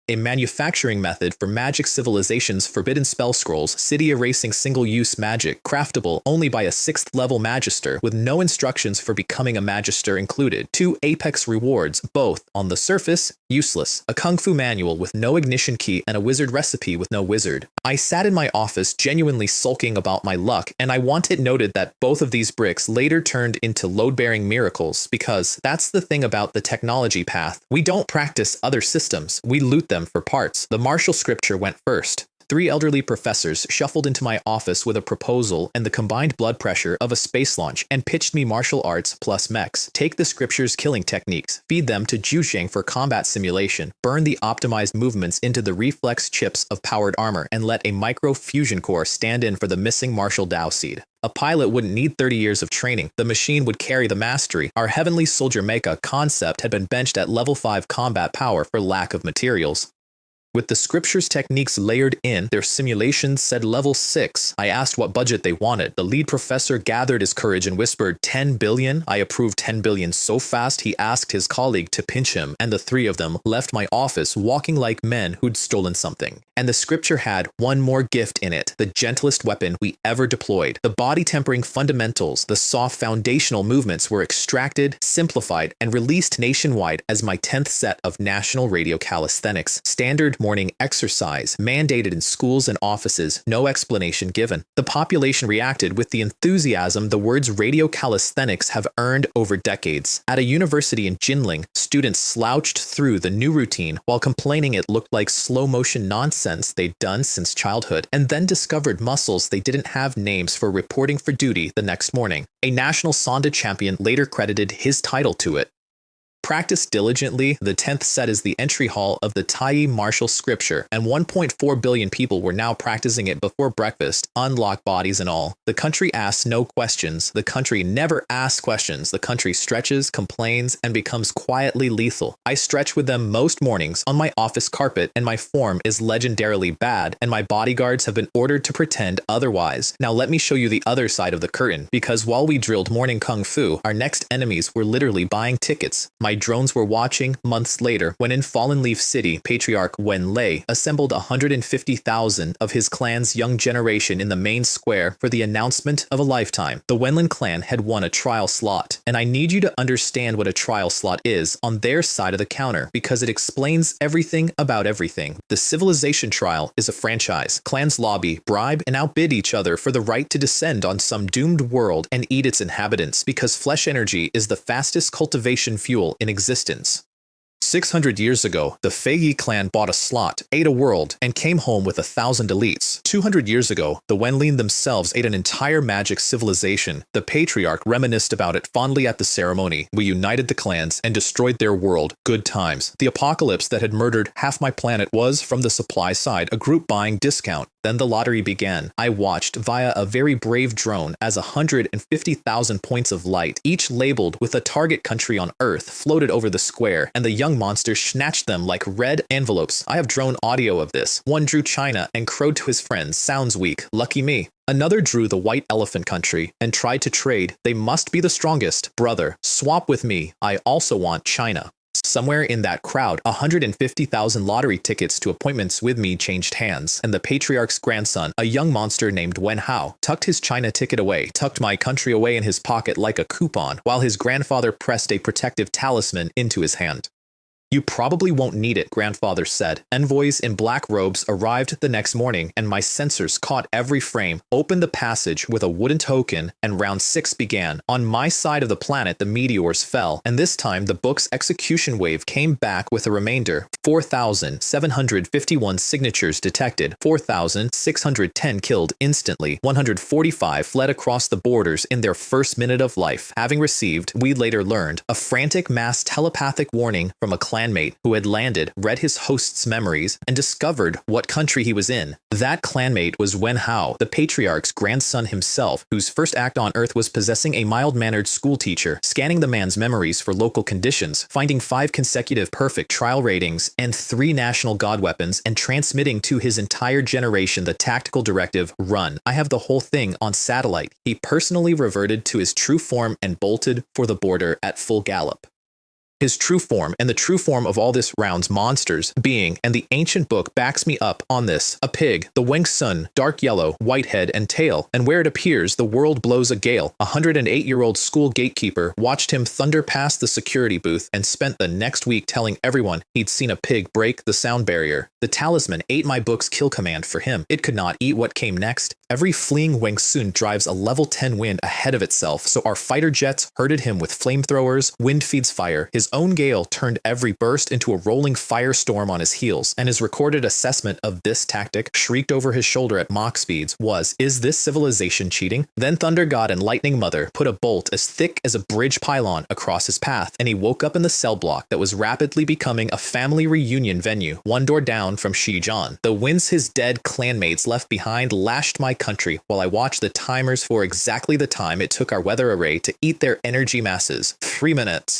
A manufacturing method for magic civilization's forbidden spell scrolls, city-erasing single-use magic, craftable only by a 6th level magister, with no instructions for becoming a magister included. 2 apex rewards, both, on the surface, useless. A kung fu manual with no ignition key and a wizard recipe with no wizard. I sat in my office genuinely sulking about my luck, and I want it noted that both of these bricks later turned into load-bearing miracles, because that's the thing about the technology path. We don't practice other systems, we loot them for parts. The martial scripture went first. 3 elderly professors shuffled into my office with a proposal and the combined blood pressure of a space launch and pitched me martial arts plus mechs. Take the scripture's killing techniques, feed them to Juzhang for combat simulation, burn the optimized movements into the reflex chips of powered armor, and let a micro fusion core stand in for the missing martial Dao seed. A pilot wouldn't need 30 years of training. The machine would carry the mastery. Our Heavenly Soldier Mecha concept had been benched at level 5 combat power for lack of materials. With the scripture's techniques layered in, their simulations said level 6. I asked what budget they wanted. The lead professor gathered his courage and whispered, 10 billion? I approved 10 billion so fast he asked his colleague to pinch him, and the three of them left my office walking like men who'd stolen something. And the scripture had one more gift in it, the gentlest weapon we ever deployed. The body-tempering fundamentals, the soft foundational movements were extracted, simplified, and released nationwide as my 10th set of national radio calisthenics. Standard morning exercise, mandated in schools and offices, no explanation given. The population reacted with the enthusiasm the words radio calisthenics have earned over decades. At a university in Jinling, students slouched through the new routine while complaining it looked like slow-motion nonsense they'd done since childhood, and then discovered muscles they didn't have names for reporting for duty the next morning. A national Sonda champion later credited his title to it. Practiced diligently, the 10th set is the entry hall of the Tai martial scripture, and 1.4 billion people were now practicing it before breakfast, unlocked bodies and all. The country asks no questions. The country never asks questions. The country stretches, complains, and becomes quietly lethal. I stretch with them most mornings on my office carpet, and my form is legendarily bad, and my bodyguards have been ordered to pretend otherwise. Now let me show you the other side of the curtain, because while we drilled morning kung fu, our next enemies were literally buying tickets. My drones were watching months later when in Fallen Leaf City, Patriarch Wen Lei assembled 150,000 of his clan's young generation in the main square for the announcement of a lifetime. The Wenlin clan had won a trial slot, and I need you to understand what a trial slot is on their side of the counter because it explains everything about everything. The civilization trial is a franchise. Clans lobby, bribe, and outbid each other for the right to descend on some doomed world and eat its inhabitants because flesh energy is the fastest cultivation fuel in existence. 600 years ago, the Feiyi clan bought a slot, ate a world, and came home with 1,000 elites. 200 years ago, the Wenlin themselves ate an entire magic civilization. The Patriarch reminisced about it fondly at the ceremony. We united the clans and destroyed their world. Good times. The apocalypse that had murdered half my planet was, from the supply side, a group buying discount. Then the lottery began. I watched via a very brave drone as 150,000 points of light, each labeled with a target country on Earth, floated over the square, and the young monster snatched them like red envelopes. I have drone audio of this. One drew China and crowed to his friends, sounds weak, lucky me. Another drew the white elephant country and tried to trade. They must be the strongest. Brother, swap with me. I also want China. Somewhere in that crowd, 150,000 lottery tickets to appointments with me changed hands, and the Patriarch's grandson, a young monster named Wen Hao, tucked his China ticket away, tucked my country away in his pocket like a coupon, while his grandfather pressed a protective talisman into his hand. You probably won't need it, grandfather said. Envoys in black robes arrived the next morning, and my sensors caught every frame, opened the passage with a wooden token, and round 6 began. On my side of the planet, the meteors fell, and this time the book's execution wave came back with a remainder. 4,751 signatures detected, 4,610 killed instantly, 145 fled across the borders in their first minute of life, having received, we later learned, a frantic mass telepathic warning from a clanmate who had landed, read his host's memories, and discovered what country he was in. That clanmate was Wen Hao, the Patriarch's grandson himself, whose first act on Earth was possessing a mild-mannered schoolteacher, scanning the man's memories for local conditions, finding 5 consecutive perfect trial ratings and 3 national god weapons, and transmitting to his entire generation the tactical directive, run. I have the whole thing on satellite. He personally reverted to his true form and bolted for the border at full gallop. His true form, and the true form of all this round's monsters, being, and the ancient book backs me up on this, a pig, the Weng Sun, dark yellow, white head and tail, and where it appears the world blows a gale. A 108-year-old school gatekeeper watched him thunder past the security booth and spent the next week telling everyone he'd seen a pig break the sound barrier. The talisman ate my book's kill command for him. It could not eat what came next. Every fleeing Weng Sun drives a level 10 wind ahead of itself, so our fighter jets herded him with flamethrowers, wind feeds fire. His own gale turned every burst into a rolling firestorm on his heels, and his recorded assessment of this tactic, shrieked over his shoulder at Mach speeds, was, is this civilization cheating? Then Thunder God and Lightning Mother put a bolt as thick as a bridge pylon across his path, and he woke up in the cell block that was rapidly becoming a family reunion venue, one door down from Shijian. The winds his dead clanmates left behind lashed my country while I watched the timers for exactly the time it took our weather array to eat their energy masses. 3 minutes.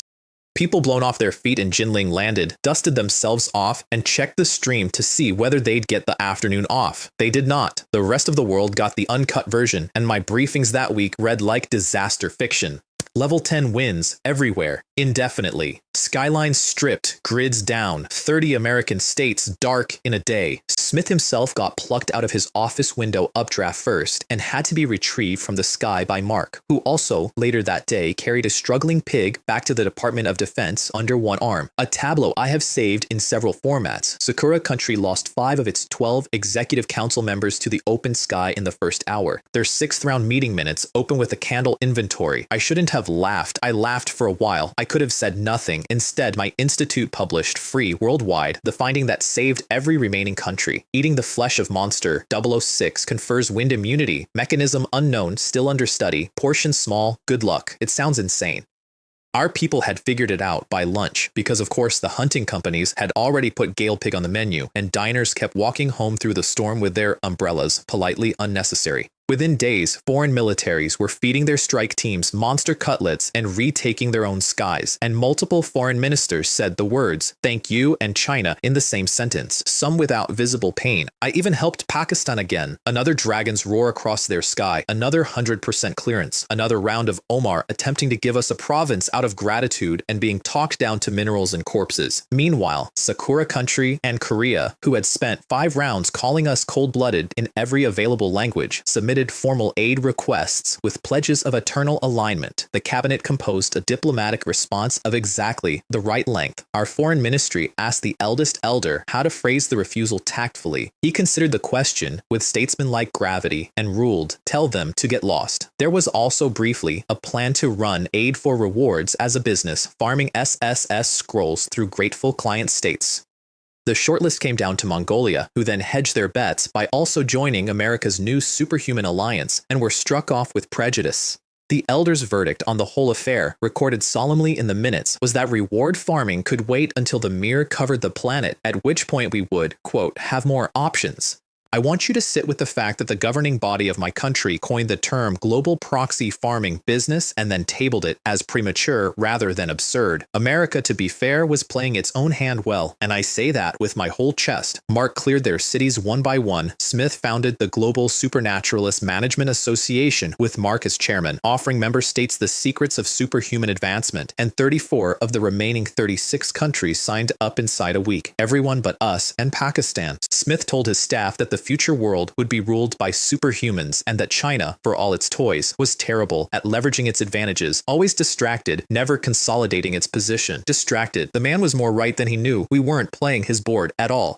People blown off their feet in Jinling landed, dusted themselves off, and checked the stream to see whether they'd get the afternoon off. They did not. The rest of the world got the uncut version, and my briefings that week read like disaster fiction. Level 10 wins everywhere, indefinitely. Skylines stripped, grids down, 30 American states dark in a day. Smith himself got plucked out of his office window updraft first and had to be retrieved from the sky by Mark, who also, later that day, carried a struggling pig back to the Department of Defense under one arm. A tableau I have saved in several formats. Sakura Country lost 5 of its 12 executive council members to the open sky in the first hour. Their 6th round meeting minutes open with a candle inventory. I shouldn't have laughed. I laughed for a while. I could have said nothing. Instead, my institute published free worldwide the finding that saved every remaining country. Eating the flesh of monster 006 confers wind immunity. Mechanism unknown, still under study. Portion small, good luck. It sounds insane. Our people had figured it out by lunch because, of course, the hunting companies had already put Gale Pig on the menu, and diners kept walking home through the storm with their umbrellas, politely unnecessary. Within days, foreign militaries were feeding their strike teams monster cutlets and retaking their own skies, and multiple foreign ministers said the words, "Thank you" and "China" in the same sentence, some without visible pain. I even helped Pakistan again. Another dragon's roar across their sky, another 100% clearance, another round of Omar attempting to give us a province out of gratitude and being talked down to minerals and corpses. Meanwhile, Sakura Country and Korea, who had spent 5 rounds calling us cold-blooded in every available language, submitted formal aid requests with pledges of eternal alignment. The cabinet composed a diplomatic response of exactly the right length. Our foreign ministry asked the eldest elder how to phrase the refusal tactfully. He considered the question with statesmanlike gravity and ruled, "Tell them to get lost." There was also briefly a plan to run aid for rewards as a business, farming SSS scrolls through grateful client states. The shortlist came down to Mongolia, who then hedged their bets by also joining America's new superhuman alliance and were struck off with prejudice. The elders' verdict on the whole affair, recorded solemnly in the minutes, was that reward farming could wait until the mirror covered the planet, at which point we would, quote, have more options. I want you to sit with the fact that the governing body of my country coined the term global proxy farming business and then tabled it as premature rather than absurd. America, to be fair, was playing its own hand well, and I say that with my whole chest. Mark cleared their cities one by one. Smith founded the Global Supernaturalist Management Association with Mark as chairman, offering member states the secrets of superhuman advancement, and 34 of the remaining 36 countries signed up inside a week. Everyone but us and Pakistan. Smith told his staff that the future world would be ruled by superhumans and that China, for all its toys, was terrible at leveraging its advantages, always distracted, never consolidating its position. Distracted. The man was more right than he knew. We weren't playing his board at all.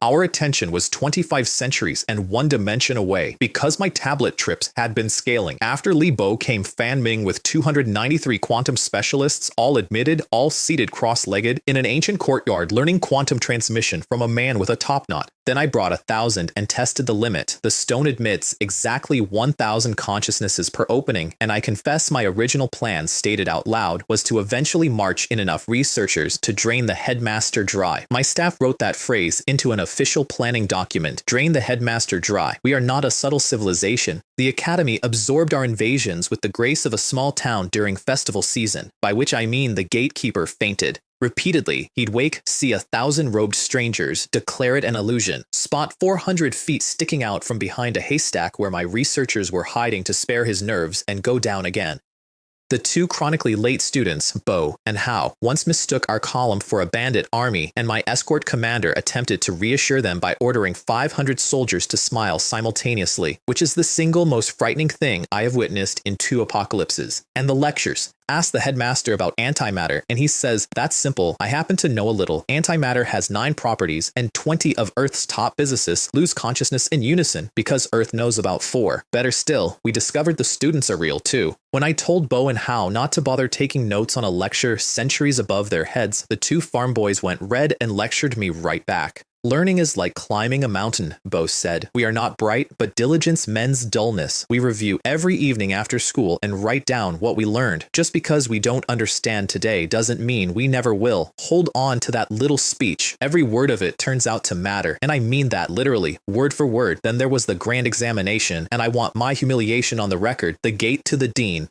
Our attention was 25 centuries and 1 dimension away because my tablet trips had been scaling. After Li Bo came Fan Ming with 293 quantum specialists, all admitted, all seated cross-legged, in an ancient courtyard learning quantum transmission from a man with a top knot. Then I brought 1,000 and tested the limit. The stone admits exactly 1,000 consciousnesses per opening, and I confess my original plan, stated out loud, was to eventually march in enough researchers to drain the headmaster dry. My staff wrote that phrase into an official planning document, drain the headmaster dry. We are not a subtle civilization. The Academy absorbed our invasions with the grace of a small town during festival season, by which I mean the gatekeeper fainted. Repeatedly, he'd wake, see 1,000 robed strangers, declare it an illusion, spot 400 feet sticking out from behind a haystack where my researchers were hiding to spare his nerves, and go down again. The 2 chronically late students, Bo and Hao, once mistook our column for a bandit army, and my escort commander attempted to reassure them by ordering 500 soldiers to smile simultaneously, which is the single most frightening thing I have witnessed in 2 apocalypses. And the lectures. Ask the headmaster about antimatter, and he says, that's simple. I happen to know a little. Antimatter has 9 properties, and 20 of Earth's top physicists lose consciousness in unison because Earth knows about 4. Better still, we discovered the students are real too. When I told Bo and Hao not to bother taking notes on a lecture centuries above their heads, the 2 farm boys went red and lectured me right back. Learning is like climbing a mountain, Bo said. We are not bright, but diligence mends dullness. We review every evening after school and write down what we learned. Just because we don't understand today doesn't mean we never will. Hold on to that little speech. Every word of it turns out to matter, and I mean that literally, word for word. Then there was the grand examination, and I want my humiliation on the record, the gate to the dean.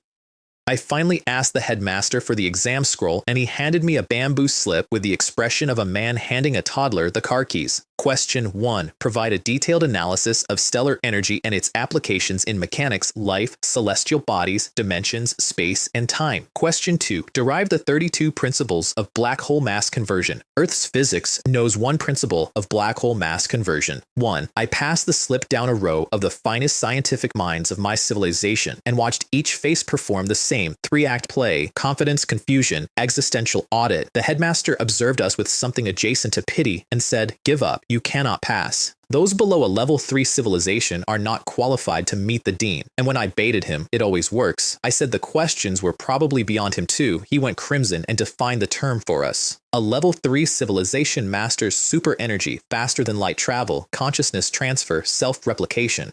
I finally asked the headmaster for the exam scroll, and he handed me a bamboo slip with the expression of a man handing a toddler the car keys. Question 1. Provide a detailed analysis of stellar energy and its applications in mechanics, life, celestial bodies, dimensions, space, and time. Question 2. Derive the 32 principles of black hole mass conversion. Earth's physics knows one principle of black hole mass conversion. 1. I passed the slip down a row of the finest scientific minds of my civilization and watched each face perform the same 3-act play: confidence, confusion, existential audit. The headmaster observed us with something adjacent to pity and said, "Give up. You cannot pass. Those below a level 3 civilization are not qualified to meet the dean." And when I baited him, it always works, I said the questions were probably beyond him too. He went crimson and defined the term for us. A level 3 civilization masters super energy, faster than light travel, consciousness transfer, self-replication.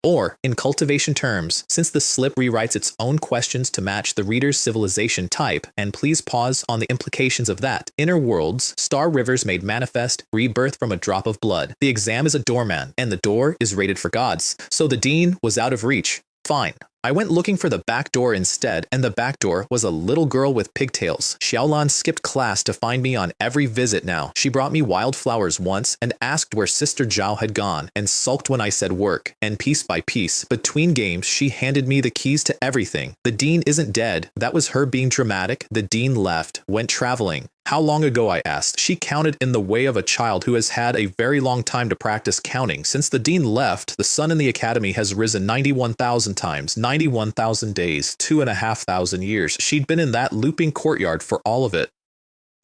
Or, in cultivation terms, since the slip rewrites its own questions to match the reader's civilization type, and please pause on the implications of that: inner worlds, star rivers made manifest, rebirth from a drop of blood. The exam is a doorman, and the door is rated for gods, so the dean was out of reach. Fine. I went looking for the back door instead, and the back door was a little girl with pigtails. Xiaolan skipped class to find me on every visit now. She brought me wildflowers once and asked where Sister Zhao had gone, and sulked when I said work. And piece by piece, between games, she handed me the keys to everything. The dean isn't dead. That was her being dramatic. The dean left, went traveling. How long ago, I asked. She counted in the way of a child who has had a very long time to practice counting. Since the dean left, the sun in the academy has risen 91,000 times, 91,000 days, 2,500 years. She'd been in that looping courtyard for all of it.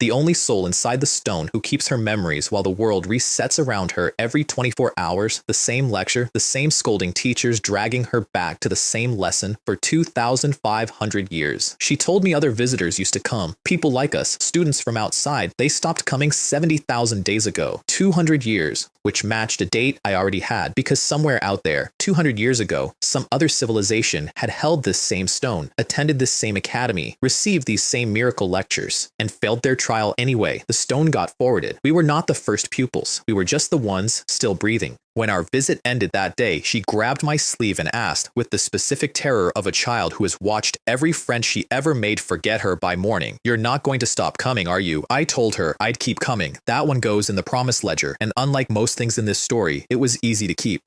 The only soul inside the stone who keeps her memories while the world resets around her every 24 hours, the same lecture, the same scolding teachers dragging her back to the same lesson for 2,500 years. She told me other visitors used to come, people like us, students from outside. They stopped coming 70,000 days ago, 200 years, which matched a date I already had, because somewhere out there, 200 years ago, some other civilization had held this same stone, attended this same academy, received these same miracle lectures, and failed their trial anyway. The stone got forwarded. We were not the first pupils. We were just the ones still breathing. When our visit ended that day, she grabbed my sleeve and asked, with the specific terror of a child who has watched every friend she ever made forget her by morning, "You're not going to stop coming, are you?" I told her I'd keep coming. That one goes in the promise ledger, and unlike most things in this story, it was easy to keep.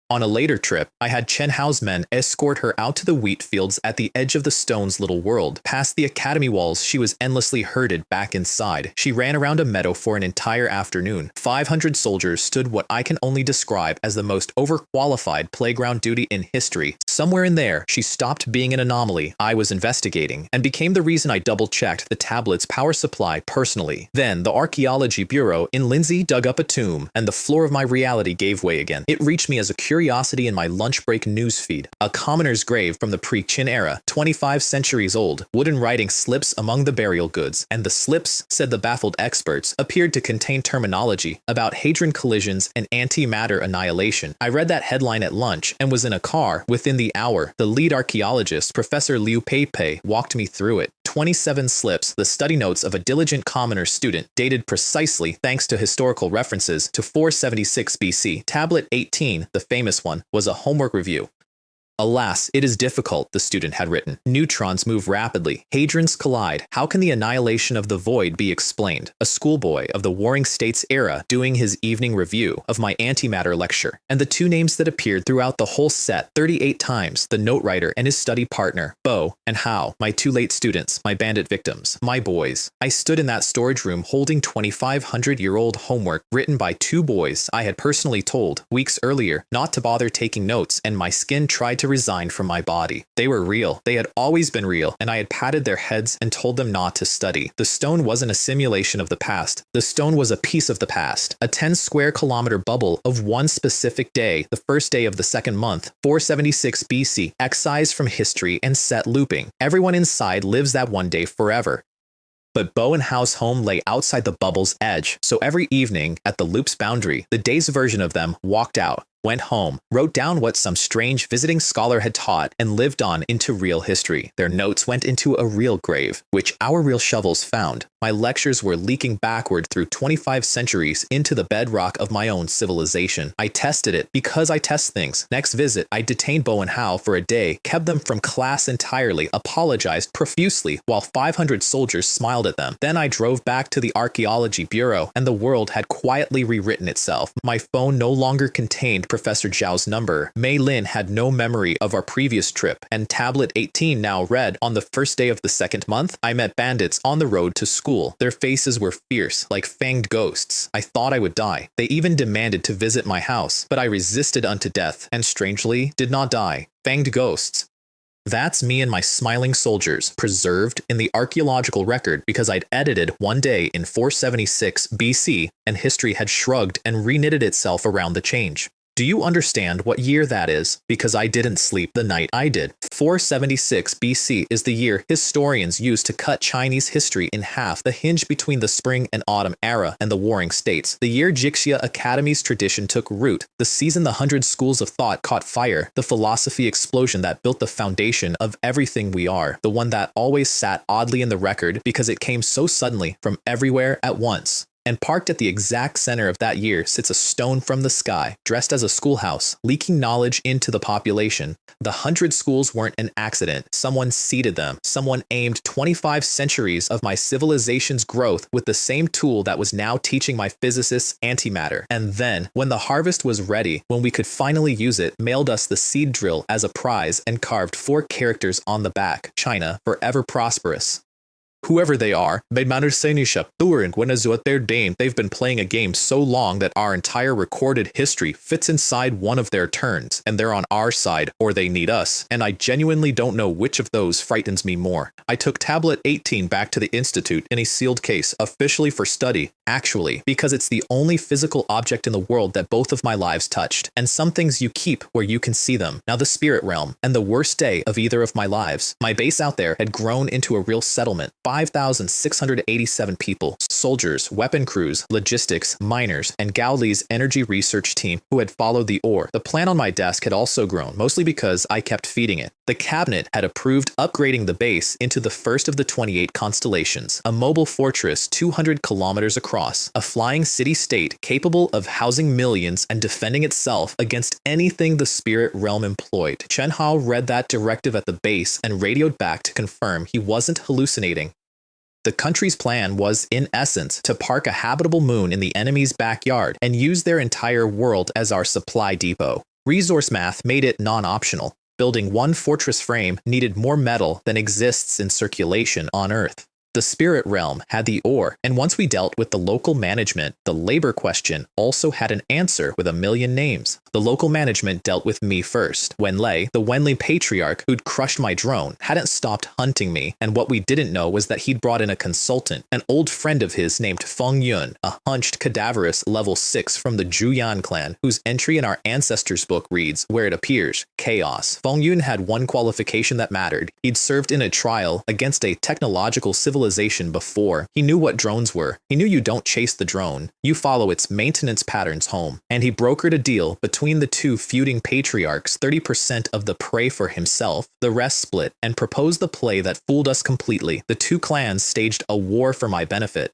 On a later trip, I had Chen Hao's men escort her out to the wheat fields at the edge of the stone's little world. Past the academy walls, she was endlessly herded back inside. She ran around a meadow for an entire afternoon. 500 soldiers stood what I can only describe as the most overqualified playground duty in history. Somewhere in there, she stopped being an anomaly I was investigating, and became the reason I double-checked the tablet's power supply personally. Then, the Archaeology Bureau in Lindsay dug up a tomb, and the floor of my reality gave way again. It reached me as a curiosity in my lunch break newsfeed. A commoner's grave from the pre-Qin era, 25 centuries old, wooden writing slips among the burial goods, and the slips, said the baffled experts, appeared to contain terminology about hadron collisions and antimatter annihilation. I read that headline at lunch and was in a car. Within the hour, the lead archaeologist, Professor Liu Peipei, walked me through it. 27 slips, the study notes of a diligent commoner student, dated precisely, thanks to historical references, to 476 BC. Tablet 18, the famous one, was a homework review. Alas, it is difficult, the student had written. Neutrons move rapidly. Hadrons collide. How can the annihilation of the void be explained? A schoolboy of the Warring States era doing his evening review of my antimatter lecture. And the two names that appeared throughout the whole set 38 times, the note writer and his study partner, Bo and Hao, my two late students, my bandit victims, my boys. I stood in that storage room holding 2,500-year-old homework written by two boys I had personally told weeks earlier not to bother taking notes, and my skin tried to resign from my body. They were real. They had always been real, and I had patted their heads and told them not to study. The stone wasn't a simulation of the past. The stone was a piece of the past, a 10 square kilometer bubble of one specific day, the first day of the second month, 476 BC, excised from history and set looping. Everyone inside lives that one day forever. But Bo and Hao's home lay outside the bubble's edge, so every evening, at the loop's boundary, the day's version of them walked out. went home, wrote down what some strange visiting scholar had taught, and lived on into real history. Their notes went into a real grave, which our real shovels found. My lectures were leaking backward through 25 centuries into the bedrock of my own civilization. I tested it because I test things. Next visit, I detained Bo and Hao for a day, kept them from class entirely, apologized profusely, while 500 soldiers smiled at them. Then I drove back to the Archaeology Bureau, and the world had quietly rewritten itself. My phone no longer contained Professor Zhao's number. Mei Lin had no memory of our previous trip, and Tablet 18 now read, on the first day of the second month, I met bandits on the road to school. Their faces were fierce, like fanged ghosts. I thought I would die. They even demanded to visit my house, but I resisted unto death, and strangely, did not die. Fanged ghosts. That's me and my smiling soldiers, preserved in the archaeological record because I'd edited one day in 476 BC, and history had shrugged and reknitted itself around the change. Do you understand what year that is? Because I didn't sleep the night I did. 476 BC is the year historians use to cut Chinese history in half, the hinge between the Spring and Autumn era and the Warring States. The year Jixia Academy's tradition took root, the season the 100 schools of thought caught fire, the philosophy explosion that built the foundation of everything we are, the one that always sat oddly in the record because it came so suddenly from everywhere at once. And parked at the exact center of that year sits a stone from the sky, dressed as a schoolhouse, leaking knowledge into the population. The 100 schools weren't an accident. Someone seeded them. Someone aimed 25 centuries of my civilization's growth with the same tool that was now teaching my physicists antimatter. And then, when the harvest was ready, when we could finally use it, mailed us the seed drill as a prize and carved 4 characters on the back: China, forever prosperous. Whoever they are, they've been playing a game so long that our entire recorded history fits inside one of their turns, and they're on our side, or they need us, and I genuinely don't know which of those frightens me more. I took Tablet 18 back to the Institute in a sealed case, officially for study, actually, because it's the only physical object in the world that both of my lives touched, and some things you keep where you can see them. Now the spirit realm, and the worst day of either of my lives. My base out there had grown into a real settlement. 5,687 people, soldiers, weapon crews, logistics, miners, and Gao Li's energy research team who had followed the ore. The plan on my desk had also grown, mostly because I kept feeding it. The cabinet had approved upgrading the base into the first of the 28 constellations, a mobile fortress 200 kilometers across, a flying city-state capable of housing millions and defending itself against anything the spirit realm employed. Chen Hao read that directive at the base and radioed back to confirm he wasn't hallucinating. The country's plan was, in essence, to park a habitable moon in the enemy's backyard and use their entire world as our supply depot. Resource math made it non-optional. Building one fortress frame needed more metal than exists in circulation on Earth. The spirit realm had the ore, and once we dealt with the local management, the labor question also had an answer with a million names. The local management dealt with me first. Wen Lei, the Wenli patriarch who'd crushed my drone, hadn't stopped hunting me, and what we didn't know was that he'd brought in a consultant, an old friend of his named Feng Yun, a hunched, cadaverous level 6 from the Zhuyan clan, whose entry in our ancestors book reads, where it appears, chaos. Feng Yun had one qualification that mattered. He'd served in a trial against a technological civilization before. He knew what drones were. He knew you don't chase the drone. You follow its maintenance patterns home. And he brokered a deal between the two feuding patriarchs, 30% of the prey for himself, the rest split, and proposed the play that fooled us completely. The two clans staged a war for my benefit.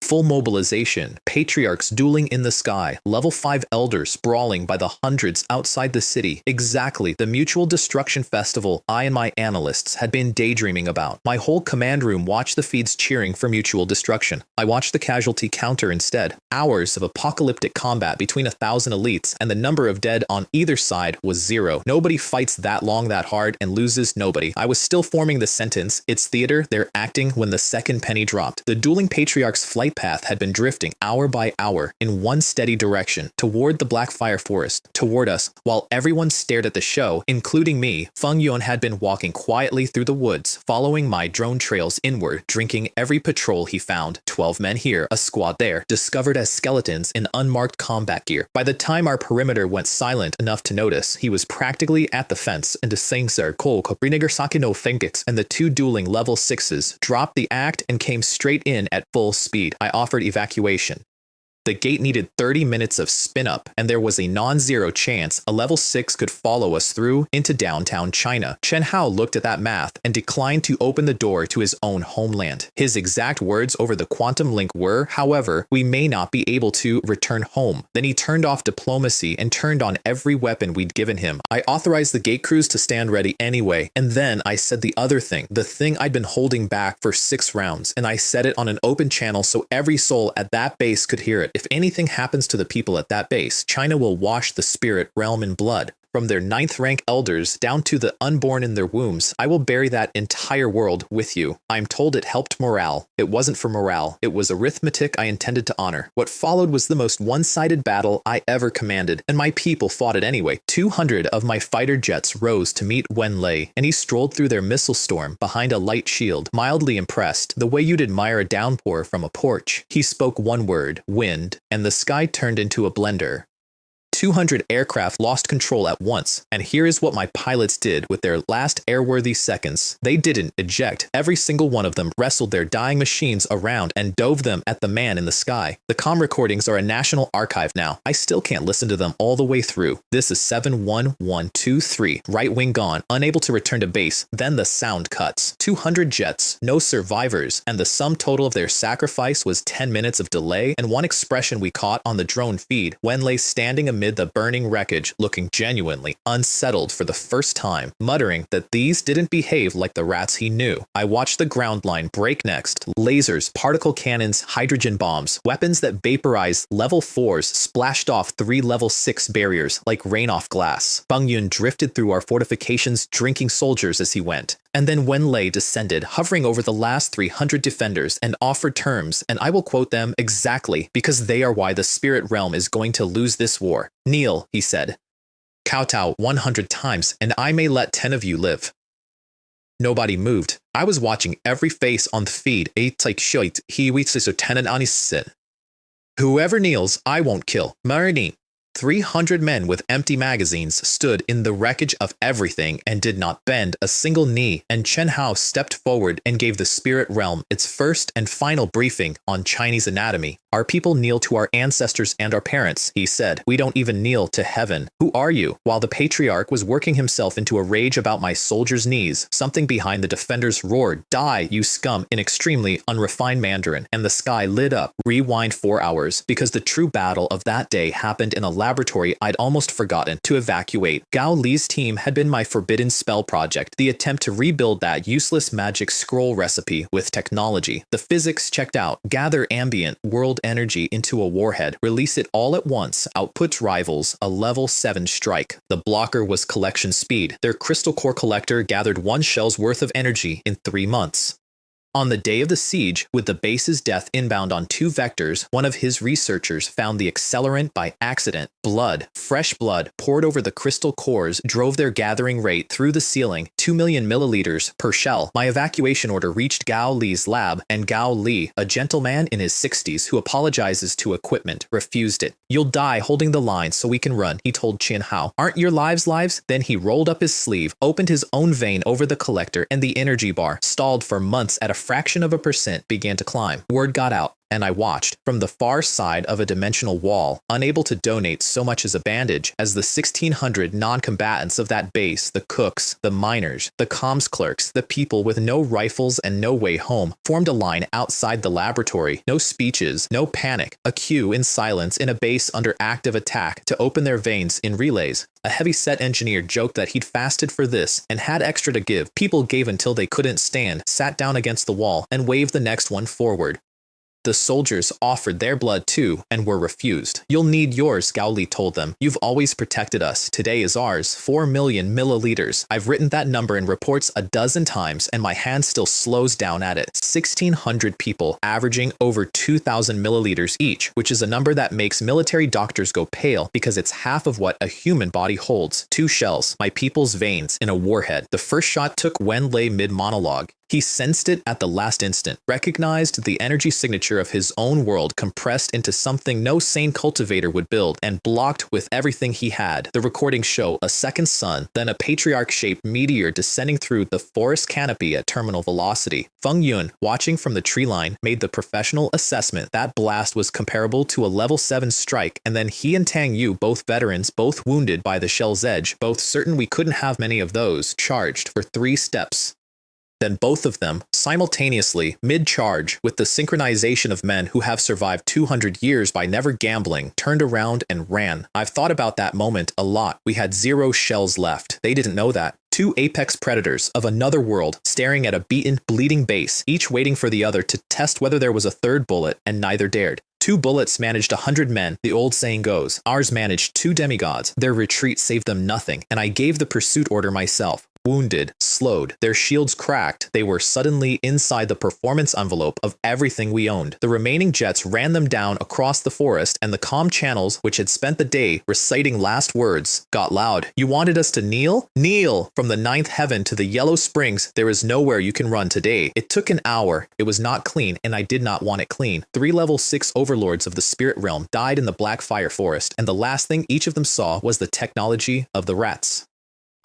Full mobilization, patriarchs dueling in the sky, level 5 elders brawling by the hundreds outside the city. Exactly the mutual destruction festival I and my analysts had been daydreaming about. My whole command room watched the feeds cheering for mutual destruction. I watched the casualty counter instead. Hours of apocalyptic combat between 1,000 elites, and the number of dead on either side was 0. Nobody fights that long that hard and loses nobody. I was still forming the sentence, it's theater, they're acting, when the second penny dropped. The dueling patriarchs' flight path had been drifting hour by hour in one steady direction, toward the Black Fire Forest, toward us, while everyone stared at the show, including me. Feng Yun had been walking quietly through the woods, following my drone trails inward, drinking every patrol he found. 12 men here, a squad there, discovered as skeletons in unmarked combat gear. By the time our perimeter went silent enough to notice, he was practically at the fence, and the two dueling level 6s dropped the act and came straight in at full speed. I offered evacuation. The gate needed 30 minutes of spin-up, and there was a non-zero chance a level 6 could follow us through into downtown China. Chen Hao looked at that math and declined to open the door to his own homeland. His exact words over the quantum link were, however, we may not be able to return home. Then he turned off diplomacy and turned on every weapon we'd given him. I authorized the gate crews to stand ready anyway, and then I said the other thing, the thing I'd been holding back for 6 rounds, and I said it on an open channel so every soul at that base could hear it. If anything happens to the people at that base, China will wash the spirit realm in blood. From their 9th rank elders down to the unborn in their wombs, I will bury that entire world with you. I'm told it helped morale. It wasn't for morale. It was arithmetic I intended to honor. What followed was the most one-sided battle I ever commanded, and my people fought it anyway. 200 of my fighter jets rose to meet Wen Lei, and he strolled through their missile storm behind a light shield, mildly impressed, the way you'd admire a downpour from a porch. He spoke one word, wind, and the sky turned into a blender. 200 aircraft lost control at once, and here is what my pilots did with their last airworthy seconds. They didn't eject. Every single one of them wrestled their dying machines around and dove them at the man in the sky. The comm recordings are a national archive now. I still can't listen to them all the way through. This is 71123. Right wing gone, unable to return to base. Then the sound cuts. 200 jets, no survivors, and the sum total of their sacrifice was 10 minutes of delay, and one expression we caught on the drone feed, Wen Lei standing amid the burning wreckage, looking genuinely unsettled for the first time, muttering that these didn't behave like the rats he knew. I watched the ground line break next. Lasers, particle cannons, hydrogen bombs, weapons that vaporized level 4s splashed off 3 level 6 barriers like rain off glass. Bang Yun drifted through our fortifications, drinking soldiers as he went. And then Wen Lei descended, hovering over the last 300 defenders, and offered terms, and I will quote them exactly, because they are why the spirit realm is going to lose this war. Kneel, he said. Kowtow 100 times, and I may let 10 of you live. Nobody moved. I was watching every face on the feed. Whoever kneels, I won't kill. Marini. 300 men with empty magazines stood in the wreckage of everything and did not bend a single knee, and Chen Hao stepped forward and gave the spirit realm its first and final briefing on Chinese anatomy. Our people kneel to our ancestors and our parents, he said. We don't even kneel to heaven. Who are you? While the patriarch was working himself into a rage about my soldiers' knees, something behind the defenders roared, "Die, you scum," in extremely unrefined Mandarin, and the sky lit up. Rewind 4 hours, because the true battle of that day happened in a laboratory I'd almost forgotten to evacuate. Gao Li's team had been my forbidden spell project, the attempt to rebuild that useless magic scroll recipe with technology. The physics checked out. Gather ambient world energy into a warhead, release it all at once, outputs rivals, a level 7 strike. The blocker was collection speed. Their crystal core collector gathered 1 shell's worth of energy in 3 months. On the day of the siege, with the base's death inbound on 2 vectors, one of his researchers found the accelerant by accident. Blood, fresh blood, poured over the crystal cores drove their gathering rate through the ceiling, 2 million milliliters per shell. My evacuation order reached Gao Li's lab, and Gao Li, a gentleman in his 60s who apologizes to equipment, refused it. "You'll die holding the line so we can run," he told Chen Hao. "Aren't your lives lives?" Then he rolled up his sleeve, opened his own vein over the collector, and the energy bar, stalled for months at a fraction of a percent, began to climb. Word got out, and I watched from the far side of a dimensional wall, unable to donate so much as a bandage, as the 1,600 non-combatants of that base, the cooks, the miners, the comms clerks, the people with no rifles and no way home, formed a line outside the laboratory. No speeches, no panic, a queue in silence in a base under active attack to open their veins in relays. A heavy-set engineer joked that he'd fasted for this and had extra to give. People gave until they couldn't stand, sat down against the wall, and waved the next one forward. The soldiers offered their blood too and were refused. "You'll need yours," Gao Li told them. "You've always protected us. Today is ours. 4 million milliliters. I've written that number in reports a dozen times, and my hand still slows down at it. 1,600 people, averaging over 2,000 milliliters each, which is a number that makes military doctors go pale because it's half of what a human body holds. 2 shells, my people's veins, in a warhead. The first shot took Wen Lei mid-monologue. He sensed it at the last instant, recognized the energy signature of his own world compressed into something no sane cultivator would build, and blocked with everything he had. The recordings show a second sun, then a patriarch-shaped meteor descending through the forest canopy at terminal velocity. Feng Yun, watching from the tree line, made the professional assessment that blast was comparable to a level 7 strike, and then he and Tang Yu, both veterans, both wounded by the shell's edge, both certain we couldn't have many of those, charged for 3 steps. Then both of them, simultaneously, mid-charge, with the synchronization of men who have survived 200 years by never gambling, turned around and ran. I've thought about that moment a lot. We had 0 shells left. They didn't know that. 2 apex predators of another world staring at a beaten, bleeding base, each waiting for the other to test whether there was a third bullet, and neither dared. 2 bullets managed 100 men, the old saying goes. Ours managed 2 demigods. Their retreat saved them nothing, and I gave the pursuit order myself. Wounded, slowed, their shields cracked, they were suddenly inside the performance envelope of everything we owned. The remaining jets ran them down across the forest, and the comm channels, which had spent the day reciting last words, got loud. You wanted us to kneel? Kneel! From the 9th heaven to the Yellow Springs, there is nowhere you can run today. It took an hour. It was not clean, and I did not want it clean. 3 level 6 overlords of the spirit realm died in the Black Fire Forest, and the last thing each of them saw was the technology of the rats.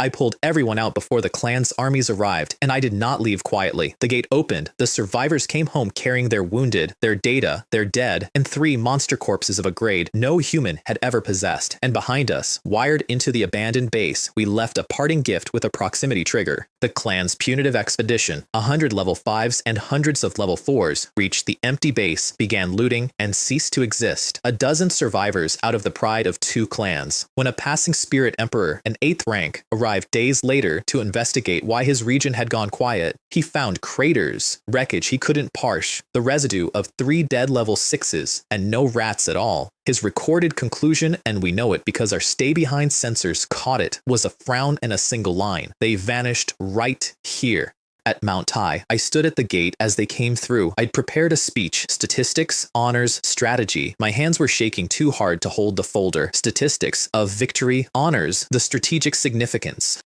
I pulled everyone out before the clan's armies arrived, and I did not leave quietly. The gate opened, the survivors came home carrying their wounded, their data, their dead, and 3 monster corpses of a grade no human had ever possessed. And behind us, wired into the abandoned base, we left a parting gift with a proximity trigger. The clan's punitive expedition, 100 level 5s and hundreds of level 4s, reached the empty base, began looting, and ceased to exist. A dozen survivors out of the pride of 2 clans. When a passing spirit emperor, an 8th rank, arrived days later to investigate why his region had gone quiet, he found craters, wreckage he couldn't parse, the residue of 3 dead level 6s, and no rats at all. His recorded conclusion, and we know it because our stay-behind sensors caught it, was a frown and a single line. They vanished right here. At Mount Tai, I stood at the gate as they came through. I'd prepared a speech, statistics, honors, strategy. My hands were shaking too hard to hold the folder. Statistics of victory, honors, the strategic significance.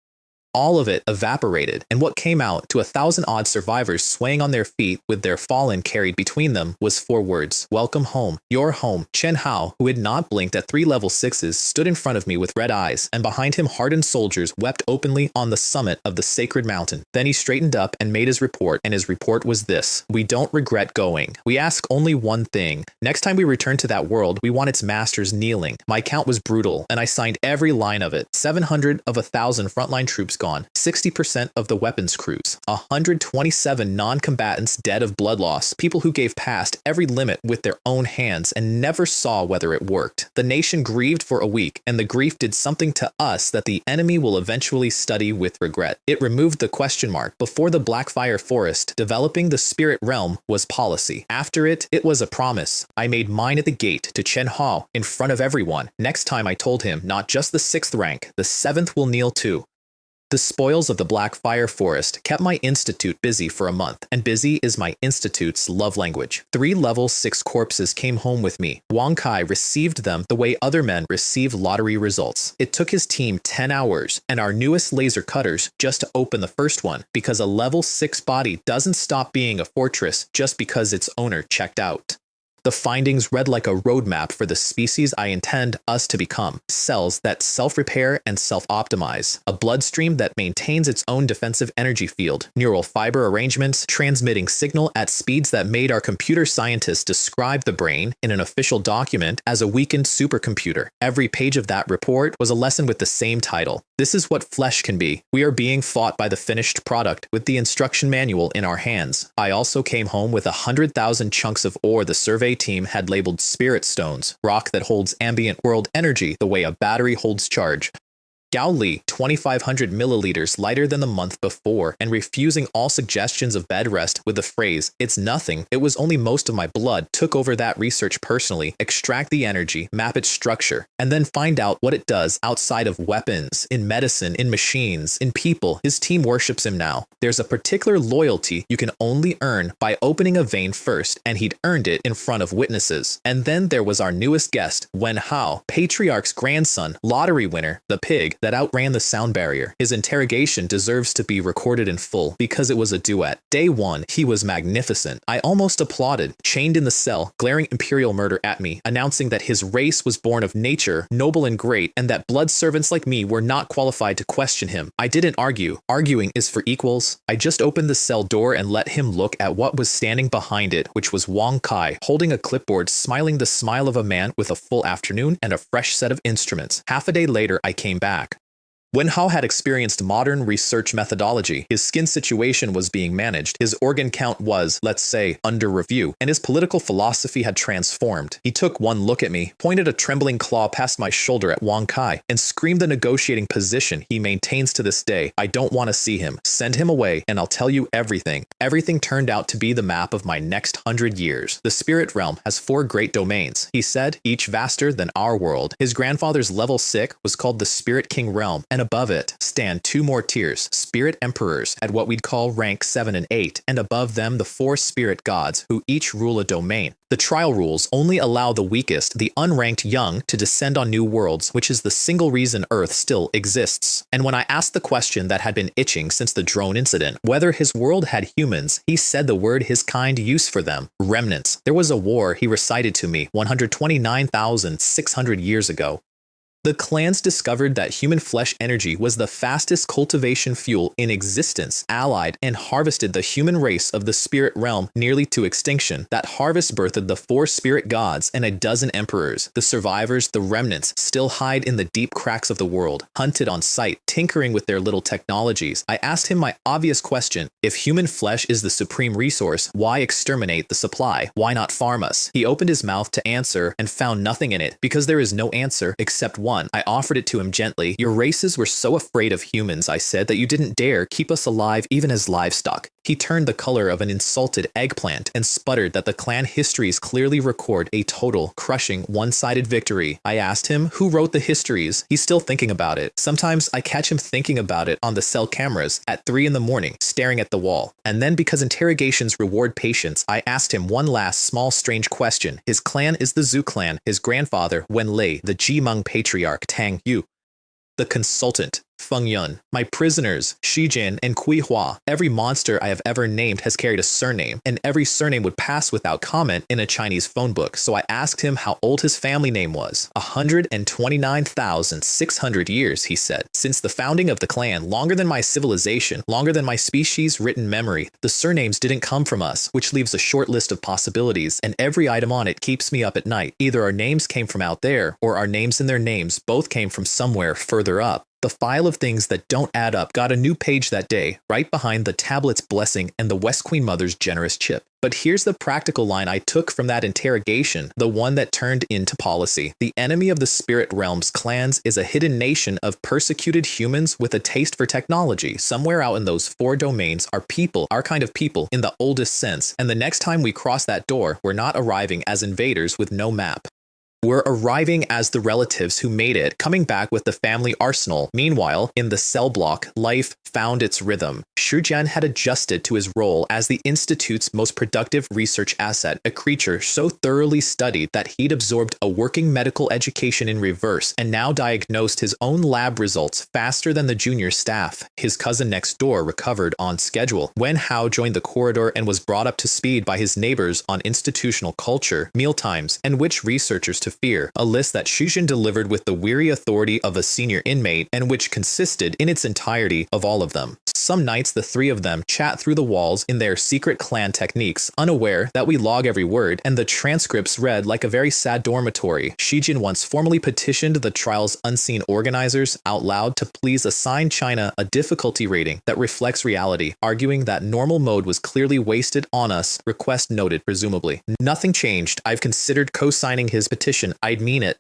All of it evaporated, and what came out, to 1,000-odd survivors swaying on their feet with their fallen carried between them, was 4 words. Welcome home. Your home. Chen Hao, who had not blinked at 3 level 6s, stood in front of me with red eyes, and behind him hardened soldiers wept openly on the summit of the sacred mountain. Then he straightened up and made his report, and his report was this. We don't regret going. We ask only one thing. Next time we return to that world, we want its masters kneeling. My count was brutal, and I signed every line of it. 700 of 1,000 frontline troops gone, 60% of the weapons crews, 127 non-combatants dead of blood loss, people who gave past every limit with their own hands and never saw whether it worked. The nation grieved for a week, and the grief did something to us that the enemy will eventually study with regret. It removed the question mark. Before the Blackfire Forest, developing the spirit realm was policy. After it, it was a promise. I made mine at the gate to Chen Hao in front of everyone. Next time I told him, not just the 6th rank, the 7th will kneel too. The spoils of the Blackfire Forest kept my institute busy for a month, and busy is my institute's love language. 3 level 6 corpses came home with me. Wang Kai received them the way other men receive lottery results. It took his team 10 hours, and our newest laser cutters, just to open the first one, because a level 6 body doesn't stop being a fortress just because its owner checked out. The findings read like a roadmap for the species I intend us to become. Cells that self-repair and self-optimize. A bloodstream that maintains its own defensive energy field. Neural fiber arrangements transmitting signal at speeds that made our computer scientists describe the brain in an official document as a weakened supercomputer. Every page of that report was a lesson with the same title. This is what flesh can be. We are being fought by the finished product with the instruction manual in our hands. I also came home with 100,000 chunks of ore the survey team had labeled spirit stones, rock that holds ambient world energy the way a battery holds charge. Gao Li, 2,500 milliliters lighter than the month before, and refusing all suggestions of bed rest with the phrase, "It's nothing, it was only most of my blood," took over that research personally, extract the energy, map its structure, and then find out what it does outside of weapons, in medicine, in machines, in people. His team worships him now. There's a particular loyalty you can only earn by opening a vein first, and he'd earned it in front of witnesses. And then there was our newest guest, Wen Hao, Patriarch's grandson, lottery winner, the pig, that outran the sound barrier. His interrogation deserves to be recorded in full because it was a duet. Day 1, he was magnificent. I almost applauded. Chained in the cell, glaring imperial murder at me, announcing that his race was born of nature, noble and great, and that blood servants like me were not qualified to question him. I didn't argue. Arguing is for equals. I just opened the cell door and let him look at what was standing behind it, which was Wang Kai, holding a clipboard, smiling the smile of a man with a full afternoon and a fresh set of instruments. Half a day later, I came back. Wen Hao had experienced modern research methodology. His skin situation was being managed. His organ count was, let's say, under review, and his political philosophy had transformed. He took one look at me, pointed a trembling claw past my shoulder at Wang Kai, and screamed the negotiating position he maintains to this day. I don't want to see him. Send him away, and I'll tell you everything. Everything turned out to be the map of my next 100 years. The spirit realm has 4 great domains, he said, each vaster than our world. His grandfather's level 6 was called the Spirit King Realm, and above it stand 2 more tiers, spirit emperors at what we'd call rank 7 and 8, and above them the 4 spirit gods who each rule a domain. The trial rules only allow the weakest, the unranked young, to descend on new worlds, which is the single reason Earth still exists. And when I asked the question that had been itching since the drone incident, whether his world had humans, he said the word his kind used for them, remnants. There was a war, he recited to me, 129,600 years ago. The clans discovered that human flesh energy was the fastest cultivation fuel in existence, allied and harvested the human race of the spirit realm nearly to extinction. That harvest birthed the 4 spirit gods and a dozen emperors. The survivors, the remnants, still hide in the deep cracks of the world, hunted on sight, tinkering with their little technologies. I asked him my obvious question: if human flesh is the supreme resource, why exterminate the supply? Why not farm us? He opened his mouth to answer and found nothing in it, because there is no answer except one. I offered it to him gently. Your races were so afraid of humans, I said, that you didn't dare keep us alive even as livestock. He turned the color of an insulted eggplant and sputtered that the clan histories clearly record a total, crushing, one-sided victory. I asked him who wrote the histories. He's still thinking about it. Sometimes I catch him thinking about it on the cell cameras at 3 in the morning, staring at the wall. And then, because interrogations reward patience, I asked him one last small strange question. His clan is the Zhu clan. His grandfather, Wen Lei, the Jimeng patriarch, Tang Yu. The consultant, Feng Yun. My prisoners, Shijin and Kui Hua. Every monster I have ever named has carried a surname, and every surname would pass without comment in a Chinese phone book, so I asked him how old his family name was. 129,600 years, he said. Since the founding of the clan, longer than my civilization, longer than my species' written memory. The surnames didn't come from us, which leaves a short list of possibilities, and every item on it keeps me up at night. Either our names came from out there, or our names and their names both came from somewhere further up. The file of things that don't add up got a new page that day, right behind the tablet's blessing and the West Queen Mother's generous chip. But here's the practical line I took from that interrogation, the one that turned into policy. The enemy of the spirit realm's clans is a hidden nation of persecuted humans with a taste for technology. Somewhere out in those 4 domains are people, our kind of people, in the oldest sense. And the next time we cross that door, we're not arriving as invaders with no map. We're arriving as the relatives who made it, coming back with the family arsenal. Meanwhile, in the cell block, life found its rhythm. Xu Jian had adjusted to his role as the Institute's most productive research asset, a creature so thoroughly studied that he'd absorbed a working medical education in reverse and now diagnosed his own lab results faster than the junior staff. His cousin next door recovered on schedule. Wen Hao joined the corridor and was brought up to speed by his neighbors on institutional culture, mealtimes, and which researchers to fear, a list that Shujin delivered with the weary authority of a senior inmate and which consisted in its entirety of all of them. Some nights the 3 of them chat through the walls in their secret clan techniques, unaware that we log every word, and the transcripts read like a very sad dormitory. Shijin once formally petitioned the trial's unseen organizers out loud to please assign China a difficulty rating that reflects reality, arguing that normal mode was clearly wasted on us, request noted presumably. Nothing changed. I've considered co-signing his petition. I'd mean it.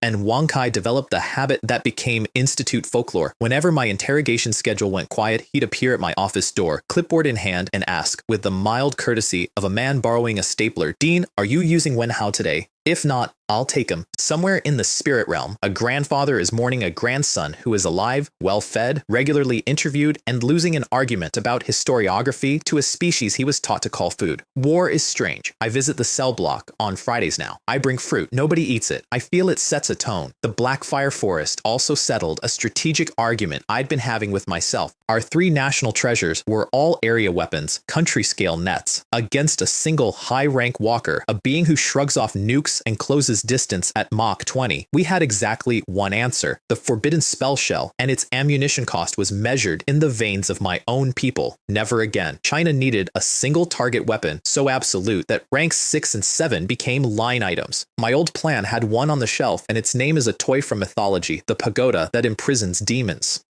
And Wang Kai developed the habit that became Institute folklore. Whenever my interrogation schedule went quiet, he'd appear at my office door, clipboard in hand, and ask, with the mild courtesy of a man borrowing a stapler, "Dean, are you using Wen Hao today?" If not, I'll take him. Somewhere in the spirit realm, a grandfather is mourning a grandson who is alive, well-fed, regularly interviewed, and losing an argument about historiography to a species he was taught to call food. War is strange. I visit the cell block on Fridays now. I bring fruit. Nobody eats it. I feel it sets a tone. The Blackfire Forest also settled a strategic argument I'd been having with myself. Our three national treasures were all area weapons, country-scale nets, against a single high-rank walker, a being who shrugs off nukes and closes distance at Mach 20. We had exactly one answer, the forbidden spell shell, and its ammunition cost was measured in the veins of my own people. Never again. China needed a single target weapon so absolute that ranks 6 and 7 became line items. My old plan had one on the shelf, and its name is a toy from mythology, the pagoda that imprisons demons.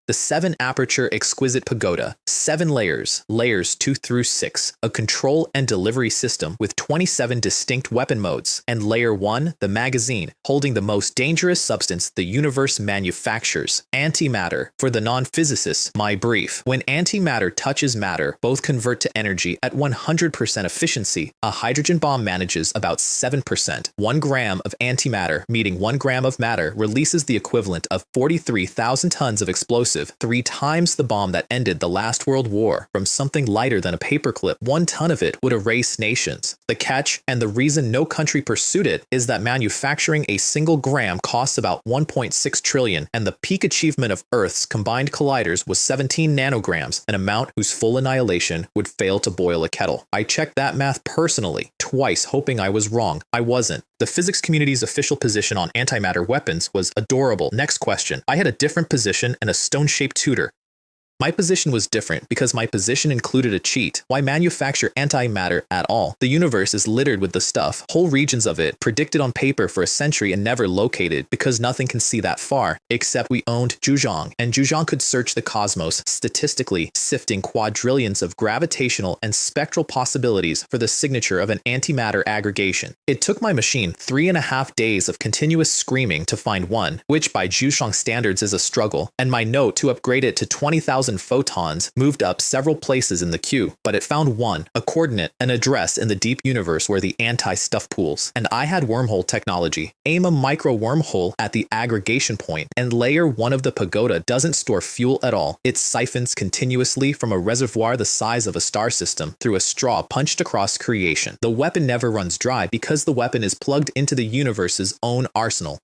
The 7-aperture exquisite pagoda, 7 layers, layers 2 through 6, a control and delivery system with 27 distinct weapon modes, and layer 1, the magazine, holding the most dangerous substance the universe manufactures, antimatter. For the non-physicists, my brief. When antimatter touches matter, both convert to energy at 100% efficiency. A hydrogen bomb manages about 7%. 1 gram of antimatter, meeting 1 gram of matter, releases the equivalent of 43,000 tons of explosive, 3 times the bomb that ended the last World War. From something lighter than a paperclip, 1 ton of it would erase nations. The catch, and the reason no country pursued it, is that manufacturing a single gram costs about 1.6 trillion, and the peak achievement of Earth's combined colliders was 17 nanograms, an amount whose full annihilation would fail to boil a kettle. I checked that math personally, twice, hoping I was wrong. I wasn't. The physics community's official position on antimatter weapons was adorable. Next question. I had a different position and a stone-shaped tutor. My position was different because my position included a cheat. Why manufacture antimatter at all? The universe is littered with the stuff, whole regions of it, predicted on paper for a century and never located because nothing can see that far, except we owned Zhuzhong, and Zhuzhong could search the cosmos, statistically sifting quadrillions of gravitational and spectral possibilities for the signature of an antimatter aggregation. It took my machine 3.5 days of continuous screaming to find one, which by Zhuzhong standards is a struggle, and my note to upgrade it to 20,000 photons moved up several places in the queue, but it found one, a coordinate, an address in the deep universe where the anti-stuff pools. And I had wormhole technology. Aim a micro wormhole at the aggregation point, and layer 1 of the pagoda doesn't store fuel at all. It siphons continuously from a reservoir the size of a star system through a straw punched across creation. The weapon never runs dry because the weapon is plugged into the universe's own arsenal.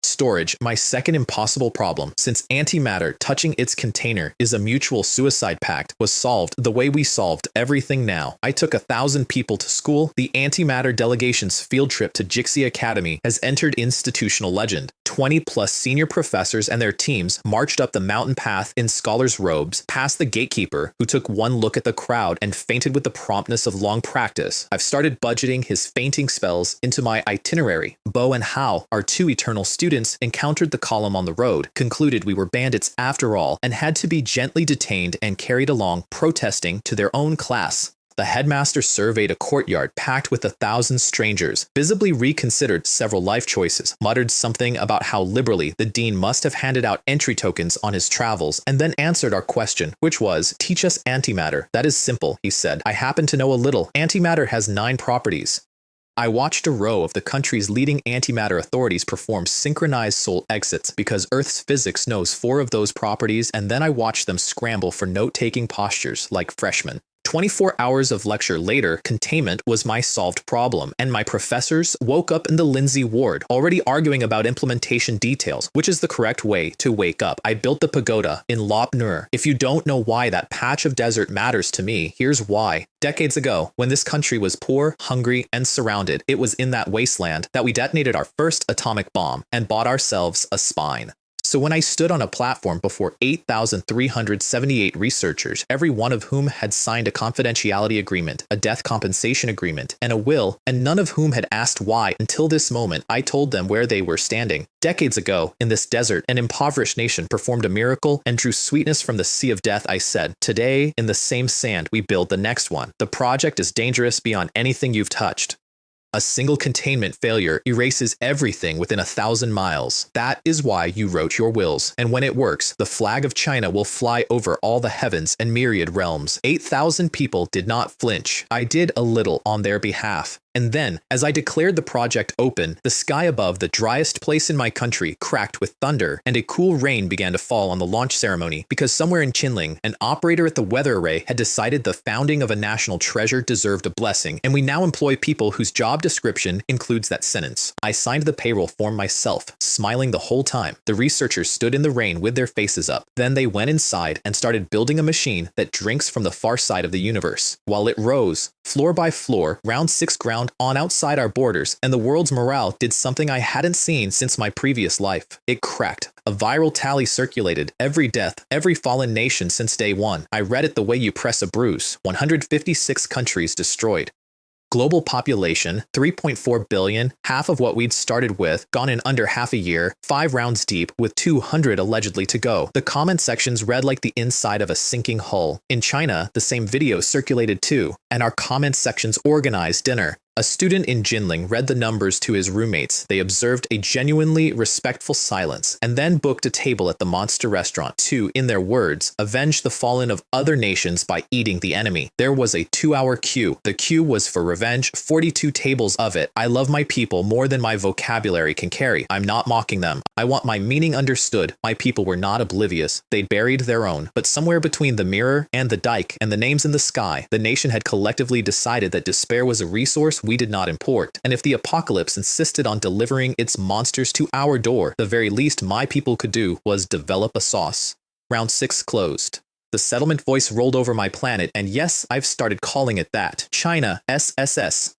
Storage, my second impossible problem, since antimatter touching its container is a mutual suicide pact, was solved the way we solved everything now. I took 1,000 people to school. The antimatter delegation's field trip to Jixi Academy has entered institutional legend. 20+ senior professors and their teams marched up the mountain path in scholars' robes, past the gatekeeper, who took one look at the crowd and fainted with the promptness of long practice. I've started budgeting his fainting spells into my itinerary. Bo and Hao, our 2 eternal students, encountered the column on the road, concluded we were bandits after all, and had to be gently detained and carried along, protesting to their own class. The headmaster surveyed a courtyard packed with 1,000 strangers, visibly reconsidered several life choices, muttered something about how liberally the dean must have handed out entry tokens on his travels, and then answered our question, which was, "Teach us antimatter." "That is simple," he said. "I happen to know a little. Antimatter has 9 properties." I watched a row of the country's leading antimatter authorities perform synchronized soul exits because Earth's physics knows 4 of those properties, and then I watched them scramble for note-taking postures like freshmen. 24 hours of lecture later, containment was my solved problem, and my professors woke up in the Lindsay ward, already arguing about implementation details, which is the correct way to wake up. I built the pagoda in Lop Nur. If you don't know why that patch of desert matters to me, here's why. Decades ago, when this country was poor, hungry, and surrounded, it was in that wasteland that we detonated our first atomic bomb and bought ourselves a spine. So when I stood on a platform before 8,378 researchers, every one of whom had signed a confidentiality agreement, a death compensation agreement, and a will, and none of whom had asked why until this moment, I told them where they were standing. Decades ago, in this desert, an impoverished nation performed a miracle and drew sweetness from the sea of death, I said. Today, in the same sand, we build the next one. The project is dangerous beyond anything you've touched. A single containment failure erases everything within 1,000 miles. That is why you wrote your wills. And when it works, the flag of China will fly over all the heavens and myriad realms. 8,000 people did not flinch. I did a little on their behalf. And then, as I declared the project open, the sky above the driest place in my country cracked with thunder, and a cool rain began to fall on the launch ceremony because somewhere in Qinling, an operator at the weather array had decided the founding of a national treasure deserved a blessing, and we now employ people whose job description includes that sentence. I signed the payroll form myself, smiling the whole time. The researchers stood in the rain with their faces up. Then they went inside and started building a machine that drinks from the far side of the universe. While it rose, floor by floor, round 6 ground on outside our borders, and the world's morale did something I hadn't seen since my previous life. It cracked. A viral tally circulated. Every death, every fallen nation since day one. I read it the way you press a bruise. 156 countries destroyed. Global population, 3.4 billion, half of what we'd started with, gone in under half a year, 5 rounds deep, with 200 allegedly to go. The comment sections read like the inside of a sinking hull. In China, the same video circulated too, and our comment sections organized dinner. A student in Jinling read the numbers to his roommates. They observed a genuinely respectful silence, and then booked a table at the monster restaurant to, in their words, avenge the fallen of other nations by eating the enemy. There was a 2-hour queue. The queue was for revenge, 42 tables of it. I love my people more than my vocabulary can carry. I'm not mocking them. I want my meaning understood. My people were not oblivious. They'd buried their own. But somewhere between the mirror and the dike and the names in the sky, the nation had collectively decided that despair was a resource we did not import, and if the apocalypse insisted on delivering its monsters to our door, the very least my people could do was develop a sauce. Round 6 closed. The settlement voice rolled over my planet, and yes, I've started calling it that. China, SSS.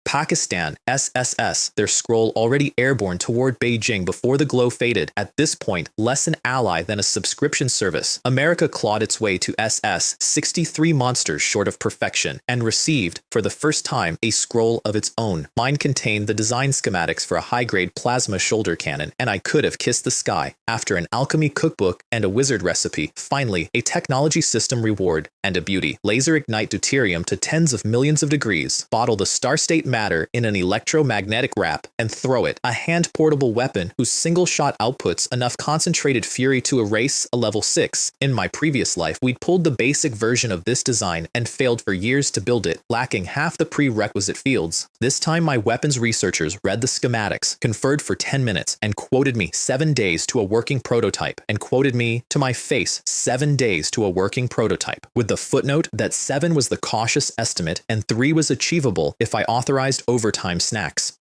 Pakistan, SSS, their scroll already airborne toward Beijing before the glow faded. At this point, less an ally than a subscription service. America clawed its way to SS, 63 monsters short of perfection, and received, for the first time, a scroll of its own. Mine contained the design schematics for a high-grade plasma shoulder cannon, and I could have kissed the sky. After an alchemy cookbook and a wizard recipe, finally, a technology system reward and a beauty. Laser ignite deuterium to tens of millions of degrees. Bottle the star-state matter in an electromagnetic wrap and throw it. A hand-portable weapon whose single shot outputs enough concentrated fury to erase a level 6. In my previous life, we'd pulled the basic version of this design and failed for years to build it, lacking half the prerequisite fields. This time my weapons researchers read the schematics, conferred for 10 minutes, and quoted me 7 days to a working prototype, and quoted me to my face 7 days to a working prototype, with the footnote that 7 was the cautious estimate and 3 was achievable if I authorized overtime snacks.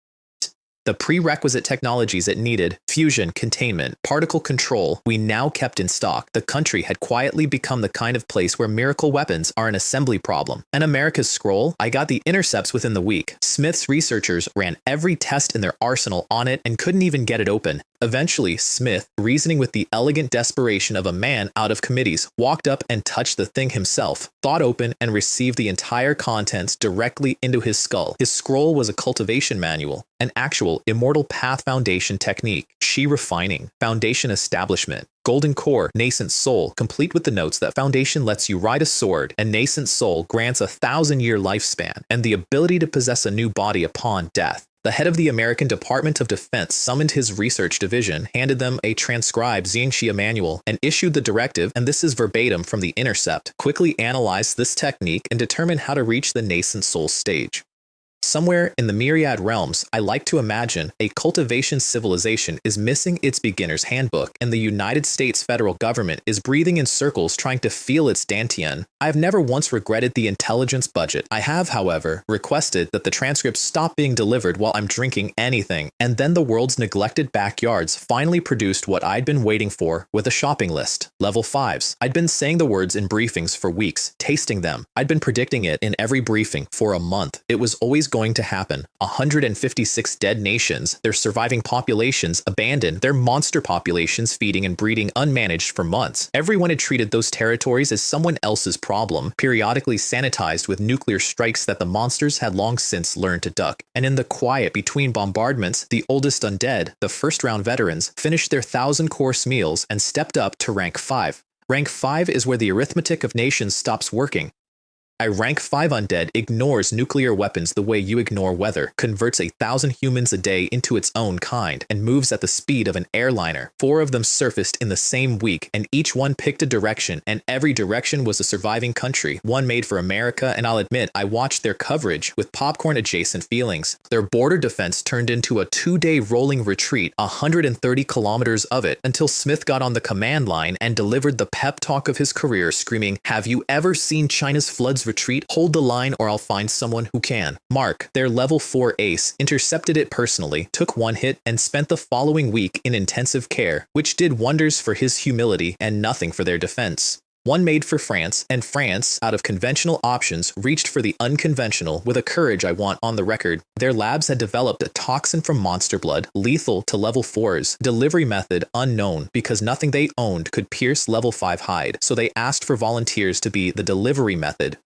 The prerequisite technologies it needed, fusion, containment, particle control, we now kept in stock. The country had quietly become the kind of place where miracle weapons are an assembly problem. And America's scroll, I got the intercepts within the week. Smith's researchers ran every test in their arsenal on it and couldn't even get it open. Eventually, Smith, reasoning with the elegant desperation of a man out of committees, walked up and touched the thing himself, thawed open, and received the entire contents directly into his skull. His scroll was a cultivation manual, an actual immortal path foundation technique, Shi refining, foundation establishment, golden core, nascent soul, complete with the notes that foundation lets you ride a sword, and nascent soul grants a 1,000-year lifespan, and the ability to possess a new body upon death. The head of the American Department of Defense summoned his research division, handed them a transcribed Xingxia manual, and issued the directive, and this is verbatim from the intercept, quickly analyze this technique and determine how to reach the nascent soul stage. Somewhere in the myriad realms, I like to imagine a cultivation civilization is missing its beginner's handbook, and the United States federal government is breathing in circles trying to feel its dantian. I have never once regretted the intelligence budget. I have, however, requested that the transcripts stop being delivered while I'm drinking anything, and then the world's neglected backyards finally produced what I'd been waiting for with a shopping list. Level 5s. I'd been saying the words in briefings for weeks, tasting them. I'd been predicting it in every briefing for a month. It was always going to happen. 156 dead nations, their surviving populations abandoned, their monster populations feeding and breeding unmanaged for months. Everyone had treated those territories as someone else's problem, periodically sanitized with nuclear strikes that the monsters had long since learned to duck. And in the quiet between bombardments, the oldest undead, the first-round veterans, finished their 1,000-course meals and stepped up to rank 5. Rank 5 is where the arithmetic of nations stops working. A rank 5 undead ignores nuclear weapons the way you ignore weather, converts 1,000 humans a day into its own kind, and moves at the speed of an airliner. 4 of them surfaced in the same week, and each one picked a direction, and every direction was a surviving country. One made for America, and I'll admit I watched their coverage with popcorn-adjacent feelings. Their border defense turned into a 2-day rolling retreat, 130 kilometers of it, until Smith got on the command line and delivered the pep talk of his career, screaming, "Have you ever seen China's floods retreat? Hold the line or I'll find someone who can." Mark, their level 4 ace, intercepted it personally, took 1 hit, and spent the following week in intensive care, which did wonders for his humility and nothing for their defense. One made for France, and France, out of conventional options, reached for the unconventional with a courage I want on the record. Their labs had developed a toxin from monster blood, lethal to level 4s, delivery method unknown because nothing they owned could pierce level 5 hide, so they asked for volunteers to be the delivery method.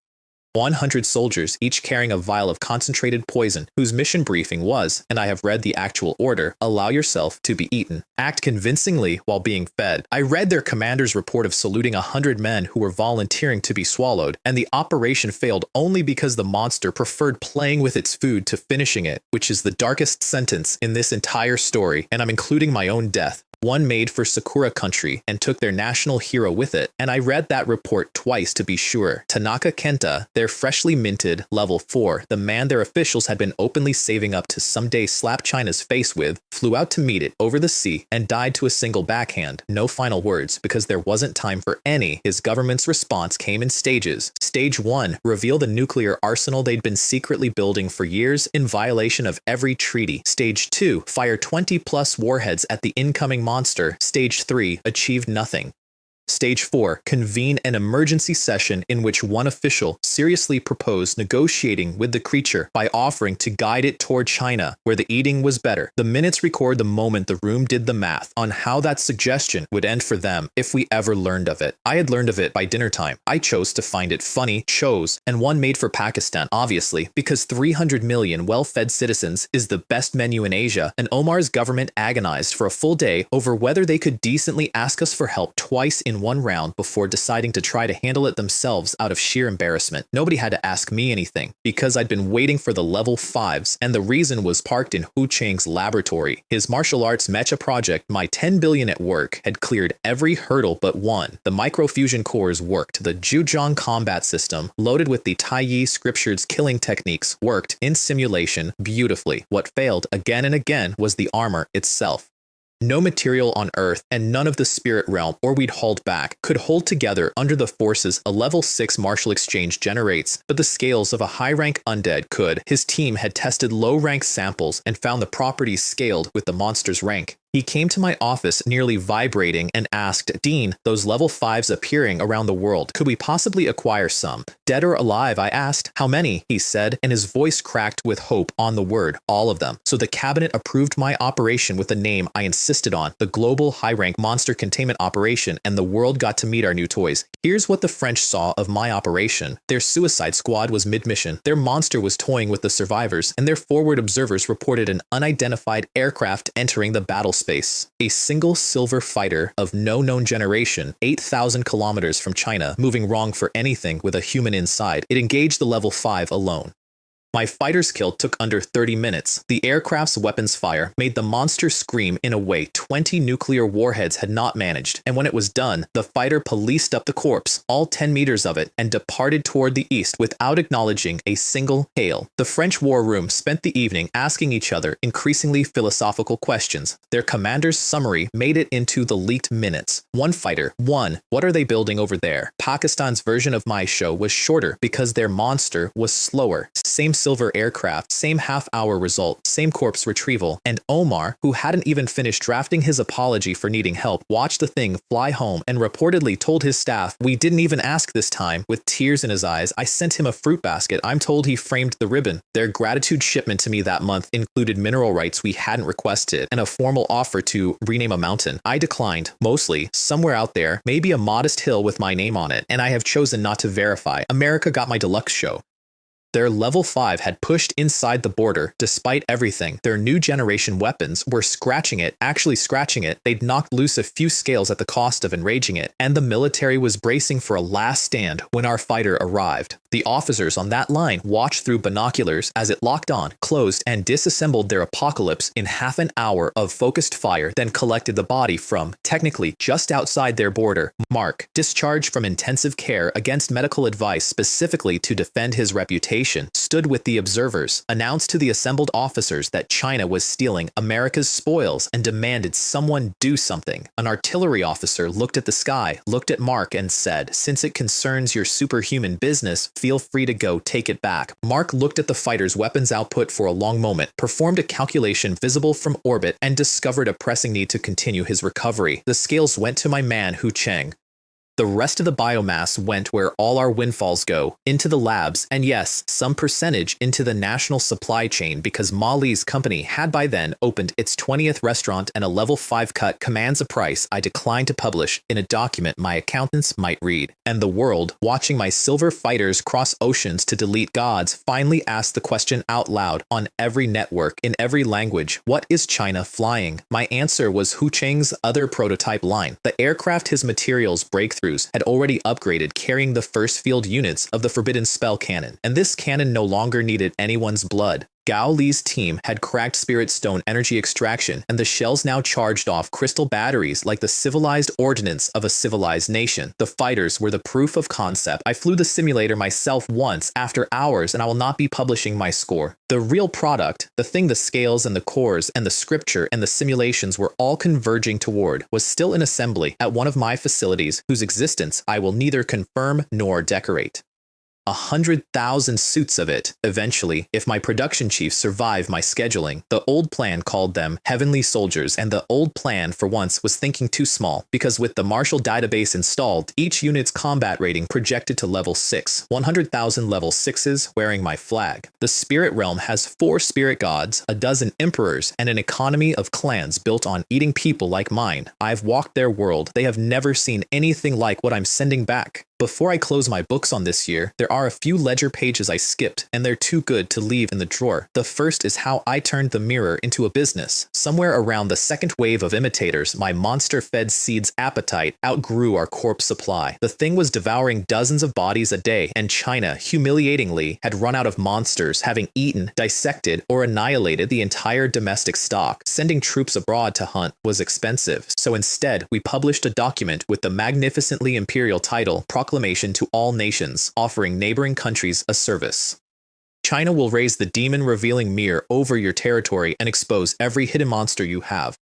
100 soldiers, each carrying a vial of concentrated poison, whose mission briefing was, and I have read the actual order, allow yourself to be eaten. Act convincingly while being fed. I read their commander's report of saluting 100 men who were volunteering to be swallowed, and the operation failed only because the monster preferred playing with its food to finishing it, which is the darkest sentence in this entire story, and I'm including my own death. One made for Sakura country and took their national hero with it, and I read that report twice to be sure. Tanaka Kenta, their freshly minted level 4, the man their officials had been openly saving up to someday slap China's face with, flew out to meet it over the sea and died to a single backhand. No final words because there wasn't time for any. His government's response came in stages. Stage 1, reveal the nuclear arsenal they'd been secretly building for years in violation of every treaty. Stage 2, fire 20+ warheads at the incoming monster. Stage 3, achieved nothing. Stage 4, convene an emergency session in which one official seriously proposed negotiating with the creature by offering to guide it toward China, where the eating was better. The minutes record the moment the room did the math on how that suggestion would end for them if we ever learned of it. I had learned of it by dinner time. I chose to find it funny, and one made for Pakistan, obviously, because 300 million well-fed citizens is the best menu in Asia, and Omar's government agonized for a full day over whether they could decently ask us for help twice in one round before deciding to try to handle it themselves out of sheer embarrassment. Nobody had to ask me anything because I'd been waiting for the level 5s, and the reason was parked in Hu Chang's laboratory. His martial arts mecha project, my 10 billion at work, had cleared every hurdle but one. The microfusion cores worked. The Zhuzhong combat system, loaded with the Taiyi scripture's killing techniques, worked in simulation beautifully. What failed again and again was the armor itself. No material on Earth and none of the spirit realm, or we'd hauled back, could hold together under the forces a level 6 martial exchange generates, but the scales of a high-rank undead could. His team had tested low-rank samples and found the properties scaled with the monster's rank. He came to my office nearly vibrating and asked, "Dean, those level 5s appearing around the world, could we possibly acquire some? Dead or alive?" I asked. "How many?" he said, and his voice cracked with hope on the word, "all of them." So the cabinet approved my operation with a name I insisted on, the Global High-Rank Monster Containment Operation, and the world got to meet our new toys. Here's what the French saw of my operation. Their suicide squad was mid-mission, their monster was toying with the survivors, and their forward observers reported an unidentified aircraft entering the battle space. A single silver fighter of no known generation, 8,000 kilometers from China, moving wrong for anything with a human inside. It engaged the level 5 alone. My fighter's kill took under 30 minutes. The aircraft's weapons fire made the monster scream in a way 20 nuclear warheads had not managed, and when it was done, the fighter policed up the corpse, all 10 meters of it, and departed toward the east without acknowledging a single hail. The French war room spent the evening asking each other increasingly philosophical questions. Their commander's summary made it into the leaked minutes. One fighter, what are they building over there? Pakistan's version of my show was shorter because their monster was slower. Same silver aircraft, same half-hour result, same corpse retrieval, and Omar, who hadn't even finished drafting his apology for needing help, watched the thing fly home and reportedly told his staff, "We didn't even ask this time." With tears in his eyes, I sent him a fruit basket. I'm told he framed the ribbon. Their gratitude shipment to me that month included mineral rights we hadn't requested and a formal offer to rename a mountain. I declined, mostly, somewhere out there, maybe a modest hill with my name on it, and I have chosen not to verify. America got my deluxe show. Their level 5 had pushed inside the border. Despite everything, their new generation weapons were scratching it, actually scratching it. They'd knocked loose a few scales at the cost of enraging it, and the military was bracing for a last stand when our fighter arrived. The officers on that line watched through binoculars as it locked on, closed, and disassembled their apocalypse in half an hour of focused fire, then collected the body from, technically, just outside their border. Mark, discharged from intensive care against medical advice specifically to defend his reputation, stood with the observers, announced to the assembled officers that China was stealing America's spoils and demanded someone do something. An artillery officer looked at the sky, looked at Mark, and said, "Since it concerns your superhuman business, feel free to go take it back." Mark looked at the fighter's weapons output for a long moment, performed a calculation visible from orbit, and discovered a pressing need to continue his recovery. The scales went to my man Hu Cheng. The rest of the biomass went where all our windfalls go, into the labs, and yes, some percentage into the national supply chain, because Ma Li's company had by then opened its 20th restaurant, and a level 5 cut commands a price I declined to publish in a document my accountants might read. And the world, watching my silver fighters cross oceans to delete gods, finally asked the question out loud on every network, in every language: what is China flying? My answer was Hu Cheng's other prototype line. The aircraft his materials breakthrough had already upgraded, carrying the first field units of the Forbidden Spell cannon, and this cannon no longer needed anyone's blood. Gao Li's team had cracked Spirit Stone energy extraction, and the shells now charged off crystal batteries like the civilized ordnance of a civilized nation. The fighters were the proof of concept. I flew the simulator myself once after hours, and I will not be publishing my score. The real product, the thing the scales and the cores and the scripture and the simulations were all converging toward, was still in assembly at one of my facilities, whose existence I will neither confirm nor decorate. 100,000 suits of it, eventually, if my production chiefs survive my scheduling. The old plan called them heavenly soldiers, and the old plan for once was thinking too small, because with the Marshall database installed, each unit's combat rating projected to level 6, 100,000 level 6s wearing my flag. The spirit realm has 4 spirit gods, a dozen emperors, and an economy of clans built on eating people like mine. I've walked their world. They have never seen anything like what I'm sending back. Before I close my books on this year, there are a few ledger pages I skipped, and they're too good to leave in the drawer. The first is how I turned the mirror into a business. Somewhere around the second wave of imitators, my monster-fed seed's appetite outgrew our corpse supply. The thing was devouring dozens of bodies a day, and China, humiliatingly, had run out of monsters, having eaten, dissected, or annihilated the entire domestic stock. Sending troops abroad to hunt was expensive, so instead, we published a document with the magnificently imperial title, Proclamation to All Nations, offering neighboring countries a service. China will raise the demon-revealing mirror over your territory and expose every hidden monster you have.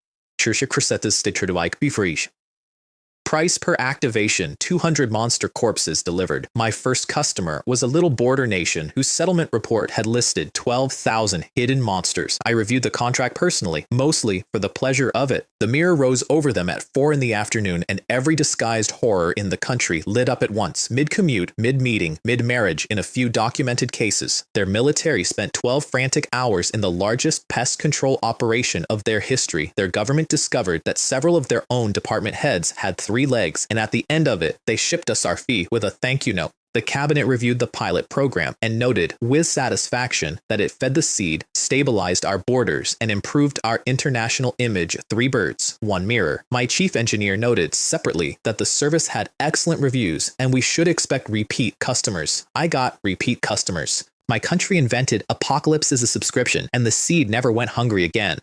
Price per activation, 200 monster corpses delivered. My first customer was a little border nation whose settlement report had listed 12,000 hidden monsters. I reviewed the contract personally, mostly for the pleasure of it. The mirror rose over them at 4 in the afternoon, and every disguised horror in the country lit up at once, mid-commute, mid-meeting, mid-marriage in a few documented cases. Their military spent 12 frantic hours in the largest pest control operation of their history. Their government discovered that several of their own department heads had 3 legs, and at the end of it, they shipped us our fee with a thank you note. The cabinet reviewed the pilot program and noted with satisfaction that it fed the seed, stabilized our borders, and improved our international image. 3 birds, 1 mirror. My chief engineer noted separately that the service had excellent reviews and we should expect repeat customers. I got repeat customers. My country invented Apocalypse as a subscription, and the seed never went hungry again.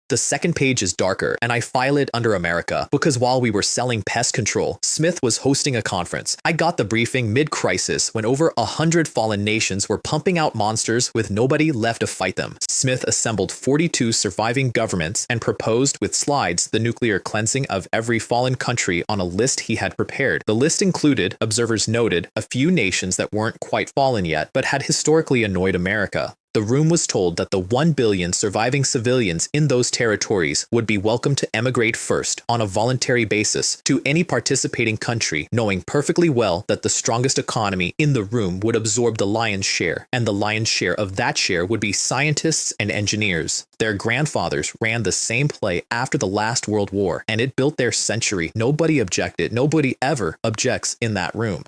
The second page is darker, and I file it under America, because while we were selling pest control, Smith was hosting a conference. I got the briefing mid-crisis when over 100 fallen nations were pumping out monsters with nobody left to fight them. Smith assembled 42 surviving governments and proposed with slides the nuclear cleansing of every fallen country on a list he had prepared. The list included, observers noted, a few nations that weren't quite fallen yet, but had historically annoyed America. The room was told that the 1 billion surviving civilians in those territories would be welcome to emigrate first, on a voluntary basis, to any participating country, knowing perfectly well that the strongest economy in the room would absorb the lion's share, and the lion's share of that share would be scientists and engineers. Their grandfathers ran the same play after the last World War, and it built their century. Nobody objected. Nobody ever objects in that room.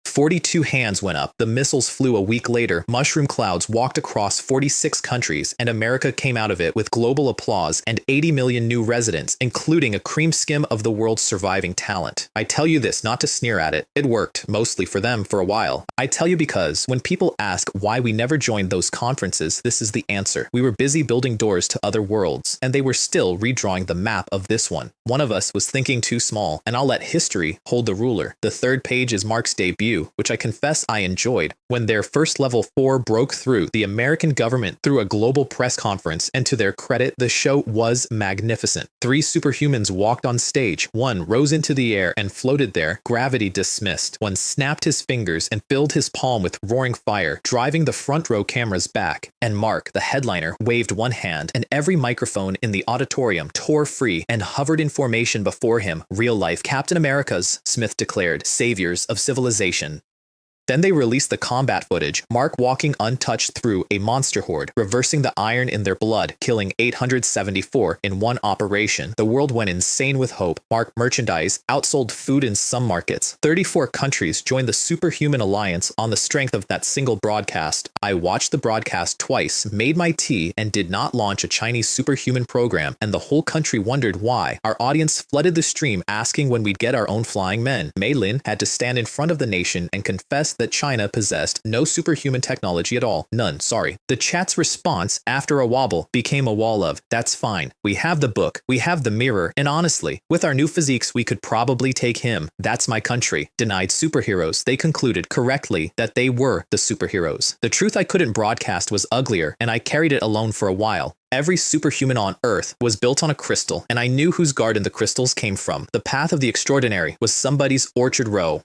42 hands went up, the missiles flew a week later, mushroom clouds walked across 46 countries, and America came out of it with global applause and 80 million new residents, including a cream skim of the world's surviving talent. I tell you this not to sneer at it. It worked, mostly for them, for a while. I tell you because when people ask why we never joined those conferences, this is the answer. We were busy building doors to other worlds, and they were still redrawing the map of this one. One of us was thinking too small, and I'll let history hold the ruler. The third page is Mark's debut, which I confess I enjoyed. When their first level 4 broke through, the American government threw a global press conference, and to their credit, the show was magnificent. 3 superhumans walked on stage. One rose into the air and floated there, gravity dismissed. One snapped his fingers and filled his palm with roaring fire, driving the front row cameras back. And Mark, the headliner, waved one hand, and every microphone in the auditorium tore free and hovered in formation before him. Real life Captain Americas, Smith declared, saviors of civilization. Then they released the combat footage, Mark walking untouched through a monster horde, reversing the iron in their blood, killing 874 in one operation. The world went insane with hope. Mark merchandise outsold food in some markets. 34 countries joined the Superhuman Alliance on the strength of that single broadcast. I watched the broadcast twice, made my tea, and did not launch a Chinese superhuman program, and the whole country wondered why. Our audience flooded the stream asking when we'd get our own flying men. Mei Lin had to stand in front of the nation and confess that China possessed no superhuman technology at all. None, sorry. The chat's response, after a wobble, became a wall of, that's fine. We have the book, we have the mirror, and honestly, with our new physiques, we could probably take him. That's my country. Denied superheroes, they concluded correctly that they were the superheroes. The truth I couldn't broadcast was uglier, and I carried it alone for a while. Every superhuman on Earth was built on a crystal, and I knew whose garden the crystals came from. The path of the extraordinary was somebody's orchard row.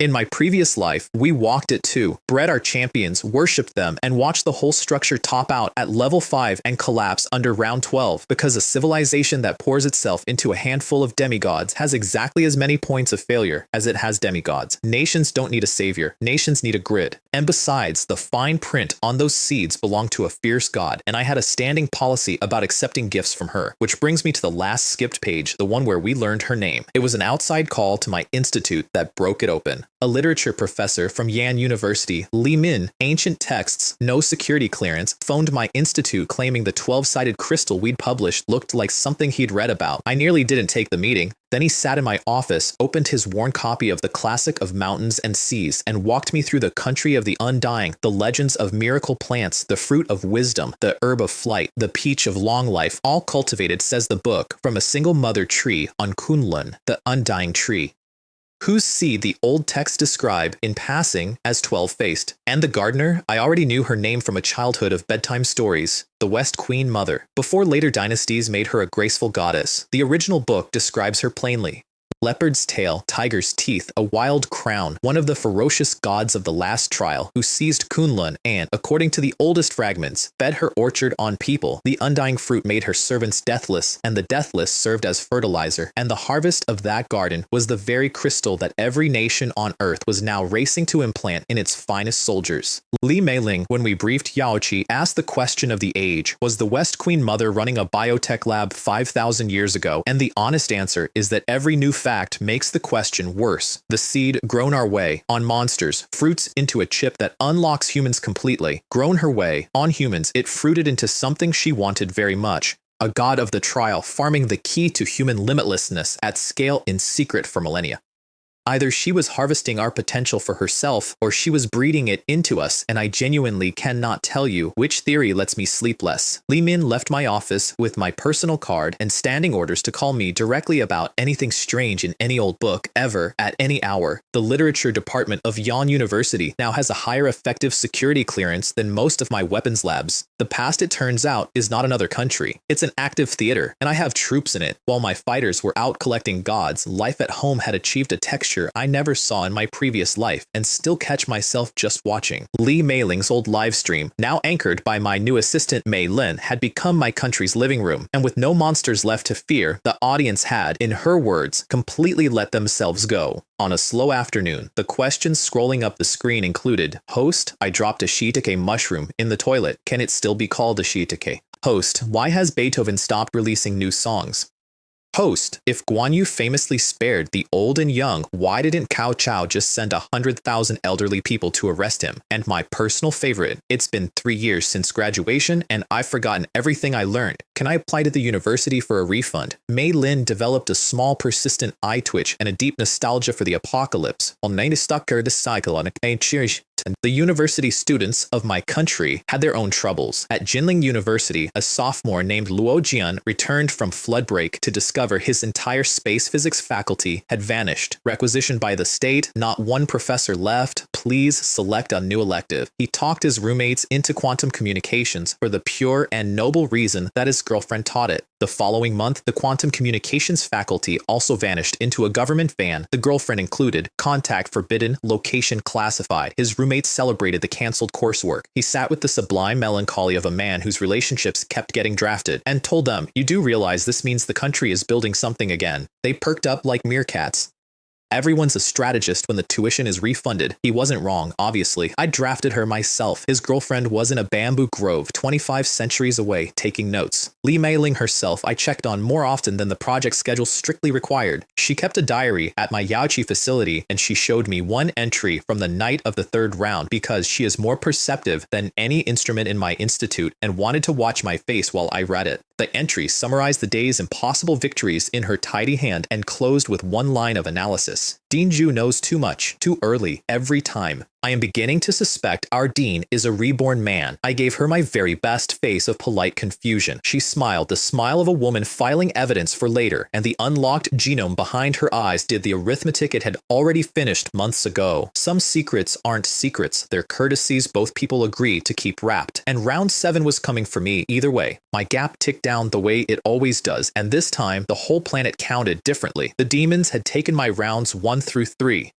In my previous life, we walked it too, bred our champions, worshipped them, and watched the whole structure top out at level 5 and collapse under round 12, because a civilization that pours itself into a handful of demigods has exactly as many points of failure as it has demigods. Nations don't need a savior, nations need a grid. And besides, the fine print on those seeds belonged to a fierce god, and I had a standing policy about accepting gifts from her, which brings me to the last skipped page, the one where we learned her name. It was an outside call to my institute that broke it open. A literature professor from Yan University, Li Min, ancient texts, no security clearance, phoned my institute claiming the 12-sided crystal we'd published looked like something he'd read about. I nearly didn't take the meeting. Then he sat in my office, opened his worn copy of the Classic of Mountains and Seas, and walked me through the country of the undying, the legends of miracle plants, the fruit of wisdom, the herb of flight, the peach of long life, all cultivated, says the book, from a single mother tree on Kunlun, the undying tree. Whose seed the old texts describe, in passing, as 12-faced. And the gardener, I already knew her name from a childhood of bedtime stories, the West Queen Mother. Before later dynasties made her a graceful goddess, the original book describes her plainly. Leopard's tail, tiger's teeth, a wild crown, one of the ferocious gods of the last trial, who seized Kunlun and, according to the oldest fragments, fed her orchard on people. The undying fruit made her servants deathless, and the deathless served as fertilizer. And the harvest of that garden was the very crystal that every nation on earth was now racing to implant in its finest soldiers. Li Meiling, when we briefed Yaoqi, asked the question of the age, was the West Queen Mother running a biotech lab 5,000 years ago? And the honest answer is that every new fact makes the question worse. The seed grown our way, on monsters, fruits into a chip that unlocks humans completely. Grown her way, on humans, it fruited into something she wanted very much. A god of the trial, farming the key to human limitlessness at scale in secret for millennia. Either she was harvesting our potential for herself, or she was breeding it into us, and I genuinely cannot tell you which theory lets me sleep less. Li Min left my office with my personal card and standing orders to call me directly about anything strange in any old book, ever, at any hour. The literature department of Yan University now has a higher effective security clearance than most of my weapons labs. The past, it turns out, is not another country. It's an active theater, and I have troops in it. While my fighters were out collecting gods, life at home had achieved a texture I never saw in my previous life, and still catch myself just watching. Li Meiling's old live stream, now anchored by my new assistant Mei Lin, had become my country's living room, and with no monsters left to fear, the audience had, in her words, completely let themselves go. On a slow afternoon, the questions scrolling up the screen included, Host, I dropped a shiitake mushroom in the toilet. Can it still be called a shiitake? Host, why has Beethoven stopped releasing new songs? Host, if Guan Yu famously spared the old and young, why didn't Cao Cao just send 100,000 elderly people to arrest him? And my personal favorite, it's been 3 years since graduation and I've forgotten everything I learned. Can I apply to the university for a refund? Mei Lin developed a small persistent eye twitch and a deep nostalgia for the apocalypse. The university students of my country had their own troubles. At Jinling University, a sophomore named Luo Jian returned from flood break to discover his entire space physics faculty had vanished. Requisitioned by the state, not one professor left. Please select a new elective. He talked his roommates into quantum communications for the pure and noble reason that his girlfriend taught it. The following month, the quantum communications faculty also vanished into a government van, the girlfriend included, contact forbidden, location classified. His roommates celebrated the cancelled coursework. He sat with the sublime melancholy of a man whose relationships kept getting drafted, and told them, "You do realize this means the country is building something again." They perked up like meerkats. Everyone's a strategist when the tuition is refunded. He wasn't wrong, obviously. I drafted her myself. His girlfriend was in a bamboo grove 25 centuries away, taking notes. Li Meiling herself I checked on more often than the project schedule strictly required. She kept a diary at my Yaoqi facility, and she showed me one entry from the night of the 3rd round because she is more perceptive than any instrument in my institute and wanted to watch my face while I read it. The entry summarized the day's impossible victories in her tidy hand and closed with one line of analysis. Dean Zhu knows too much, too early, every time. I am beginning to suspect our dean is a reborn man. I gave her my very best face of polite confusion. She smiled, the smile of a woman filing evidence for later, and the unlocked genome behind her eyes did the arithmetic it had already finished months ago. Some secrets aren't secrets, they're courtesies both people agree to keep wrapped. And round 7 was coming for me either way. My gap ticked down the way it always does, and this time the whole planet counted differently. The demons had taken my rounds 1 through 3.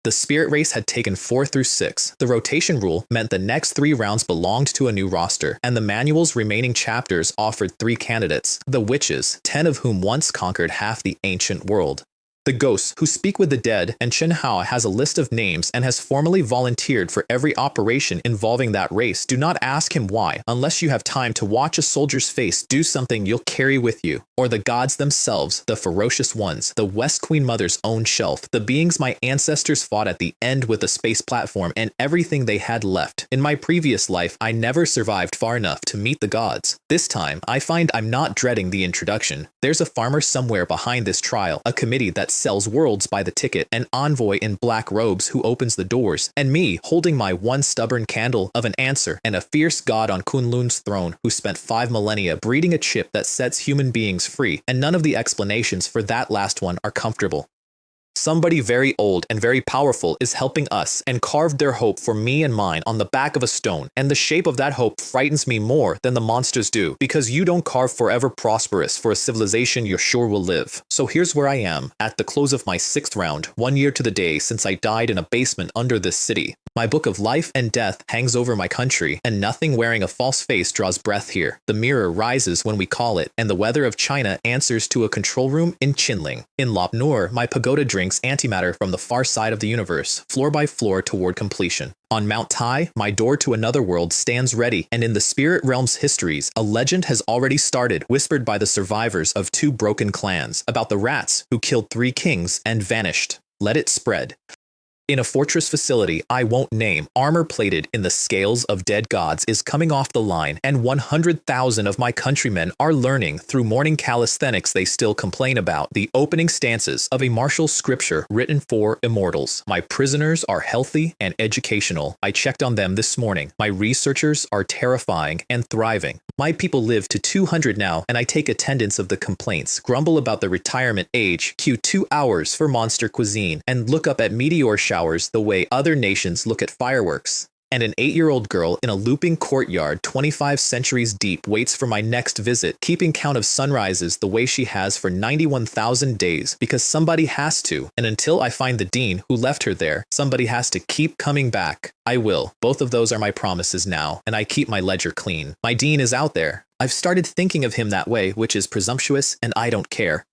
The spirit race had taken 4 through 6. The rotation rule meant the next 3 rounds belonged to a new roster, and the manual's remaining chapters offered 3 candidates, the witches, 10 of whom once conquered half the ancient world. The ghosts who speak with the dead, and Chen Hao has a list of names and has formally volunteered for every operation involving that race. Do not ask him why, unless you have time to watch a soldier's face do something you'll carry with you. Or the gods themselves, the ferocious ones, the West Queen Mother's own shelf, the beings my ancestors fought at the end with a space platform and everything they had left. In my previous life, I never survived far enough to meet the gods. This time, I find I'm not dreading the introduction. There's a farmer somewhere behind this trial, a committee that sells worlds by the ticket, an envoy in black robes who opens the doors, and me holding my one stubborn candle of an answer, and a fierce god on Kunlun's throne who spent 5 millennia breeding a chip that sets human beings free, and none of the explanations for that last one are comfortable. Somebody very old and very powerful is helping us and carved their hope for me and mine on the back of a stone, and the shape of that hope frightens me more than the monsters do, because you don't carve forever prosperous for a civilization you're sure will live. So here's where I am, at the close of my 6th round, 1 year to the day since I died in a basement under this city. My book of life and death hangs over my country, and nothing wearing a false face draws breath here. The mirror rises when we call it, and the weather of China answers to a control room in Qinling. In Lop Nur, my pagoda drinks antimatter from the far side of the universe, floor by floor toward completion. On Mount Tai, my door to another world stands ready, and in the spirit realm's histories, a legend has already started, whispered by the survivors of 2 broken clans, about the rats who killed 3 kings and vanished. Let it spread. In a fortress facility I won't name, armor-plated in the scales of dead gods is coming off the line, and 100,000 of my countrymen are learning, through morning calisthenics they still complain about, the opening stances of a martial scripture written for immortals. My prisoners are healthy and educational. I checked on them this morning. My researchers are terrifying and thriving. My people live to 200 now, and I take attendance of the complaints, grumble about the retirement age, queue 2 hours for monster cuisine, and look up at meteor showers the way other nations look at fireworks. And an 8-year-old girl in a looping courtyard 25 centuries deep waits for my next visit, keeping count of sunrises the way she has for 91,000 days, because somebody has to, and until I find the dean who left her there, somebody has to keep coming back. I will. Both of those are my promises now, and I keep my ledger clean. My dean is out there. I've started thinking of him that way, which is presumptuous, and I don't care.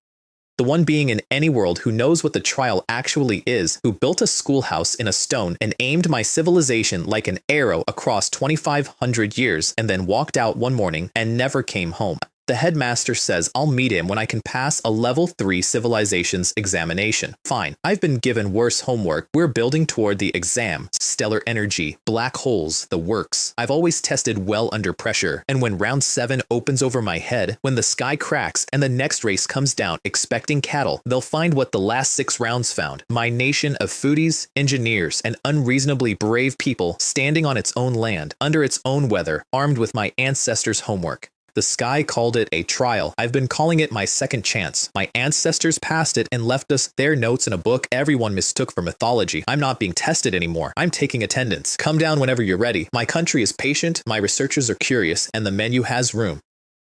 The one being in any world who knows what the trial actually is, who built a schoolhouse in a stone and aimed my civilization like an arrow across 2,500 years and then walked out one morning and never came home. The headmaster says I'll meet him when I can pass a level 3 civilizations examination. Fine, I've been given worse homework. We're building toward the exam. Stellar energy, black holes, the works. I've always tested well under pressure, and when round 7 opens over my head, when the sky cracks and the next race comes down expecting cattle, they'll find what the last 6 rounds found. My nation of foodies, engineers, and unreasonably brave people standing on its own land, under its own weather, armed with my ancestors' homework. The sky called it a trial. I've been calling it my second chance. My ancestors passed it and left us their notes in a book everyone mistook for mythology. I'm not being tested anymore. I'm taking attendance. Come down whenever you're ready. My country is patient, my researchers are curious, and the menu has room.